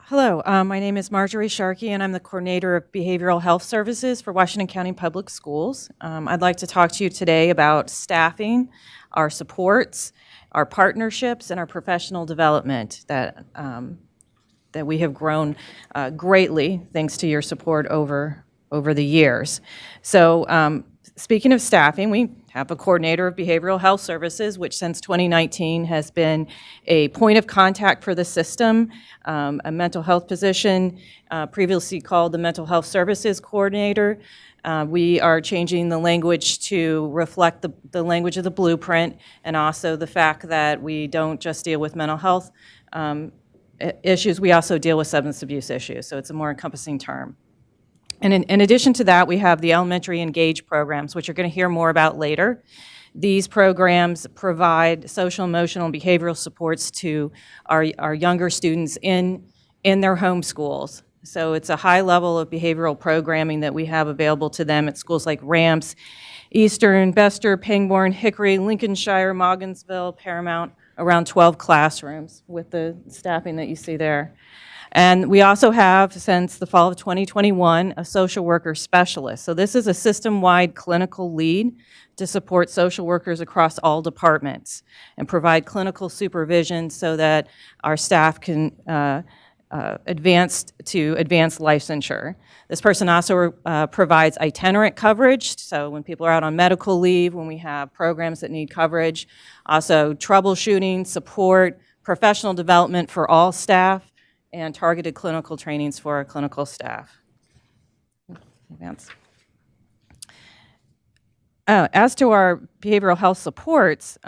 Hello, my name is Marjorie Sharkey, and I'm the Coordinator of Behavioral Health Services for Washington County Public Schools. I'd like to talk to you today about staffing, our supports, our partnerships, and our professional development that we have grown greatly thanks to your support over the years. So speaking of staffing, we have a coordinator of behavioral health services, which since 2019 has been a point of contact for the system, a mental health position, previously called the mental health services coordinator. We are changing the language to reflect the language of the blueprint, and also the fact that we don't just deal with mental health issues, we also deal with substance abuse issues, so it's a more encompassing term. And in addition to that, we have the elementary Engage programs, which you're going to hear more about later. These programs provide social, emotional, and behavioral supports to our younger students in their home schools. So it's a high level of behavioral programming that we have available to them at schools like Ramps, Eastern, Bester, Pangbourne, Hickory, Lincolnshire, Mogginsville, Paramount, around 12 classrooms with the staffing that you see there. And we also have, since the fall of 2021, a social worker specialist. So this is a system-wide clinical lead to support social workers across all departments and provide clinical supervision so that our staff can advance licensure. This person also provides itinerant coverage, so when people are out on medical leave, when we have programs that need coverage, also troubleshooting, support, professional development for all staff, and targeted clinical trainings for our clinical staff. As to our behavioral health supports,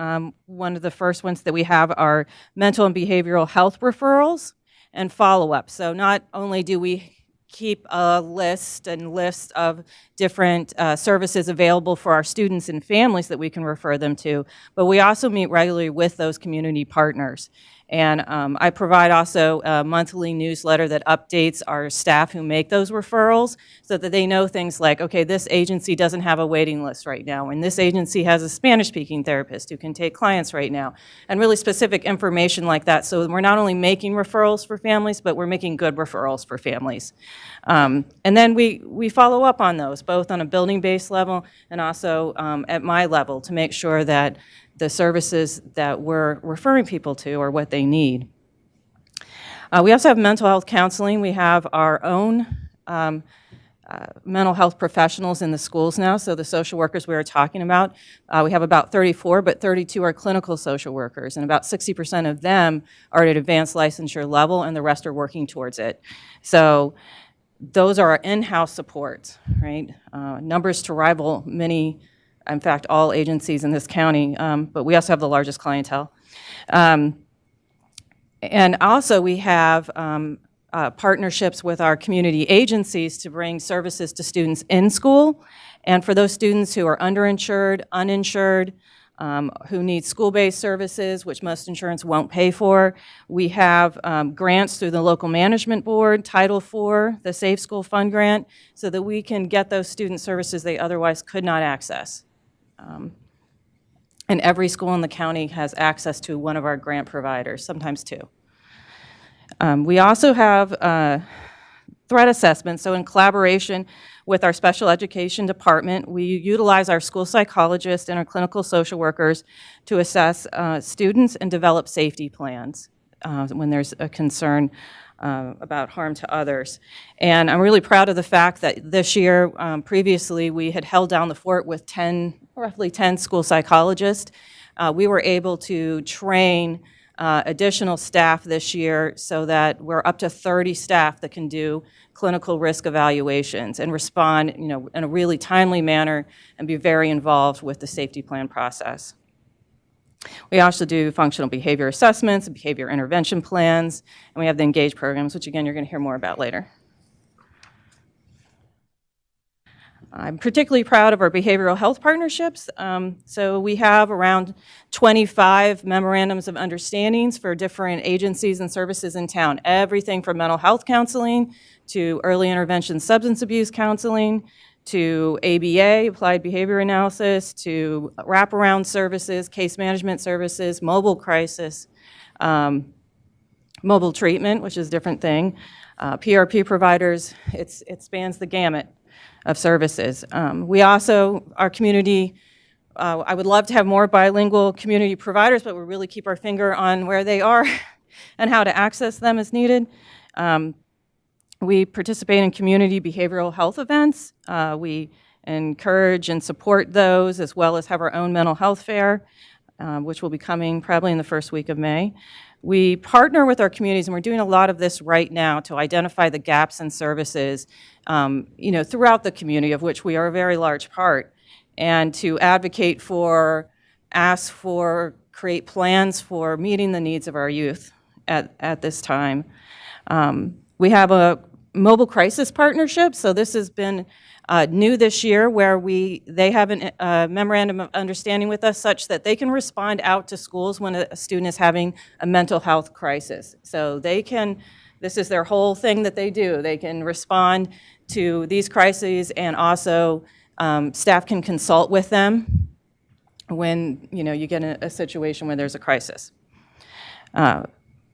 one of the first ones that we have are mental and behavioral health referrals and follow-up. So not only do we keep a list of different services available for our students and families that we can refer them to, but we also meet regularly with those community partners. And I provide also a monthly newsletter that updates our staff who make those referrals so that they know things like, okay, this agency doesn't have a waiting list right now, and this agency has a Spanish-speaking therapist who can take clients right now, and really specific information like that. So we're not only making referrals for families, but we're making good referrals for families. And then we follow up on those, both on a building-based level and also at my level, to make sure that the services that we're referring people to are what they need. We also have mental health counseling. We have our own mental health professionals in the schools now, so the social workers we were talking about, we have about 34, but 32 are clinical social workers, and about 60% of them are at advanced licensure level, and the rest are working towards it. So those are our in-house supports, right? Numbers to rival many, in fact, all agencies in this county, but we also have the largest clientele. And also we have partnerships with our community agencies to bring services to students in school. And for those students who are underinsured, uninsured, who need school-based services, which most insurance won't pay for, we have grants through the local management board, Title IV, the Safe School Fund Grant, so that we can get those student services they otherwise could not access. And every school in the county has access to one of our grant providers, sometimes two. We also have threat assessment. So in collaboration with our special education department, we utilize our school psychologists and our clinical social workers to assess students and develop safety plans when there's a concern about harm to others. And I'm really proud of the fact that this year, previously, we had held down the fort with roughly 10 school psychologists. We were able to train additional staff this year so that we're up to 30 staff that can do clinical risk evaluations and respond, in a really timely manner and be very involved with the safety plan process. We also do functional behavior assessments and behavior intervention plans, and we have the Engage programs, which again, you're going to hear more about later. I'm particularly proud of our behavioral health partnerships. So we have around 25 memorandums of understandings for different agencies and services in town. Everything from mental health counseling to early intervention substance abuse counseling to ABA, applied behavior analysis, to wraparound services, case management services, mobile crisis, mobile treatment, which is a different thing, PRP providers. It spans the gamut of services. We also, our community, I would love to have more bilingual community providers, but we really keep our finger on where they are and how to access them as needed. We participate in community behavioral health events. We encourage and support those, as well as have our own mental health fair, which will be coming probably in the first week of May. We partner with our communities, and we're doing a lot of this right now to identify the gaps in services, throughout the community, of which we are a very large part, and to advocate for, ask for, create plans for meeting the needs of our youth at this time. We have a mobile crisis partnership, so this has been new this year, where they have a memorandum of understanding with us such that they can respond out to schools when a student is having a mental health crisis. So this is their whole thing that they do. They can respond to these crises, and also staff can consult with them when you get in a situation where there's a crisis.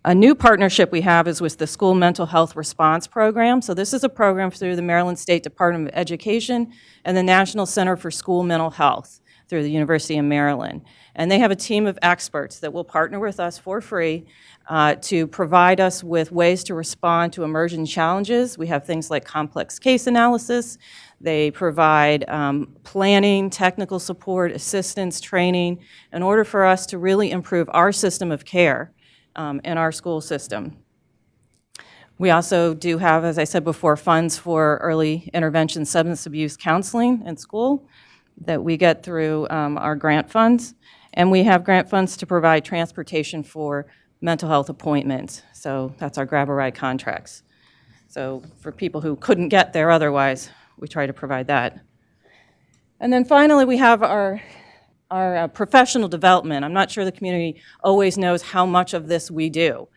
A new partnership we have is with the School Mental Health Response Program. So this is a program through the Maryland State Department of Education and the National Center for School Mental Health through the University of Maryland. And they have a team of experts that will partner with us for free to provide us with ways to respond to emerging challenges. We have things like complex case analysis. They provide planning, technical support, assistance, training, in order for us to really improve our system of care in our school system. We also do have, as I said before, funds for early intervention substance abuse counseling in school that we get through our grant funds. And we have grant funds to provide transportation for mental health appointments. So that's our grab-a-ride contracts. So for people who couldn't get there otherwise, we try to provide that. And then finally, we have our professional development. I'm not sure the community always knows how much of this we do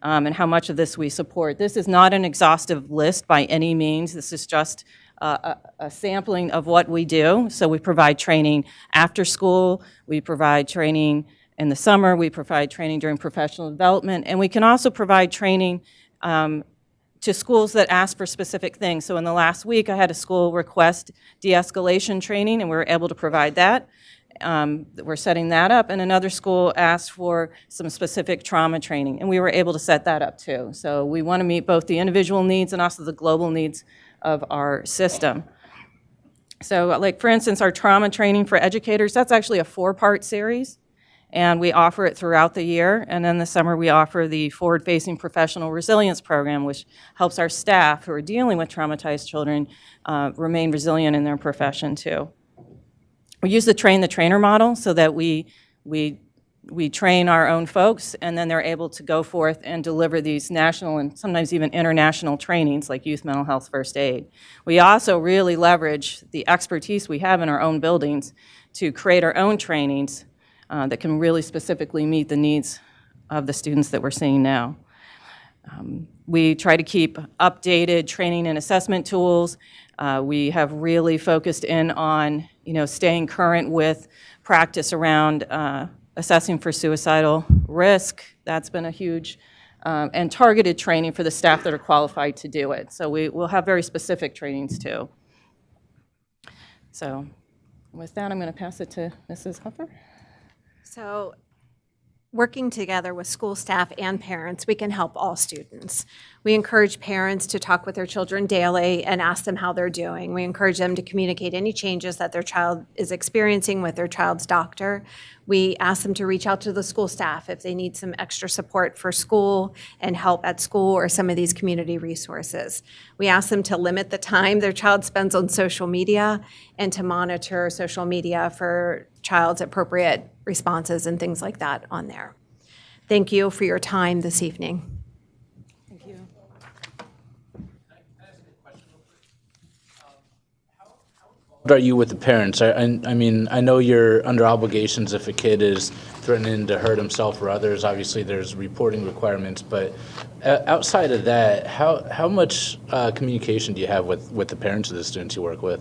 and how much of this we support. This is not an exhaustive list by any means. This is just a sampling of what we do. So we provide training after school, we provide training in the summer, we provide training during professional development, and we can also provide training to schools that ask for specific things. So in the last week, I had a school request de-escalation training, and we were able to provide that. We're setting that up, and another school asked for some specific trauma training, and we were able to set that up too. So we want to meet both the individual needs and also the global needs of our system. So like, for instance, our trauma training for educators, that's actually a 4-part series, and we offer it throughout the year. And then the summer, we offer the Forward-Facing Professional Resilience Program, which helps our staff who are dealing with traumatized children remain resilient in their profession too. We use the train-the-trainer model so that we train our own folks, and then they're able to go forth and deliver these national and sometimes even international trainings like youth mental health first aid. We also really leverage the expertise we have in our own buildings to create our own trainings that can really specifically meet the needs of the students that we're seeing now. We try to keep updated training and assessment tools. We have really focused in on staying current with practice around assessing for suicidal risk. That's been a huge, and targeted training for the staff that are qualified to do it. So we'll have very specific trainings too. So with that, I'm going to pass it to Mrs. Huffer. So, working together with school staff and parents, we can help all students. We encourage parents to talk with their children daily and ask them how they're doing. We encourage them to communicate any changes that their child is experiencing with their child's doctor. We ask them to reach out to the school staff if they need some extra support for school and help at school or some of these community resources. We ask them to limit the time their child spends on social media and to monitor social media for child's appropriate responses and things like that on there. Thank you for your time this evening. Thank you. Can I ask a question real quick? How involved are you with the parents? I mean, I know you're under obligations if a kid is threatening to hurt himself or others. Obviously, there's reporting requirements, but outside of that, how much communication do you have with the parents of the students you work with?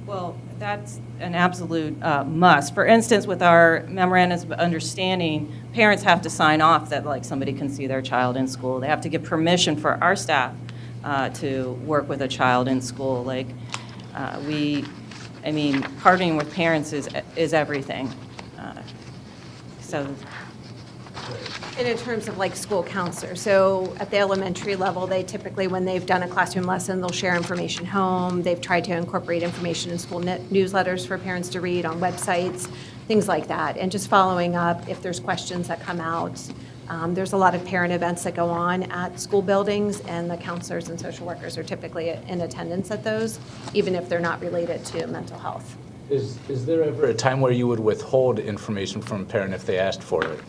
Well, that's an absolute must. For instance, with our memorandums of understanding, parents have to sign off that like somebody can see their child in school. They have to get permission for our staff to work with a child in school. Like partnering with parents is everything. So. And in terms of like school counselors, so at the elementary level, they typically, when they've done a classroom lesson, they'll share information home. They've tried to incorporate information in school newsletters for parents to read on websites, things like that. And just following up if there's questions that come out. There's a lot of parent events that go on at school buildings, and the counselors and social workers are typically in attendance at those, even if they're not related to mental health. Is there ever a time where you would withhold information from a parent if they asked for it?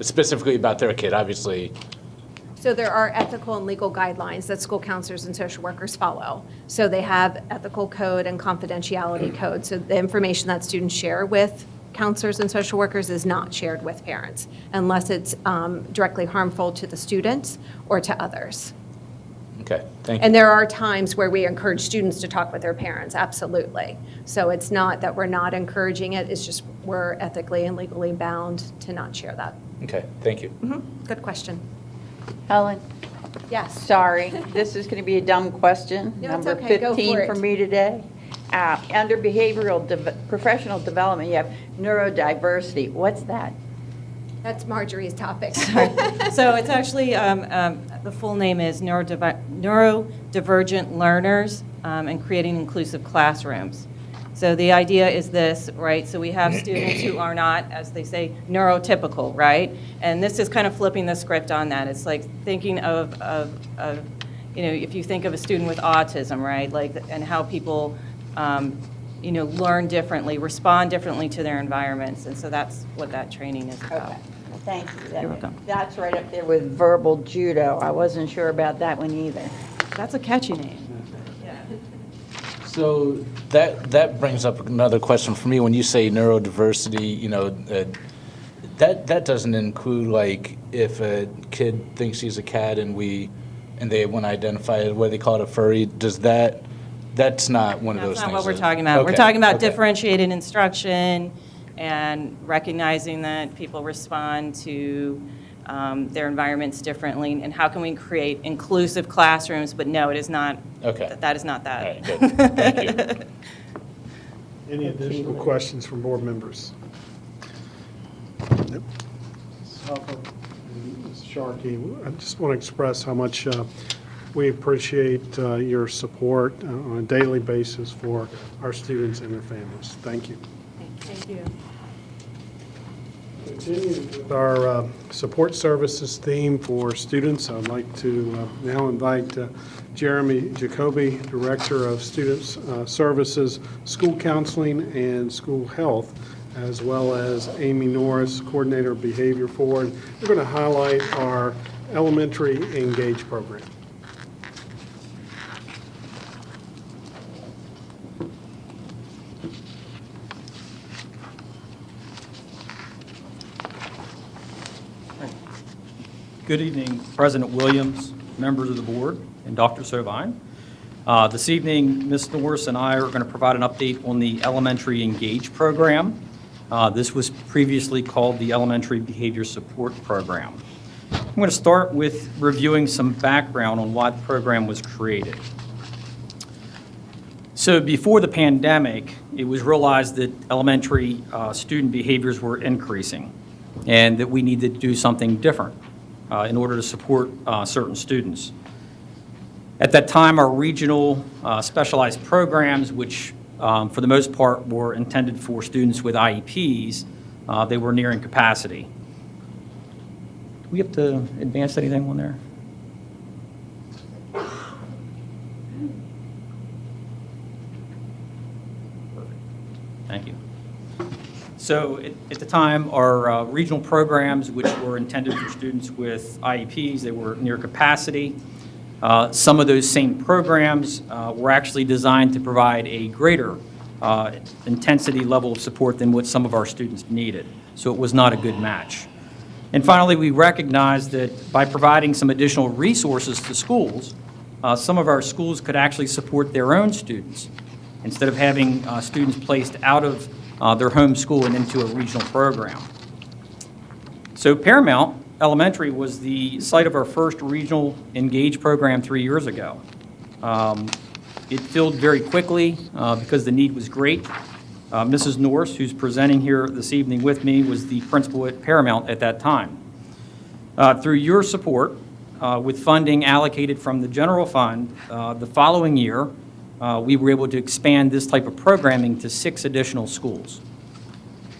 Specifically about their kid, obviously. So there are ethical and legal guidelines that school counselors and social workers follow. So they have ethical code and confidentiality code. So the information that students share with counselors and social workers is not shared with parents unless it's directly harmful to the students or to others. Okay, thank you. And there are times where we encourage students to talk with their parents, absolutely. So it's not that we're not encouraging it, it's just we're ethically and legally bound to not share that. Okay, thank you. Good question. Helen? Yes. Sorry, this is going to be a dumb question. No, it's Number okay. Go 15 for for it. me today. Under professional development, you have neurodiversity. What's that? That's Marjorie's topic. So it's actually, the full name is neurodivergent learners and creating inclusive classrooms. So the idea is this, right? So we have students who are not, as they say, neurotypical, right? And this is kind of flipping the script on that. It's like thinking of if you think of a student with autism, right? Like, and how people, learn differently, respond differently to their environments. And so that's what that training is about. Okay. Well, thank you. You're welcome. That's right up there with verbal judo. I wasn't sure about that one either. That's a catchy name. So that brings up another question for me. When you say neurodiversity, that doesn't include like if a kid thinks he's a cat and they want to identify it, what they call it, a furry. That's not one of those things. That's not what we're talking about. Okay, We're talking about okay. differentiated instruction and recognizing that people respond to their environments differently, and how can we create inclusive classrooms, but no, it is not, Okay. that is not that. All right, good. Thank you. Any additional questions from board members? Nope. Ms. Hufford and Ms. Sharkey, I just want to express how much we appreciate your support on a daily basis for our students and their families. Thank you. Thank you. Continuing with our support services theme for students, I'd like to now invite Jeremy Jacoby, Director of Student Services, School Counseling and School Health, as well as Amy Norris, Coordinator of Behavior Forward. We're going to highlight our elementary Engage program. Good evening, President Williams, members of the board, and Dr. Sovine. This evening, Ms. Norris and I are going to provide an update on the Elementary Engage program. This was previously called the Elementary Behavior Support Program. I'm going to start with reviewing some background on why the program was created. So before the pandemic, it was realized that elementary student behaviors were increasing and that we needed to do something different in order to support certain students. At that time, our regional specialized programs, which for the most part were intended for students with IEPs, they were nearing capacity. Do we have to advance anything on there? Thank you. So at the time, our regional programs, which were intended for students with IEPs, they were near capacity. Some of those same programs were actually designed to provide a greater intensity level of support than what some of our students needed. So it was not a good match. And finally, we recognized that by providing some additional resources to schools, some of our schools could actually support their own students instead of having students placed out of their home school and into a regional program. So Paramount Elementary was the site of our first regional Engage program 3 years ago. It filled very quickly because the need was great. Mrs. Norse, who's presenting here this evening with me, was the principal at Paramount at that time. Through your support, with funding allocated from the general fund, the following year, we were able to expand this type of programming to 6 additional schools.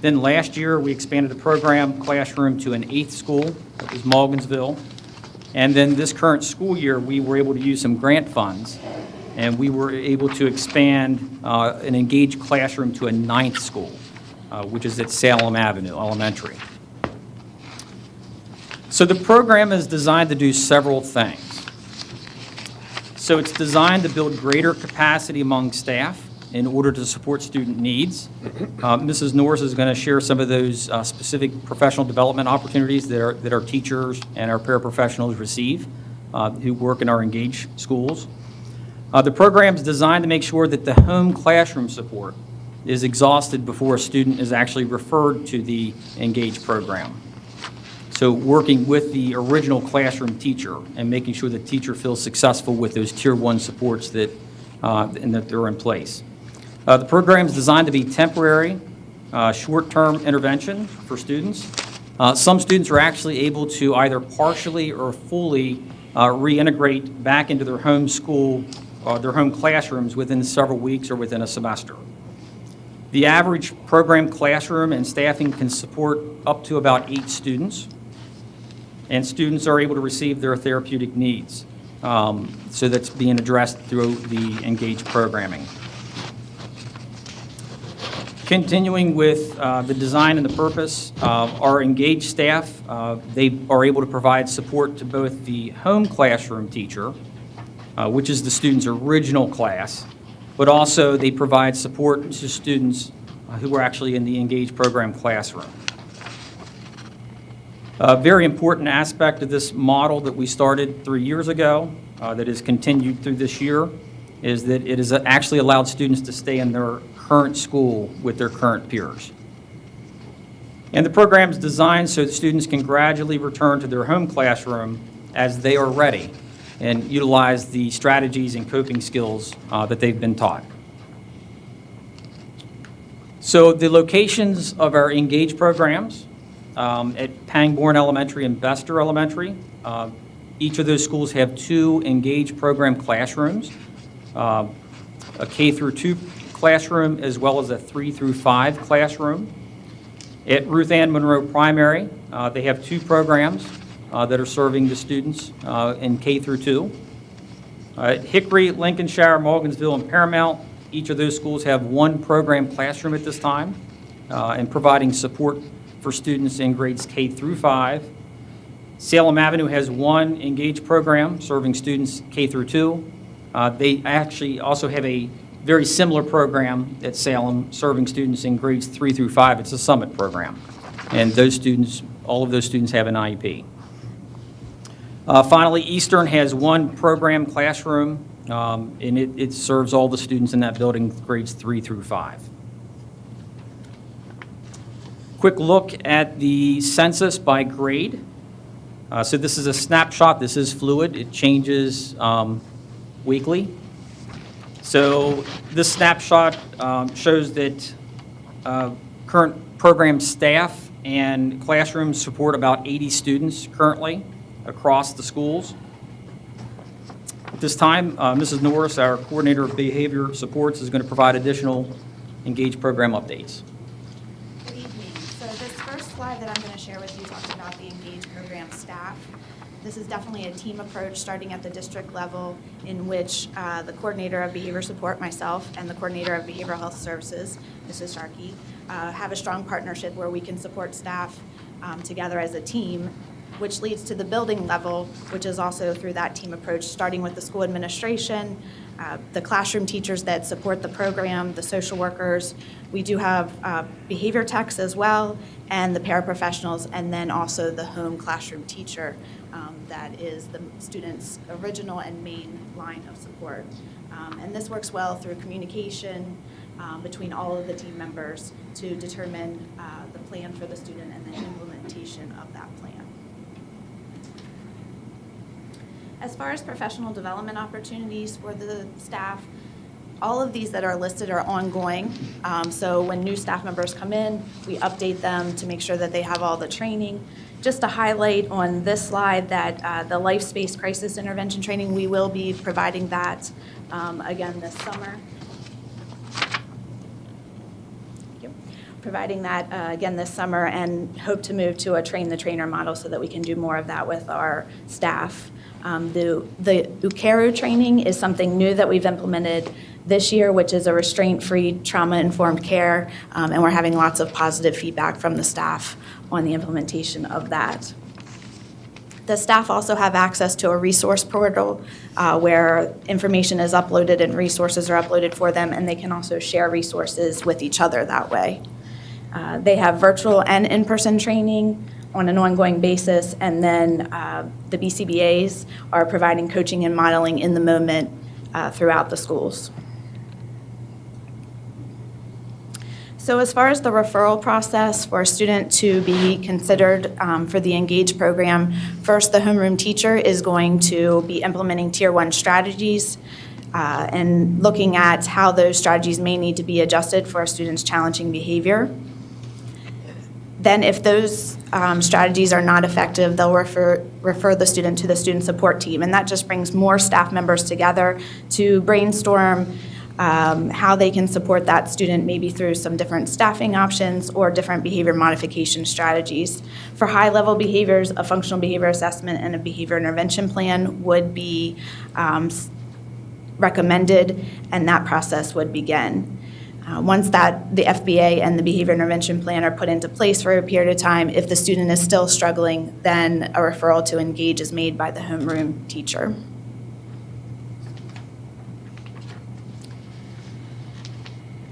Then last year, we expanded the program classroom to an 8th school, that was Morgansville. And then this current school year, we were able to use some grant funds, and we were able to expand an Engaged classroom to a 9th school, which is at Salem Avenue Elementary. So the program is designed to do several things. So it's designed to build greater capacity among staff in order to support student needs. Mrs. Norris is going to share some of those specific professional development opportunities that our teachers and our paraprofessionals receive who work in our Engage schools. The program is designed to make sure that the home classroom support is exhausted before a student is actually referred to the Engage program. So working with the original classroom teacher and making sure the teacher feels successful with those Tier 1 supports that they're in place. The program is designed to be temporary, short-term intervention for students. Some students are actually able to either partially or fully reintegrate back into their home school or their home classrooms within several weeks or within a semester. The average program classroom and staffing can support up to about 8 students, and students are able to receive their therapeutic needs. So that's being addressed through the Engage programming. Continuing with the design and the purpose, our Engage staff, they are able to provide support to both the home classroom teacher, which is the student's original class, but also they provide support to students who are actually in the Engage program classroom. A very important aspect of this model that we started 3 years ago that has continued through this year is that it has actually allowed students to stay in their current school with their current peers. And the program is designed so that students can gradually return to their home classroom as they are ready and utilize the strategies and coping skills that they've been taught. So the locations of our Engage programs at Pangbourne Elementary and Bester Elementary, each of those schools have 2 Engage program classrooms, a K through 2 classroom as well as a 3 through 5 classroom. At Ruth Ann Monroe Primary, they have 2 programs that are serving the students in K through 2. At Hickory, Lincolnshire, Morgansville, and Paramount, each of those schools have 1 program classroom at this time and providing support for students in grades K through 5. Salem Avenue has 1 Engage program serving students K through 2. They actually also have a very similar program at Salem serving students in grades 3 through 5. It's a Summit program. And those students, all of those students have an IEP. Finally, Eastern has 1 program classroom, and it serves all the students in that building, grades 3 through 5. Quick look at the census by grade. So this is a snapshot. This is fluid. It changes weekly. So this snapshot shows that current program staff and classrooms support about 80 students currently across the schools. At this time, Mrs. Norris, our coordinator of behavior supports, is going to provide additional Engage program updates. Good evening. So this first slide that I'm going to share with you talks about the Engage program staff. This is definitely a team approach starting at the district level in which the coordinator of behavior support, myself, and the coordinator of behavioral health services, Mrs. Sharkey, have a strong partnership where we can support staff together as a team which leads to the building level, which is also through that team approach, starting with the school administration, the classroom teachers that support the program, the social workers. We do have behavior techs as well, and the paraprofessionals, and then also the home classroom teacher that is the student's original and main line of support. And this works well through communication between all of the team members to determine the plan for the student and the implementation of that plan. As far as professional development opportunities for the staff, all of these that are listed are ongoing. So when new staff members come in, we update them to make sure that they have all the training. Just to highlight on this slide that the life space crisis intervention training, we will be providing that again this summer. Providing that again this summer, and hope to move to a train-the-trainer model so that we can do more of that with our staff. The UCARU training is something new that we've implemented this year, which is a restraint-free, trauma-informed care, and we're having lots of positive feedback from the staff on the implementation of that. The staff also have access to a resource portal where information is uploaded and resources are uploaded for them, and they can also share resources with each other that way. They have virtual and in-person training on an ongoing basis, and then the BCBAs are providing coaching and modeling in the moment throughout the schools. So as far as the referral process for a student to be considered for the Engage program, first the homeroom teacher is going to be implementing Tier 1 strategies and looking at how those strategies may need to be adjusted for a student's challenging behavior. Then if those strategies are not effective, they'll refer the student to the student support team, and that just brings more staff members together to brainstorm how they can support that student, maybe through some different staffing options or different behavior modification strategies. For high-level behaviors, a functional behavior assessment and a behavior intervention plan would be recommended, and that process would begin. Once that the FBA and the behavior intervention plan are put into place for a period of time, if the student is still struggling, then a referral to Engage is made by the homeroom teacher.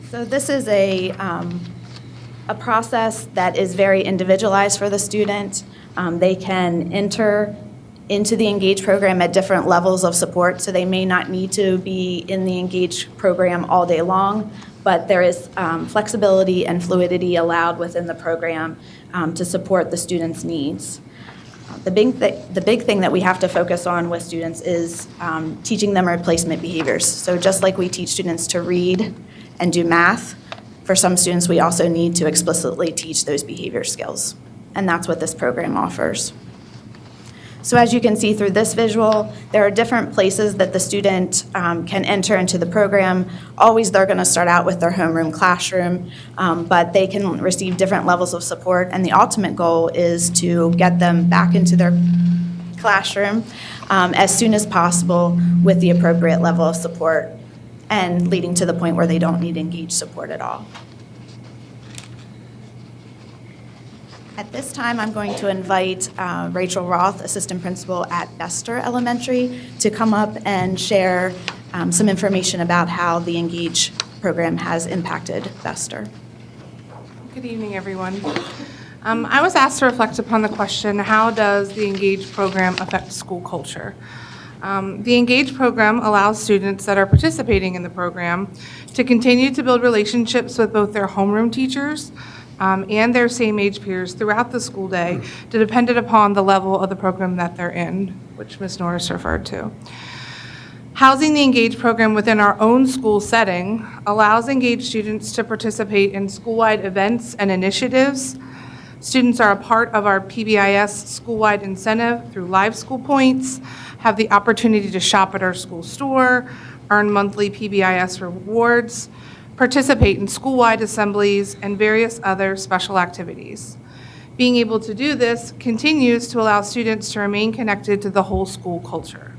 So this is a process that is very individualized for the student. They can enter into the Engage program at different levels of support, so they may not need to be in the Engage program all day long, but there is flexibility and fluidity allowed within the program to support the students' needs. The big thing that we have to focus on with students is teaching them replacement behaviors. So just like we teach students to read and do math, for some students we also need to explicitly teach those behavior skills, and that's what this program offers. So as you can see through this visual, there are different places that the student can enter into the program. Always they're going to start out with their homeroom classroom, but they can receive different levels of support, and the ultimate goal is to get them back into their classroom as soon as possible with the appropriate level of support, and leading to the point where they don't need Engage support at all. At this time, I'm going to invite Rachel Roth, Assistant Principal at Bester Elementary, to come up and share some information about how the Engage program has impacted Bester. Good evening, everyone. I was asked to reflect upon the question, how does the Engage program affect school culture? The Engage program allows students that are participating in the program to continue to build relationships with both their homeroom teachers and their same-age peers throughout the school day, dependent upon the level of the program that they're in, which Ms. Norris referred to. Housing the Engage program within our own school setting allows Engage students to participate in school-wide events and initiatives. Students are a part of our PBIS school-wide incentive through Live School Points, have the opportunity to shop at our school store, earn monthly PBIS rewards, participate in school-wide assemblies, and various other special activities. Being able to do this continues to allow students to remain connected to the whole school culture.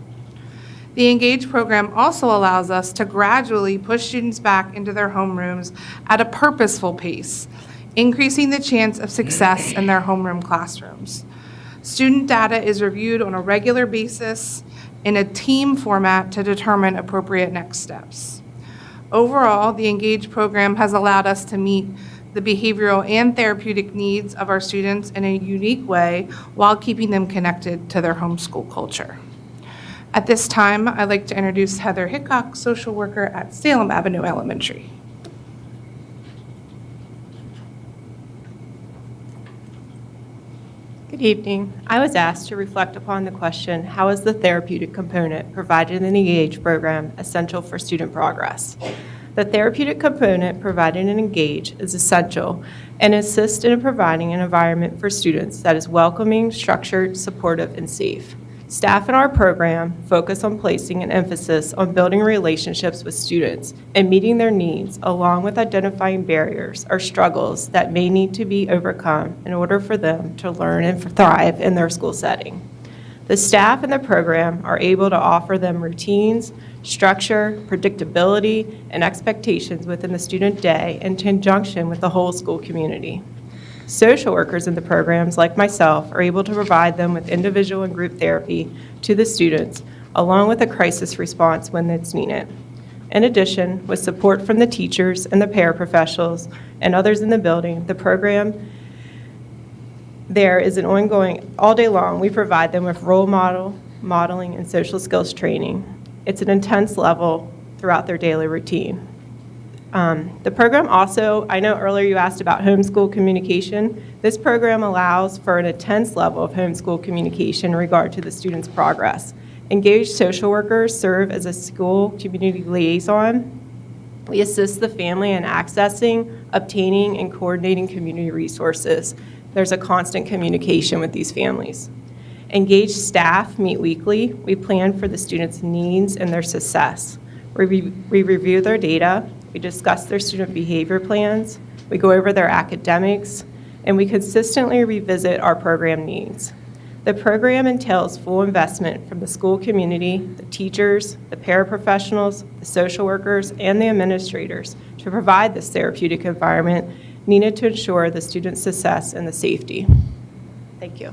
The Engage program also allows us to gradually push students back into their homerooms at a purposeful pace, increasing the chance of success in their homeroom classrooms. Student data is reviewed on a regular basis in a team format to determine appropriate next steps. Overall, the Engage program has allowed us to meet the behavioral and therapeutic needs of our students in a unique way while keeping them connected to their homeschool culture. At this time, I'd like to introduce Heather Hickok, social worker at Salem Avenue Elementary. Good evening. I was asked to reflect upon the question, how is the therapeutic component provided in the Engage program essential for student progress? The therapeutic component provided in Engage is essential and assists in providing an environment for students that is welcoming, structured, supportive, and safe. Staff in our program focus on placing an emphasis on building relationships with students and meeting their needs, along with identifying barriers or struggles that may need to be overcome in order for them to learn and thrive in their school setting. The staff in the program are able to offer them routines, structure, predictability, and expectations within the student day in conjunction with the whole school community. Social workers in the programs, like myself, are able to provide them with individual and group therapy to the students, along with a crisis response when it's needed. In addition, with support from the teachers and the paraprofessionals and others in the building, the program there is an ongoing, all day long, we provide them with modeling, and social skills training. It's an intense level throughout their daily routine. The program also, I know earlier you asked about homeschool communication. This program allows for an intense level of homeschool communication in regard to the student's progress. Engaged social workers serve as a school community liaison. We assist the family in accessing, obtaining, and coordinating community resources. There's a constant communication with these families. Engaged staff meet weekly. We plan for the students' needs and their success. We review their data. We discuss their student behavior plans, we go over their academics, and we consistently revisit our program needs. The program entails full investment from the school community, the teachers, the paraprofessionals, the social workers, and the administrators to provide this therapeutic environment needed to ensure the student's success and the safety. Thank you.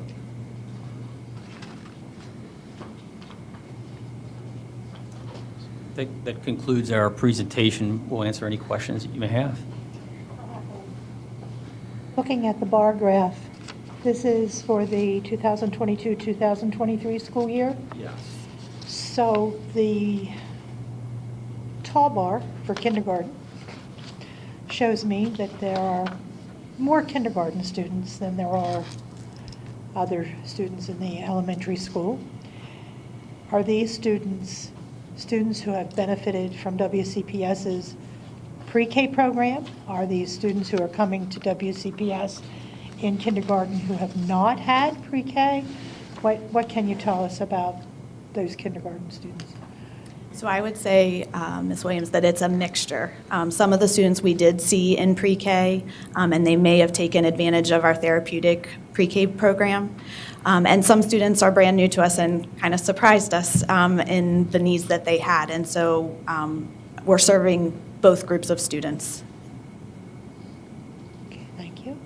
That concludes our presentation. We'll answer any questions that you may have. Looking at the bar graph, this is for the 2022-2023 school year. Yes. So the tall bar for kindergarten shows me that there are more kindergarten students than there are other students in the elementary school. Are these students who have benefited from WCPS's pre-K program? Are these students who are coming to WCPS in kindergarten who have not had pre-K? What can you tell us about those kindergarten students? So I would say, Ms. Williams, that it's a mixture. Some of the students we did see in pre-K, and they may have taken advantage of our therapeutic pre-K program. And some students are brand new to us and kind of surprised us in the needs that they had. And so we're serving both groups of students. Okay, thank you.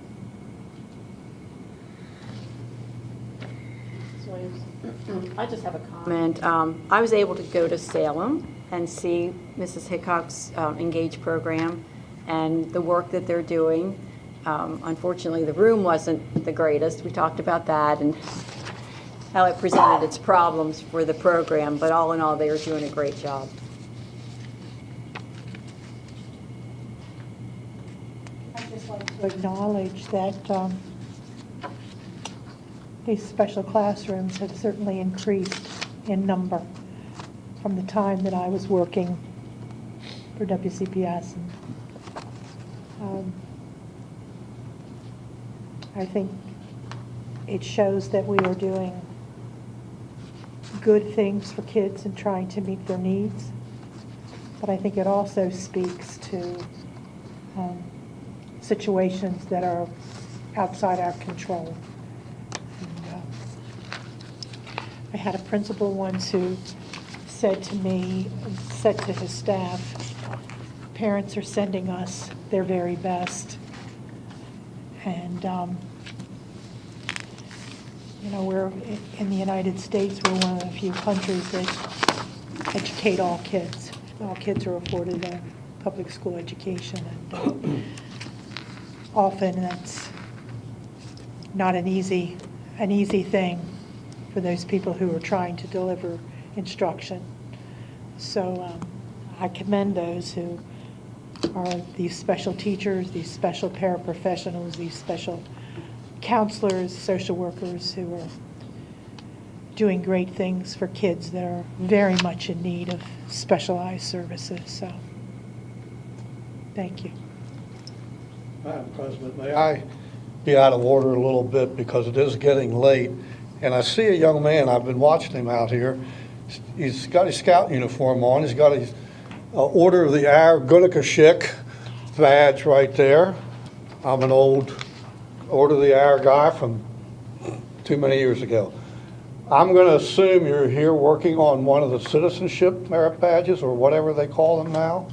I just have a comment. I was able to go to Salem and see Mrs. Hickok's Engage program and the work that they're doing. Unfortunately, the room wasn't the greatest. We talked about that and how it presented its problems for the program, but all in all, they were doing a great job. I'd just like to acknowledge that these special classrooms have certainly increased in number from the time that I was working for WCPS. And, I think it shows that we are doing good things for kids and trying to meet their needs. But I think it also speaks to situations that are outside our control. And, I had a principal once who said to me, said to his staff, parents are sending us their very best. And You know, we're, in the United States, we're one of the few countries that educate all kids. All kids are afforded a public school education, and often that's not an easy thing for those people who are trying to deliver instruction. So I commend those who are these special teachers, these special paraprofessionals, these special counselors, social workers who are doing great things for kids that are very much in need of specialized services. So, thank you. Madam President, may I be out of order a little bit because it is getting late, and I see a young man, I've been watching him out here. He's got his scout uniform on. He's got his Order of the Gunnikashik badge right there. I'm an old Order of the Hour guy from too many years ago. I'm going to assume you're here working on one of the citizenship merit badges or whatever they call them now?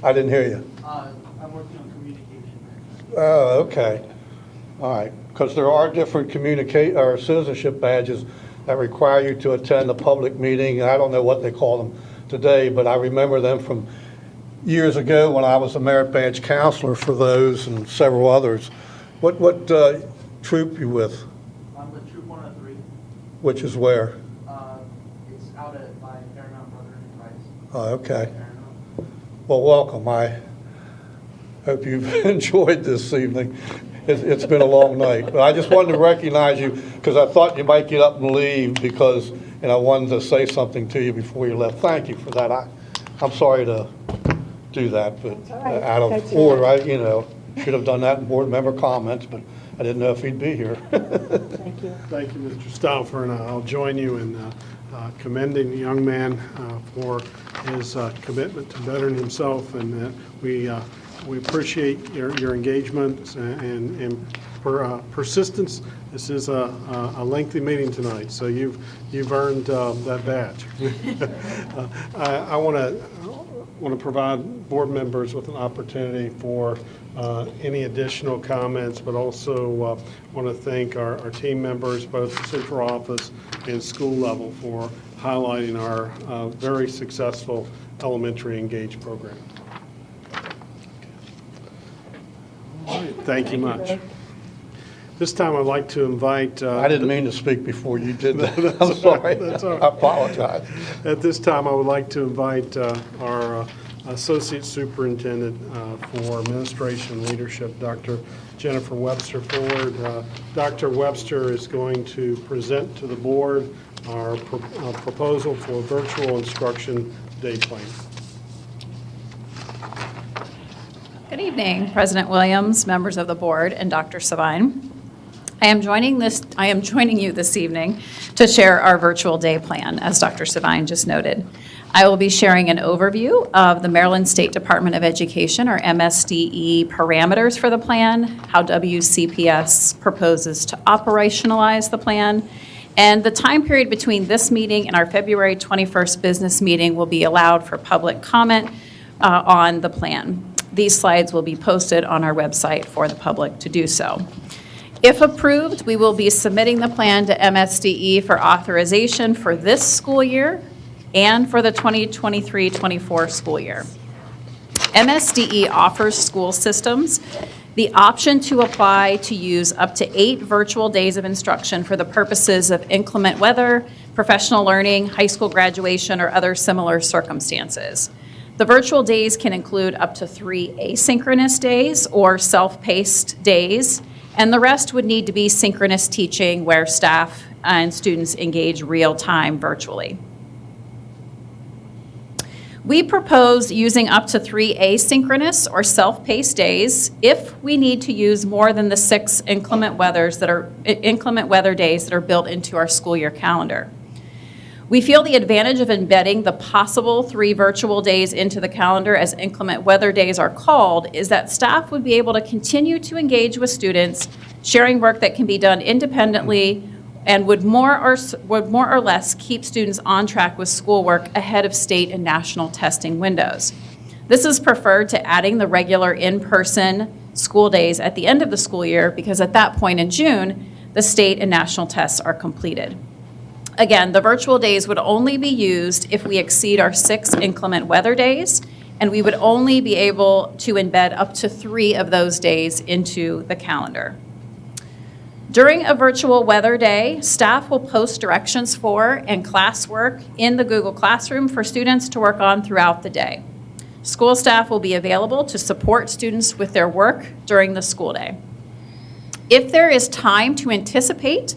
I didn't hear you. I'm working on communication. Oh, okay. All right. Because there are different citizenship badges that require you to attend a public meeting. I don't know what they call them today, but I remember them from years ago when I was a merit badge counselor for those and several others. What troop you with? I'm with Troop 103. Which is where? It's out at by Paramount Brother Enterprise. Oh, okay. Well, welcome. I hope you've enjoyed this evening. It's been a long night. But I just wanted to recognize you because I thought you might get up and leave because, and I wanted to say something to you before you left. Thank you for that. I'm sorry to do that, but right. out of That's order, right. should have done that in board member comments, but I didn't know if he'd be here. Thank you. Thank you, Mr. Stauffer, and I'll join you in commending the young man for his commitment to bettering himself, and that we appreciate your engagement and persistence. This is a lengthy meeting tonight, so you've earned that badge. I want to provide board members with an opportunity for any additional comments, but also want to thank our team members, both the central office and school level, for highlighting our very successful elementary Engage program. All right, thank you much. This time I'd like to invite... I didn't mean to speak before you did that. I'm sorry. That's all right. I apologize. At this time, I would like to invite our Associate Superintendent for Administration and Leadership, Dr. Jennifer Webster, forward. Dr. Webster is going to present to the board our proposal for a virtual instruction day plan. Good evening, President Williams, members of the board, and Dr. Savine. I am joining you this evening to share our virtual day plan, as Dr. Savine just noted. I will be sharing an overview of the Maryland State Department of Education, or MSDE, parameters for the plan, how WCPS proposes to operationalize the plan, and the time period between this meeting and our February 21st business meeting will be allowed for public comment on the plan. These slides will be posted on our website for the public to do so. If approved, we will be submitting the plan to MSDE for authorization for this school year and for the 2023-24 school year. MSDE offers school systems the option to apply to use up to 8 virtual days of instruction for the purposes of inclement weather, professional learning, high school graduation, or other similar circumstances. The virtual days can include up to 3 asynchronous days or self-paced days, and the rest would need to be synchronous teaching where staff and students engage real-time virtually. We propose using up to 3 asynchronous or self-paced days if we need to use more than the 6 inclement weather days that are built into our school year calendar. We feel the advantage of embedding the possible 3 virtual days into the calendar, as inclement weather days are called, is that staff would be able to continue to engage with students, sharing work that can be done independently and would more or less keep students on track with schoolwork ahead of state and national testing windows. This is preferred to adding the regular in-person school days at the end of the school year, because at that point in June, the state and national tests are completed. Again, the virtual days would only be used if we exceed our 6 inclement weather days, and we would only be able to embed up to 3 of those days into the calendar. During a virtual weather day, staff will post directions for and classwork in the Google Classroom for students to work on throughout the day. School staff will be available to support students with their work during the school day. If there is time to anticipate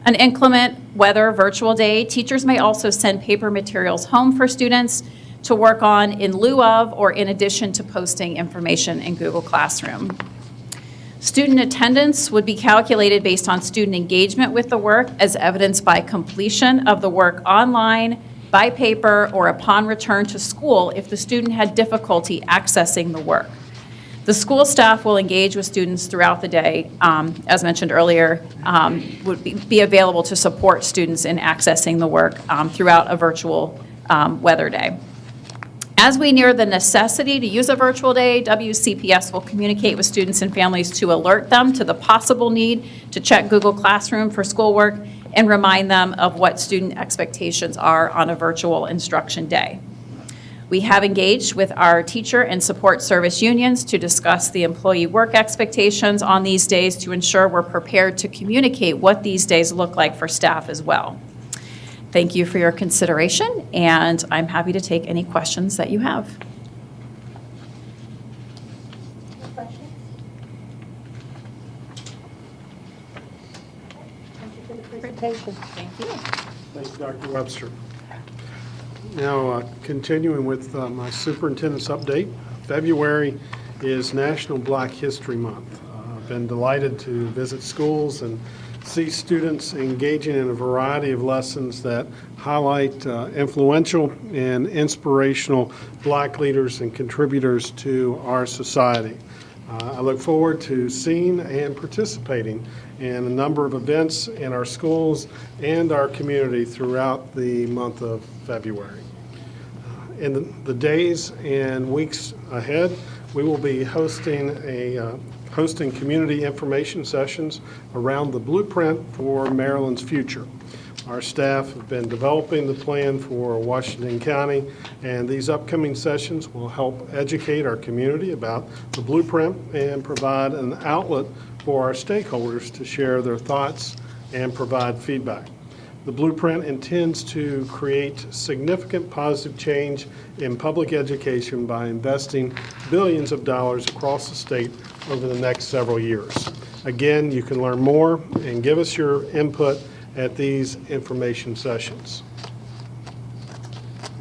an inclement weather virtual day, teachers may also send paper materials home for students to work on in lieu of or in addition to posting information in Google Classroom. Student attendance would be calculated based on student engagement with the work as evidenced by completion of the work online, by paper, or upon return to school if the student had difficulty accessing the work. The school staff will engage with students throughout the day, as mentioned earlier, would be available to support students in accessing the work throughout a virtual weather day. As we near the necessity to use a virtual day, WCPS will communicate with students and families to alert them to the possible need to check Google Classroom for schoolwork and remind them of what student expectations are on a virtual instruction day. We have engaged with our teacher and support service unions to discuss the employee work expectations on these days to ensure we're prepared to communicate what these days look like for staff as well. Thank you for your consideration, and I'm happy to take any questions that you have. Thank you for the presentation. Thank you. Thank you, Dr. Webster. Now, continuing with my superintendent's update, February is National Black History Month. I've been delighted to visit schools and see students engaging in a variety of lessons that highlight influential and inspirational Black leaders and contributors to our society. I look forward to seeing and participating in a number of events in our schools and our community throughout the month of February. In the days and weeks ahead, we will be hosting community information sessions around the blueprint for Maryland's future. Our staff have been developing the plan for Washington County, and these upcoming sessions will help educate our community about the blueprint and provide an outlet for our stakeholders to share their thoughts and provide feedback. The blueprint intends to create significant positive change in public education by investing billions of dollars across the state over the next several years. Again, you can learn more and give us your input at these information sessions.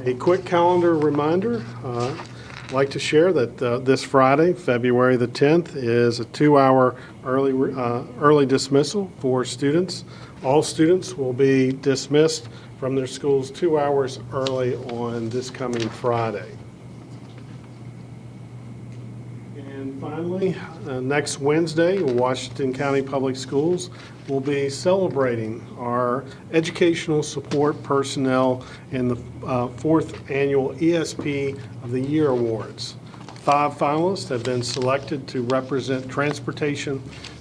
A quick calendar reminder, I'd like to share that this Friday, February the 10th, is a 2-hour early dismissal for students. All students will be dismissed from their schools 2 hours early on this coming Friday. And finally, next Wednesday, Washington County Public Schools will be celebrating our educational support personnel in the 4th annual ESP of the Year Awards. 5 finalists have been selected to represent transportation,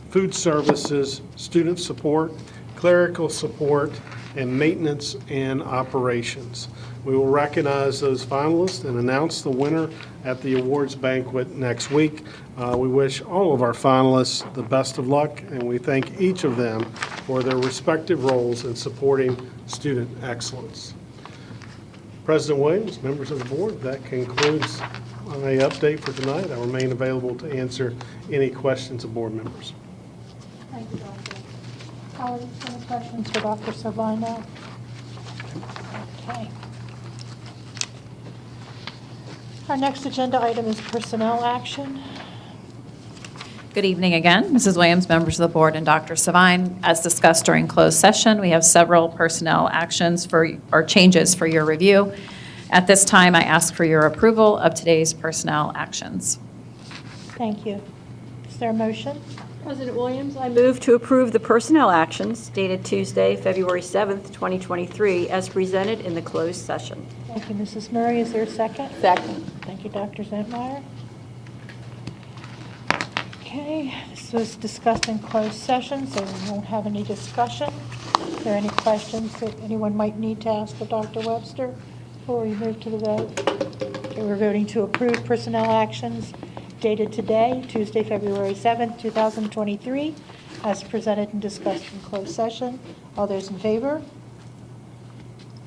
food services, student support, clerical support, and maintenance and operations. We will recognize those finalists and announce the winner at the awards banquet next week. We wish all of our finalists the best of luck, and we thank each of them for their respective roles in supporting student excellence. President Williams, members of the board, that concludes my update for tonight. I remain available to answer any questions of board members. Thank you, Doctor. Colleagues, any questions for Dr. Savino? Okay. Our next agenda item is personnel action. Good evening again, Mrs. Williams, members of the board, and Dr. Savine. As discussed during closed session, we have several personnel actions or changes for your review. At this time, I ask for your approval of today's personnel actions. Thank you. Is there a motion? President Williams, I move to approve the personnel actions dated Tuesday, February 7th, 2023, as presented in the closed session. Thank you, Mrs. Murray. Is there a second? Second. Thank you, Dr. Zentmeyer. Okay. Okay, this was discussed in closed session, so we won't have any discussion. Are there any questions that anyone might need to ask of Dr. Webster before we move to the vote? Okay, we're voting to approve personnel actions dated today, Tuesday, February 7th, 2023, as presented and discussed in closed session. All those in favor?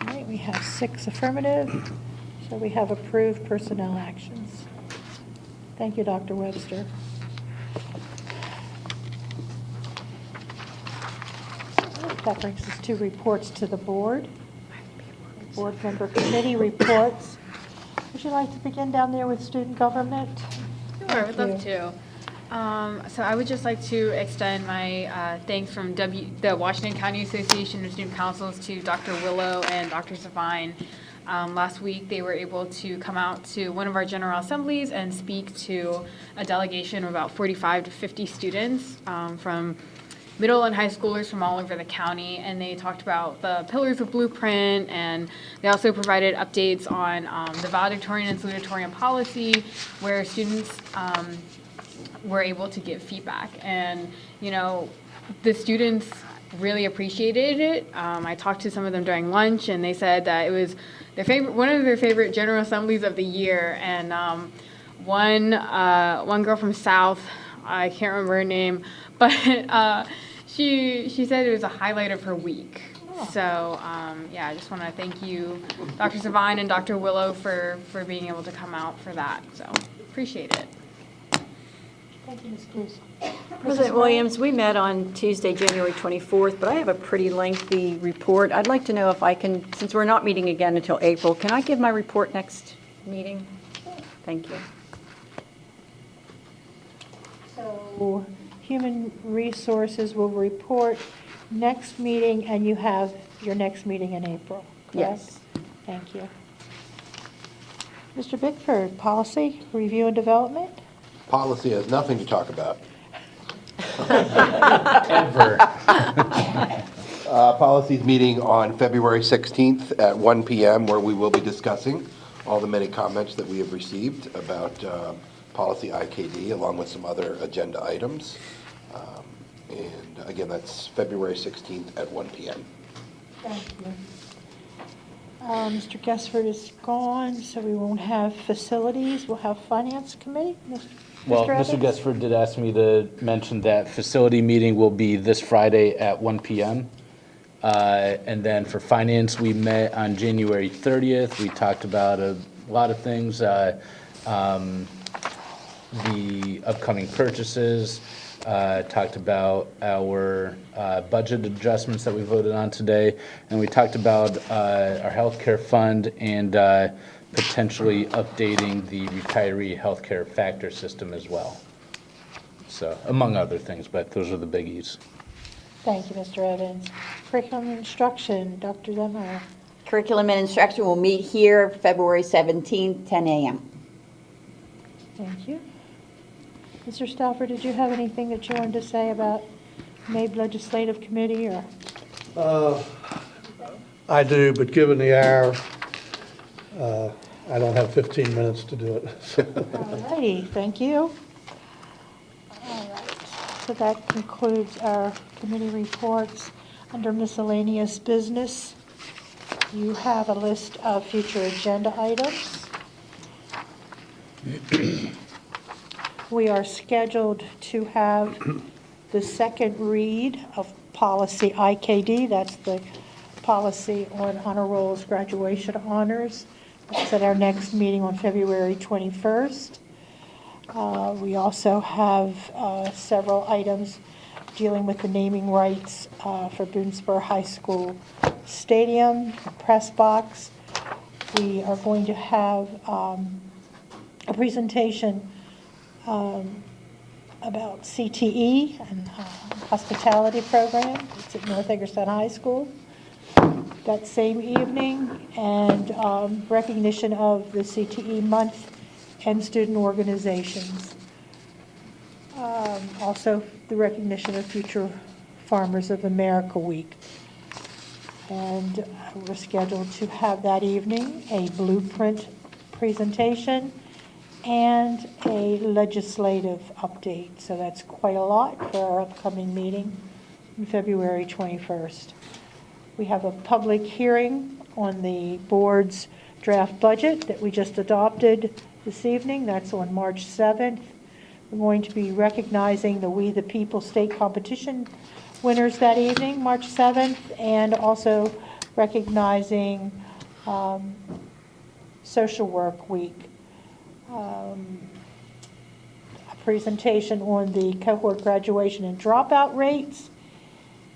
All right, we have 6 affirmative, so we have approved personnel actions. Thank you, Dr. Webster. That brings us to reports to the board. Board member committee reports. Would you like to begin down there with student government? Sure, I'd love to. So I would just like to extend my thanks from the Washington County Association of Student Councils to Dr. Willow and Dr. Savine. Last week, they were able to come out to one of our General Assemblies and speak to a delegation of about 45 to 50 students from middle and high schoolers from all over the county, and they talked about the pillars of Blueprint, and they also provided updates on the valedictorian and salutatorian policy, where students were able to give feedback. And, you know, the students really appreciated it. I talked to some of them during lunch, and they said that it was their favorite, one of their favorite General Assemblies of the year. And one girl from South, I can't remember her name, but she said it was a highlight of her week. So yeah, I just want to thank you, Dr. Savine and Dr. Willow, for being able to come out for that. So appreciate it. Thank you, Ms. Cruz. President Williams, we met on Tuesday, January 24th, but I have a pretty lengthy report. I'd like to know if I can, since we're not meeting again until April, can I give my report next meeting? Thank you. So Human Resources will report next meeting, and you have your next meeting in April, correct? Yes. Thank you. Mr. Bickford, Policy, Review and Development? Policy has nothing to talk about. Ever. Policies meeting on February 16th at 1 p.m., where we will be discussing all the many comments that we have received about policy IKD, along with some other agenda items. And again, that's February 16th at 1 p.m. Thank you. Mr. Guessford is gone, so we won't have facilities. We'll have Finance Committee. Well, Mr. Mr. Evans? Guessford did ask me to mention that facility meeting will be this Friday at 1 p.m. And then for finance, we met on January 30th. We talked about a lot of things, the upcoming purchases, talked about our budget adjustments that we voted on today, and we talked about our healthcare fund and potentially updating the retiree healthcare factor system as well. So, among other things, but those are the biggies. Thank you, Mr. Evans. Curriculum and Instruction, Dr. Zemmerer. Curriculum and Instruction will meet here February 17th, 10 a.m. Thank you. Mr. Stauffer, did you have anything that you wanted to say about MABE Legislative Committee, or? I do, but given the hour, I don't have 15 minutes to do it. All righty, thank you. All right, so that concludes our committee reports. Under miscellaneous business, you have a list of future agenda items. We are scheduled to have the second read of policy IKD. That's the policy on honor rolls, graduation honors. That's at our next meeting on February 21st. We also have several items dealing with the naming rights for Boonesborough High School Stadium, press box. We are going to have a presentation about CTE and hospitality program. It's at North Hagerstown High School that same evening, and recognition of the CTE month and student organizations. Also, the recognition of Future Farmers of America Week. And we're scheduled to have that evening a blueprint presentation and a legislative update. So that's quite a lot for our upcoming meeting on February 21st. We have a public hearing on the board's draft budget that we just adopted this evening. That's on March 7th. We're going to be recognizing the We the People state competition winners that evening, March 7th, and also recognizing Social Work Week. A presentation on the cohort graduation and dropout rates,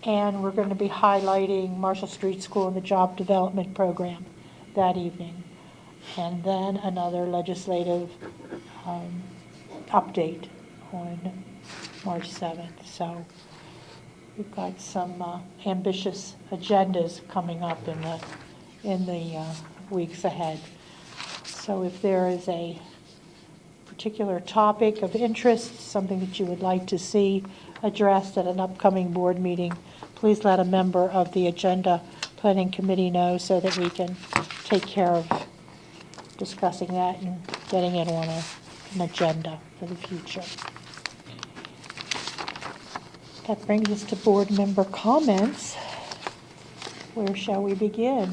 and we're going to be highlighting Marshall Street School and the Job Development Program that evening. And then another legislative update on March 7th. So we've got some ambitious agendas coming up in the weeks ahead. So if there is a particular topic of interest, something that you would like to see addressed at an upcoming board meeting, please let a member of the Agenda Planning Committee know so that we can take care of discussing that and getting it on an agenda for the future. That brings us to board member comments. Where shall we begin?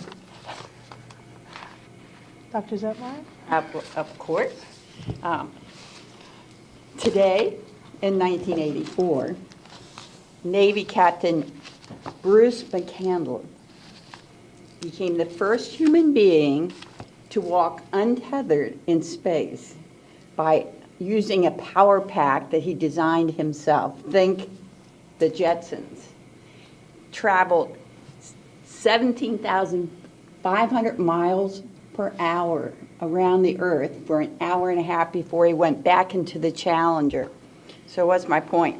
Dr. Zetmeyer? Of course. Today, in 1984, Navy Captain Bruce McCandless became the first human being to walk untethered in space by using a power pack that he designed himself. Think the Jetsons. Traveled 17,500 miles per hour around the Earth for an hour and a half before he went back into the Challenger. So what's my point?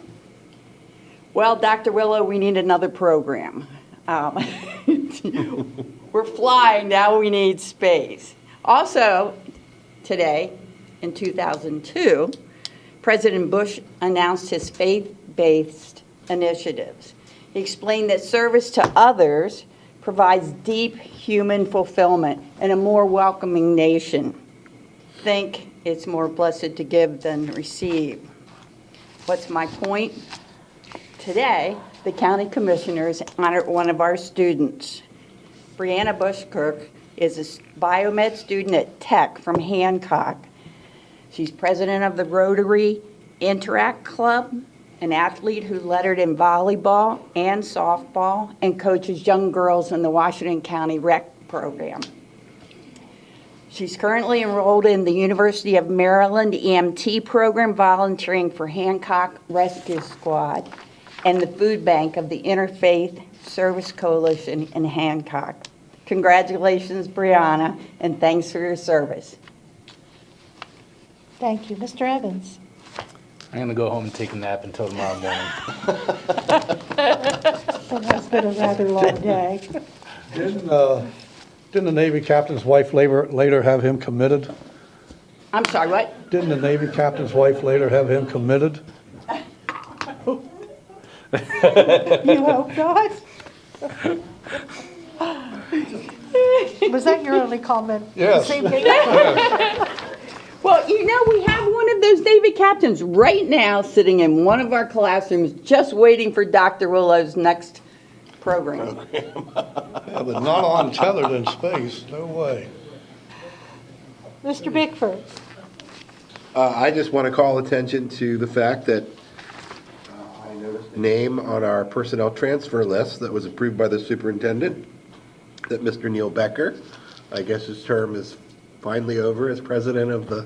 Well, Dr. Willow, we need another program. We're flying, now we need space. Also, today, in 2002, President Bush announced his faith-based initiatives. He explained that service to others provides deep human fulfillment and a more welcoming nation. Think it's more blessed to give than receive. What's my point? Today, the county commissioners honored one of our students. Brianna Bushkirk is a biomed student at Tech from Hancock. She's president of the Rotary Interact Club, an athlete who lettered in volleyball and softball, and coaches young girls in the Washington County Rec program. She's currently enrolled in the University of Maryland EMT program, volunteering for Hancock Rescue Squad and the food bank of the Interfaith Service Coalition in Hancock. Congratulations, Brianna, and thanks for your service. Thank you. Mr. Evans? I'm going to go home and take a nap until tomorrow morning. It has been a rather long day. Didn't the Navy captain's wife later have him committed? I'm sorry, what? Didn't the Navy captain's wife later have him committed? You hope not? Was that your only comment? Yes. This evening? Well, you know, we have one of those Navy captains right now sitting in one of our classrooms just waiting for Dr. Willow's next program. Yeah, but not on tethered in space, no way. Mr. Bickford? I just want to call attention to the fact that I noticed a name on our personnel transfer list that was approved by the superintendent, that Mr. Neil Becker, I guess his term is finally over as president of the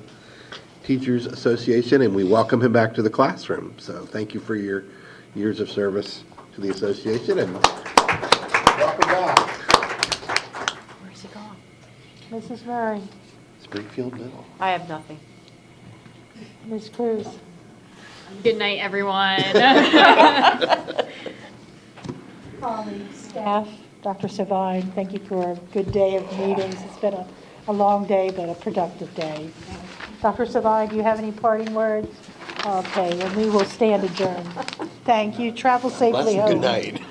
Teachers Association, and we welcome him back to the classroom. So thank you for your years of service to the association, and welcome back. Where's he gone? Mrs. Murray? Springfield Middle. I have nothing. Ms. Cruz? Good night, everyone. Colleagues, staff, Dr. Savine, thank you for a good day of meetings. It's been a long day, but a productive day. Dr. Savine, do you have any parting words? Okay, then we will stand adjourned. Thank you. Travel safely home. Good night.